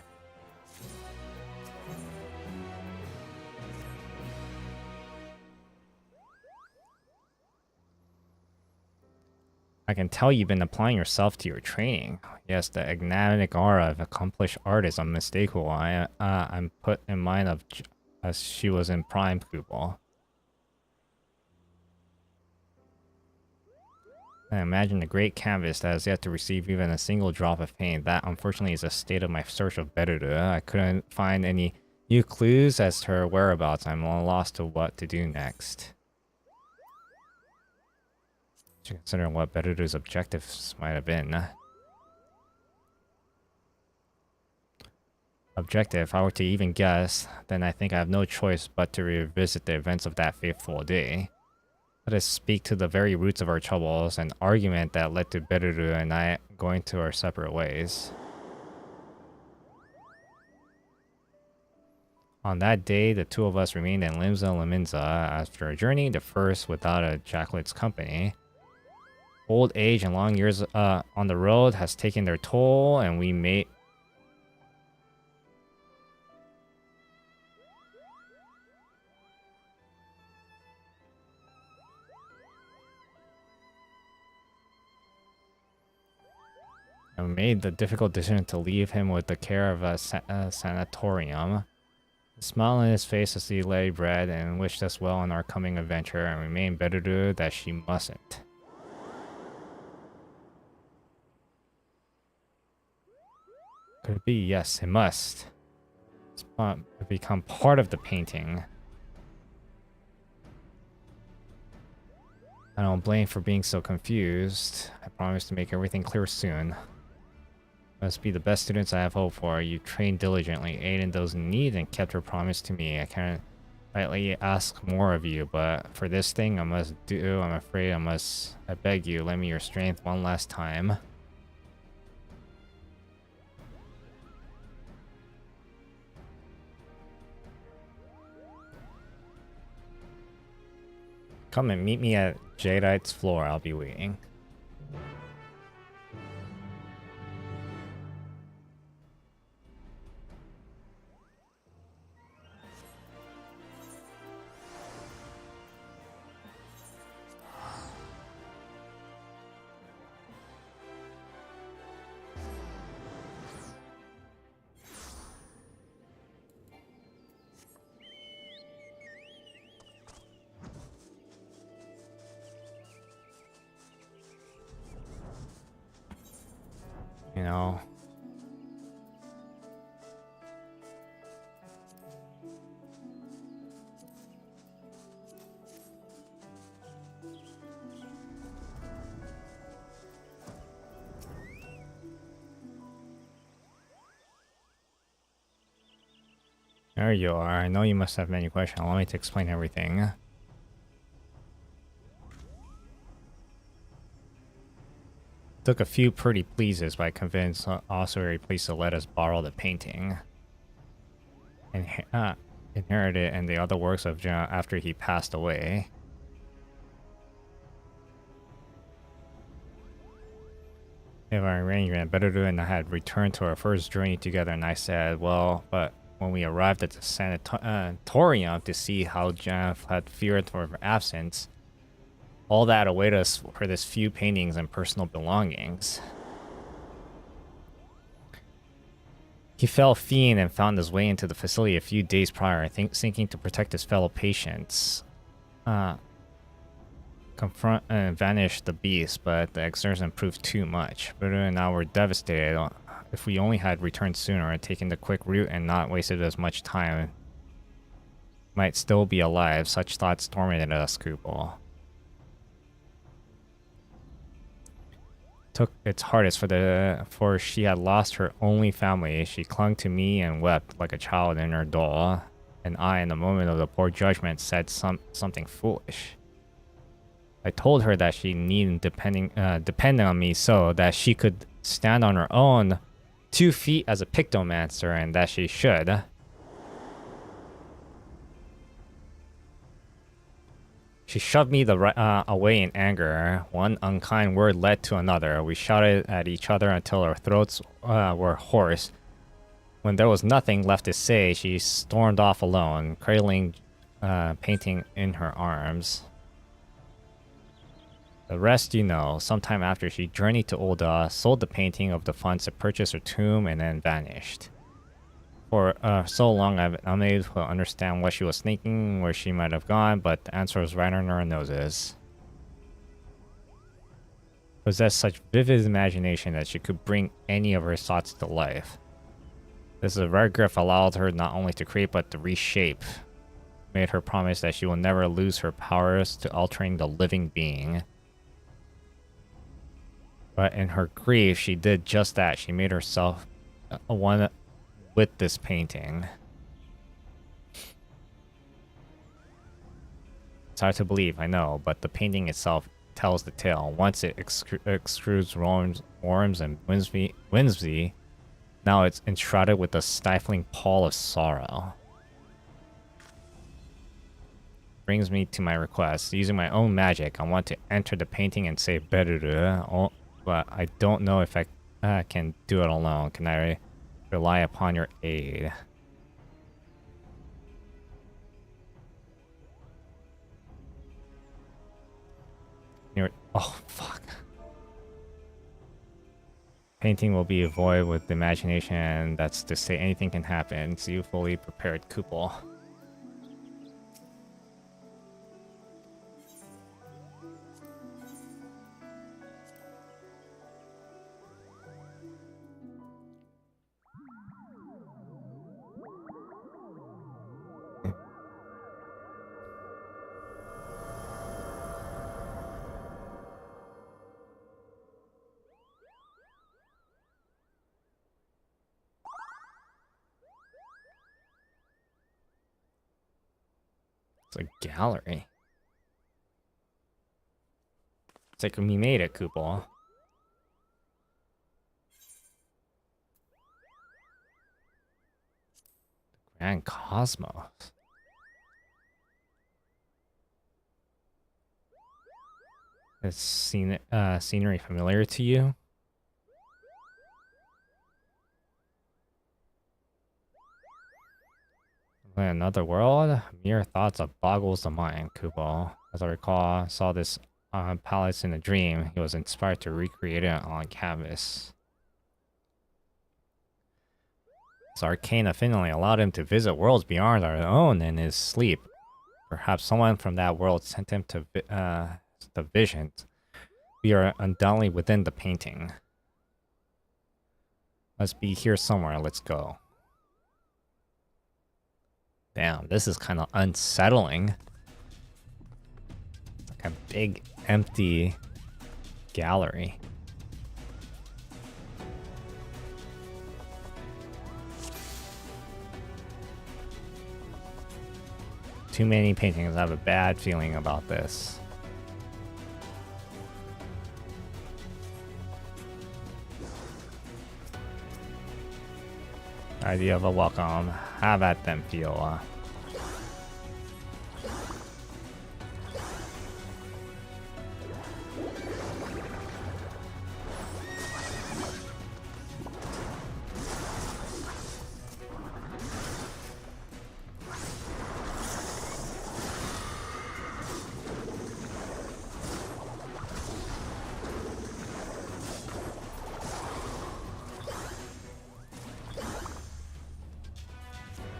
I can tell you've been applying yourself to your training. Yes, the enigmatic aura of accomplished art is unmistakable. I'm put in mind of as she was in prime pupil. I imagine the great canvas that has yet to receive even a single drop of paint. That, unfortunately, is the state of my search of Beruru. I couldn't find any new clues as to her whereabouts. I'm at a loss to what to do next. Considering what Beruru's objectives might have been. Objective, if I were to even guess, then I think I have no choice but to revisit the events of that fateful day. Let us speak to the very roots of our troubles, an argument that led to Beruru and I going to our separate ways. On that day, the two of us remained in Limsa Liminza after a journey, the first without a Jacklet's company. Old age and long years on the road has taken their toll, and we made the difficult decision to leave him with the care of a sanatorium. A smile on his face as he lay bread and wished us well in our coming adventure, and remained Beruru that she mustn't. Could it be? Yes, it must. It's become part of the painting. I don't blame for being so confused. I promise to make everything clear soon. Must be the best students I have hope for. You trained diligently, aided those in need, and kept your promise to me. I can't rightly ask more of you, but for this thing I must do, I'm afraid I beg you, lend me your strength one last time. Come and meet me at Jadeite's floor. I'll be waiting. You know. There you are. I know you must have many questions. Allow me to explain everything. Took a few pretty pleases, but I convinced Ossuary Police to let us borrow the painting. And inherited it and the other works of John after he passed away. If I arrangement, Berudu and I had returned to our first journey together, and I said, well, but when we arrived at the sanatorium to see how Jeff had feared for her absence, all that await us for this few paintings and personal belongings. He fell fiend and found his way into the facility a few days prior, thinking to protect his fellow patients. Confront and vanish the beast, but the exorcism proved too much. Buddha and I were devastated. If we only had returned sooner, taken the quick route and not wasted as much time, might still be alive. Such thoughts tormented us, Kupo. Took its hardest for she had lost her only family. She clung to me and wept like a child in her doll, and I, in the moment of the poor judgment, said something foolish. I told her that she needed depend on me so that she could stand on her own 2 feet as a Pictomancer, and that she should. She shoved me away in anger. One unkind word led to another. We shouted at each other until our throats were hoarse. When there was nothing left to say, she stormed off alone, cradling painting in her arms. The rest you know. Sometime after, she journeyed to Oda, sold the painting of the funds to purchase her tomb, and then vanished. For so long, I've been unable to understand what she was thinking, where she might have gone, but the answer was right on our noses. Possessed such vivid imagination that she could bring any of her thoughts to life. This rare gift allowed her not only to create, but to reshape. Made her promise that she will never lose her powers to altering the living being. But in her grief, she did just that. She made herself one with this painting. It's hard to believe, I know, but the painting itself tells the tale. Once it extrudes worms and whimsy, now it's enshrouded with a stifling pall of sorrow. Brings me to my request. Using my own magic, I want to enter the painting and say Beruru, but I don't know if I can do it alone. Can I rely upon your aid? Oh, fuck. Painting will be a void with the imagination. That's to say anything can happen. See you fully prepared, Kupol. It's a gallery. It's like we made it, Kupol. The Grand Cosmos. Is scenery familiar to you? Another world? Mere thoughts of boggles the mind, Kubo. As I recall, I saw this palace in a dream. He was inspired to recreate it on canvas. His arcane affinity allowed him to visit worlds beyond our own in his sleep. Perhaps someone from that world sent him to the visions. We are undoubtedly within the painting. Must be here somewhere. Let's go. Damn, this is kind of unsettling. It's like a big, empty gallery. Too many paintings. I have a bad feeling about this. Idea of a welcome. Have at them, Fiola.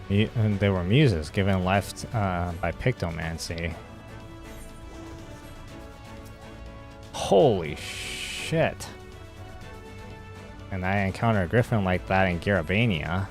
They were muses given life by Pictomancer. Holy shit. And I encountered a griffin like that in Garabania.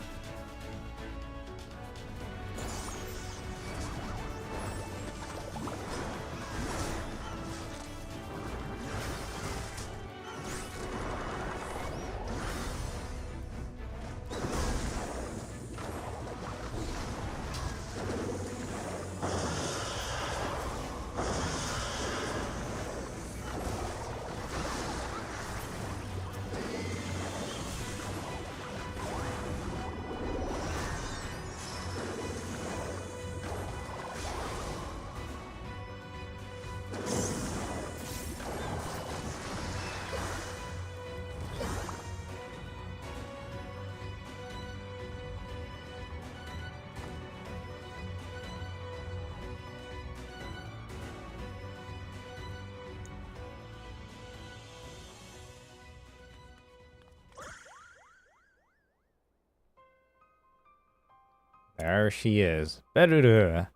There she is. Beruru.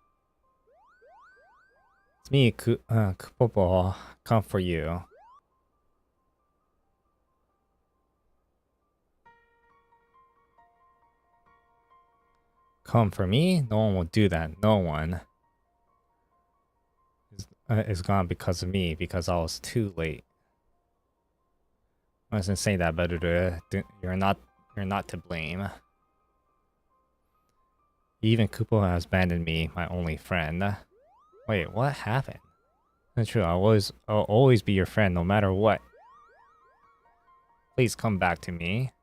It's me, Kupopo. Come for you. Come for me? No one will do that. No one is gone because of me, because I was too late. I wasn't saying that, Beruru. You're not to blame. Even Kupo has abandoned me, my only friend. Wait, what happened? That's true, I'll always be your friend, no matter what. Please come back to me.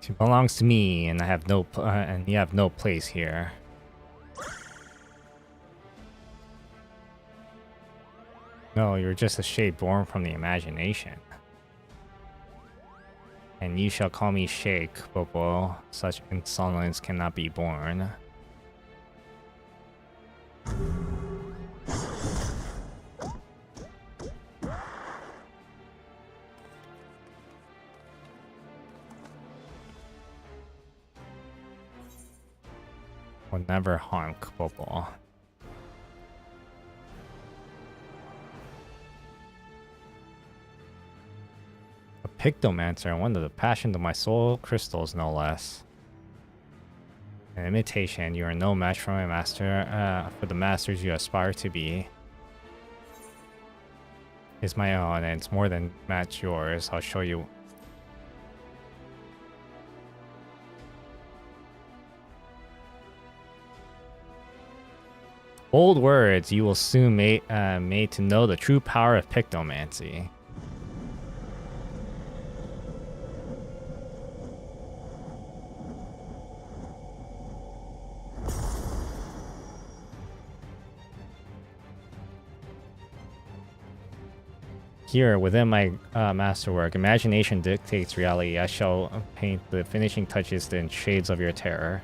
She belongs to me, and I have and you have no place here. No, you're just a shade born from the imagination. And you shall call me Sheik, Bobo. Such insolence cannot be borne. Will never honk, Bobo. A Pictomancer, one of the passion of my soul crystals, no less. An imitation, you are no match for my master, for the masters you aspire to be. Is my own, and it's more than match yours. I'll show you. Bold words, you will soon made to know the true power of Pictomancy. Here, within my masterwork, imagination dictates reality. I shall paint the finishing touches in shades of your terror.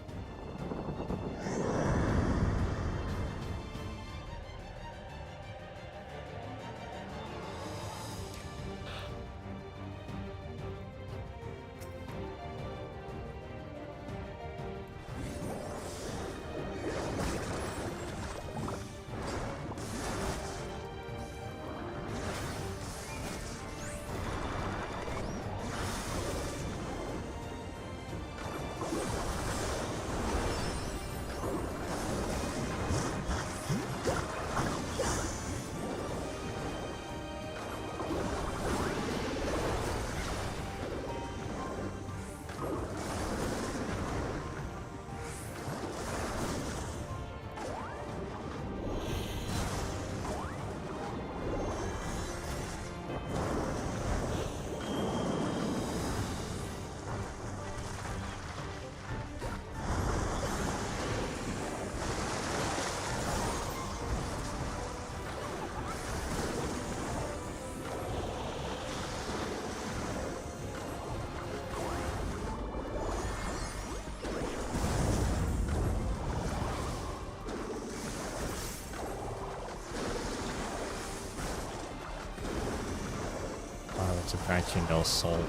Subtraction no soul.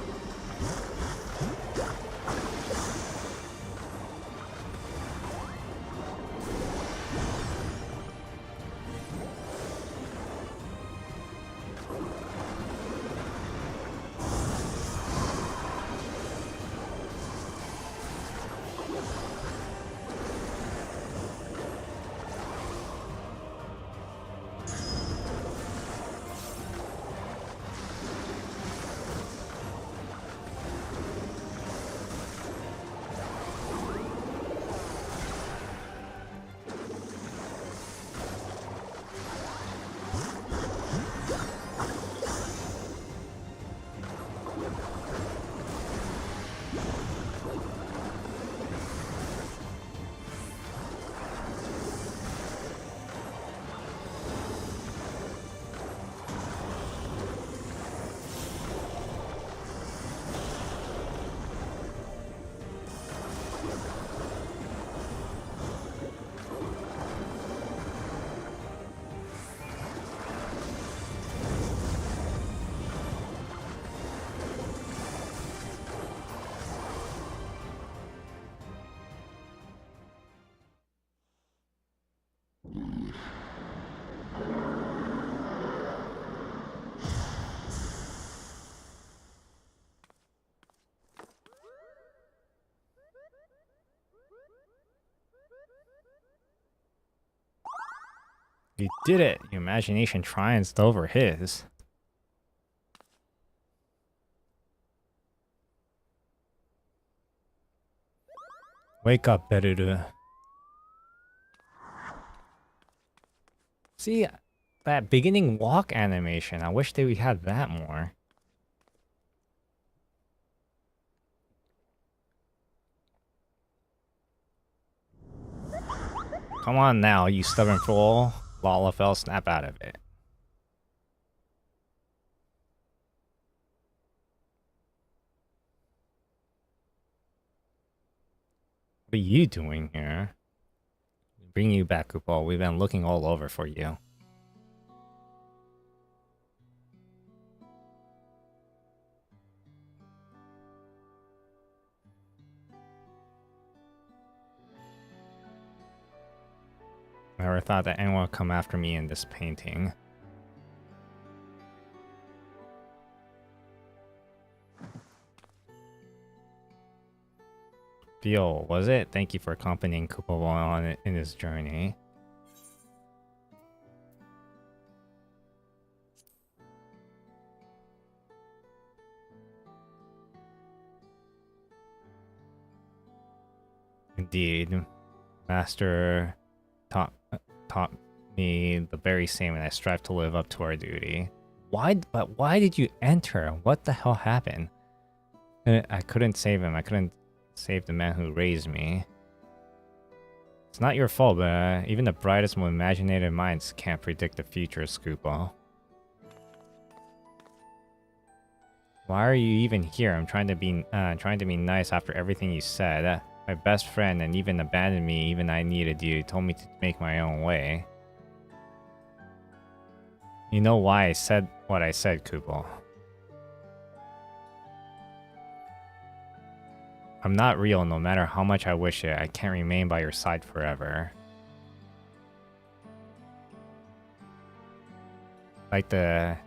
You did it! Your imagination triumphed over his. Wake up, Berudu. See, that beginning walk animation, I wish they had that more. Come on now, you stubborn fool. Lalafell, snap out of it. What are you doing here? Bring you back, Kupo. We've been looking all over for you. Never thought that anyone would come after me in this painting. Feel, was it? Thank you for accompanying Kupo on in his journey. Indeed, Master taught me the very same, and I strive to live up to our duty. But why did you enter? What the hell happened? I couldn't save him. I couldn't save the man who raised me. It's not your fault, but even the brightest, most imaginative minds can't predict the future, Scoopo. Why are you even here? I'm trying to be nice after everything you said. My best friend and even abandoned me even I needed you. Told me to make my own way. You know why I said what I said, Kupo. I'm not real no matter how much I wish it. I can't remain by your side forever. Like the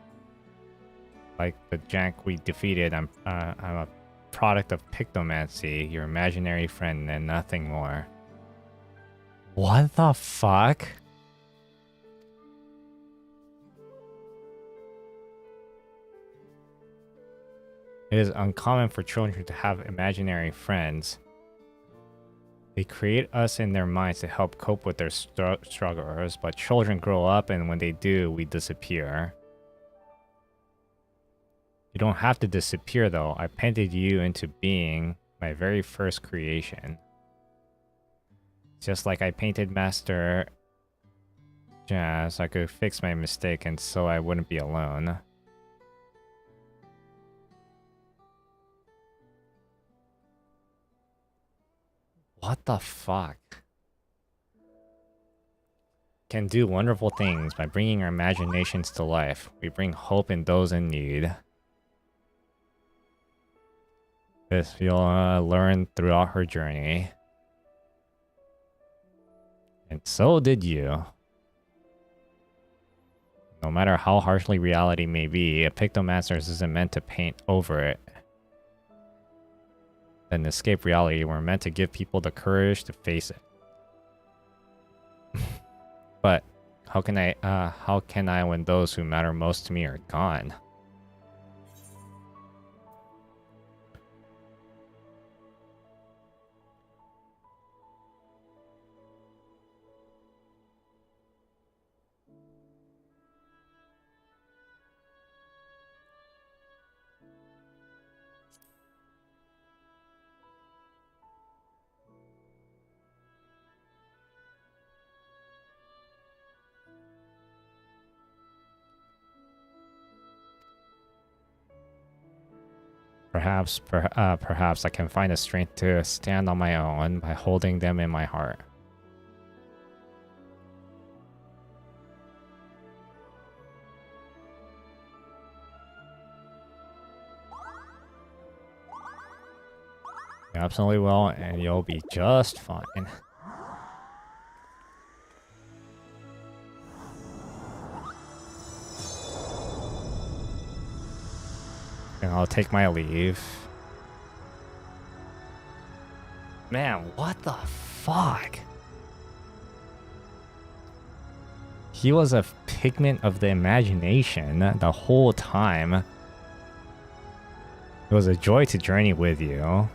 jank we defeated, I'm a product of Pictomancer, your imaginary friend, and nothing more. What the fuck? It is uncommon for children to have imaginary friends. They create us in their minds to help cope with their struggles, but children grow up and when they do, we disappear. You don't have to disappear though. I painted you into being my very first creation. Just like I painted Master Jazz, so I could fix my mistake and so I wouldn't be alone. What the fuck? Can do wonderful things by bringing our imaginations to life. We bring hope in those in need. This you'll learn throughout her journey. And so did you. No matter how harshly reality may be, a Pictomancer isn't meant to paint over it. And escape reality, we're meant to give people the courage to face it. But how can I when those who matter most to me are gone? Perhaps I can find the strength to stand on my own by holding them in my heart. You absolutely will, and you'll be just fine. And I'll take my leave. Man, what the fuck? He was a figment of the imagination the whole time. It was a joy to journey with you.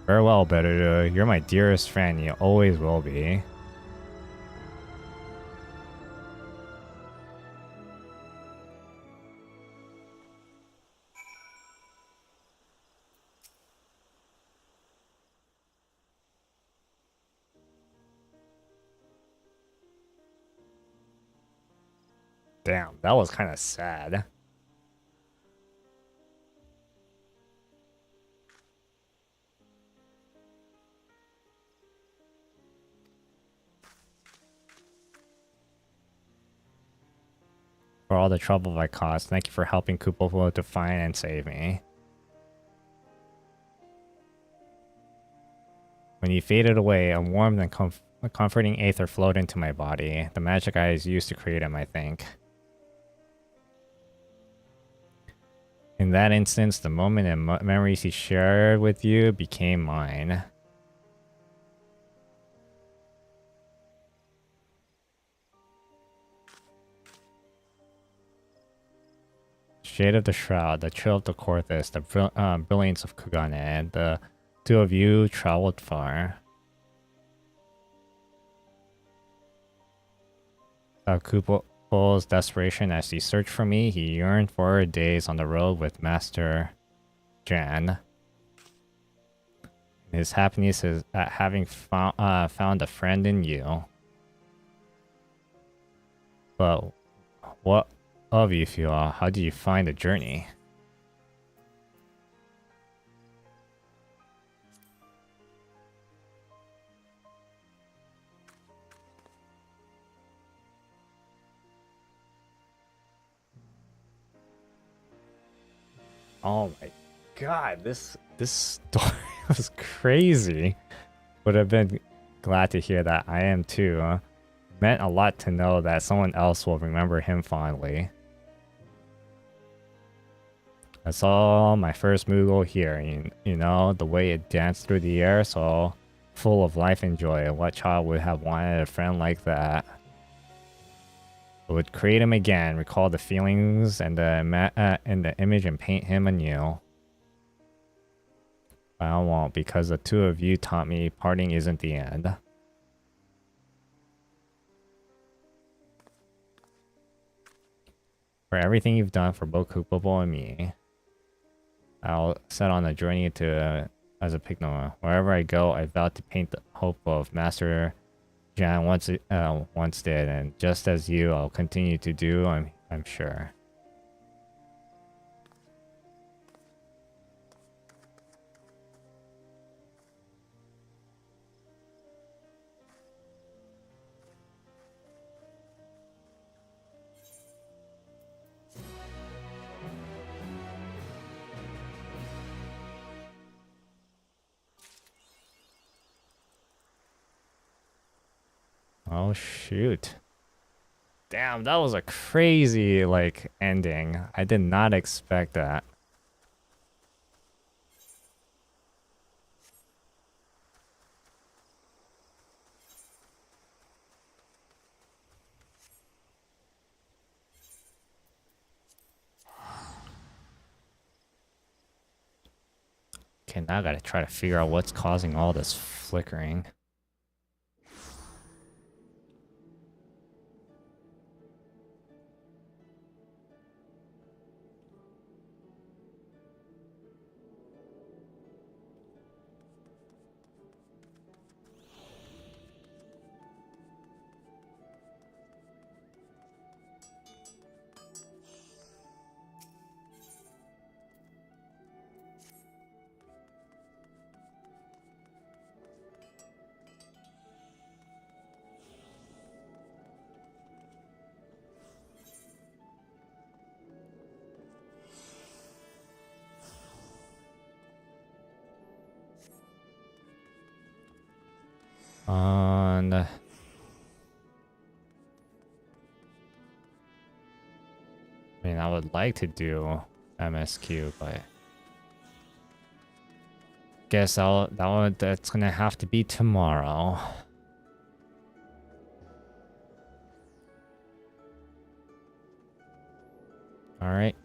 Farewell, Beru. You're my dearest friend. You always will be. Damn, that was kind of sad. For all the trouble I caused, thank you for helping Kupo to find and save me. When you faded away, a warm and comforting aether flowed into my body. The magic I used to create him, I think. In that instance, the moment and memories he shared with you became mine. Shade of the Shroud, the chill of the Corthus, the brilliance of Kugane, the two of you traveled far. Kupo's desperation as he searched for me, he yearned for days on the road with Master Jan. His happiness is at having found a friend in you. But what of you, Fiora? How did you find the journey? Oh my god, this story was crazy. Would have been glad to hear that. I am too. Meant a lot to know that someone else will remember him fondly. I saw my first Moogle here, you know, the way it danced through the air, so full of life and joy. What child would have wanted a friend like that? I would create him again, recall the feelings and the image and paint him anew. But I won't, because the two of you taught me parting isn't the end. For everything you've done for both Kupopo and me, I'll set on a journey to as a Pictomancer. Wherever I go, I vow to paint the hope of Master Jan once did, and just as you, I'll continue to do. I'm sure. Oh shoot. Damn, that was a crazy like ending. I did not expect that. Okay, now I gotta try to figure out what's causing all this flickering. And I mean, I would like to do MSQ, but guess that's gonna have to be tomorrow. All right.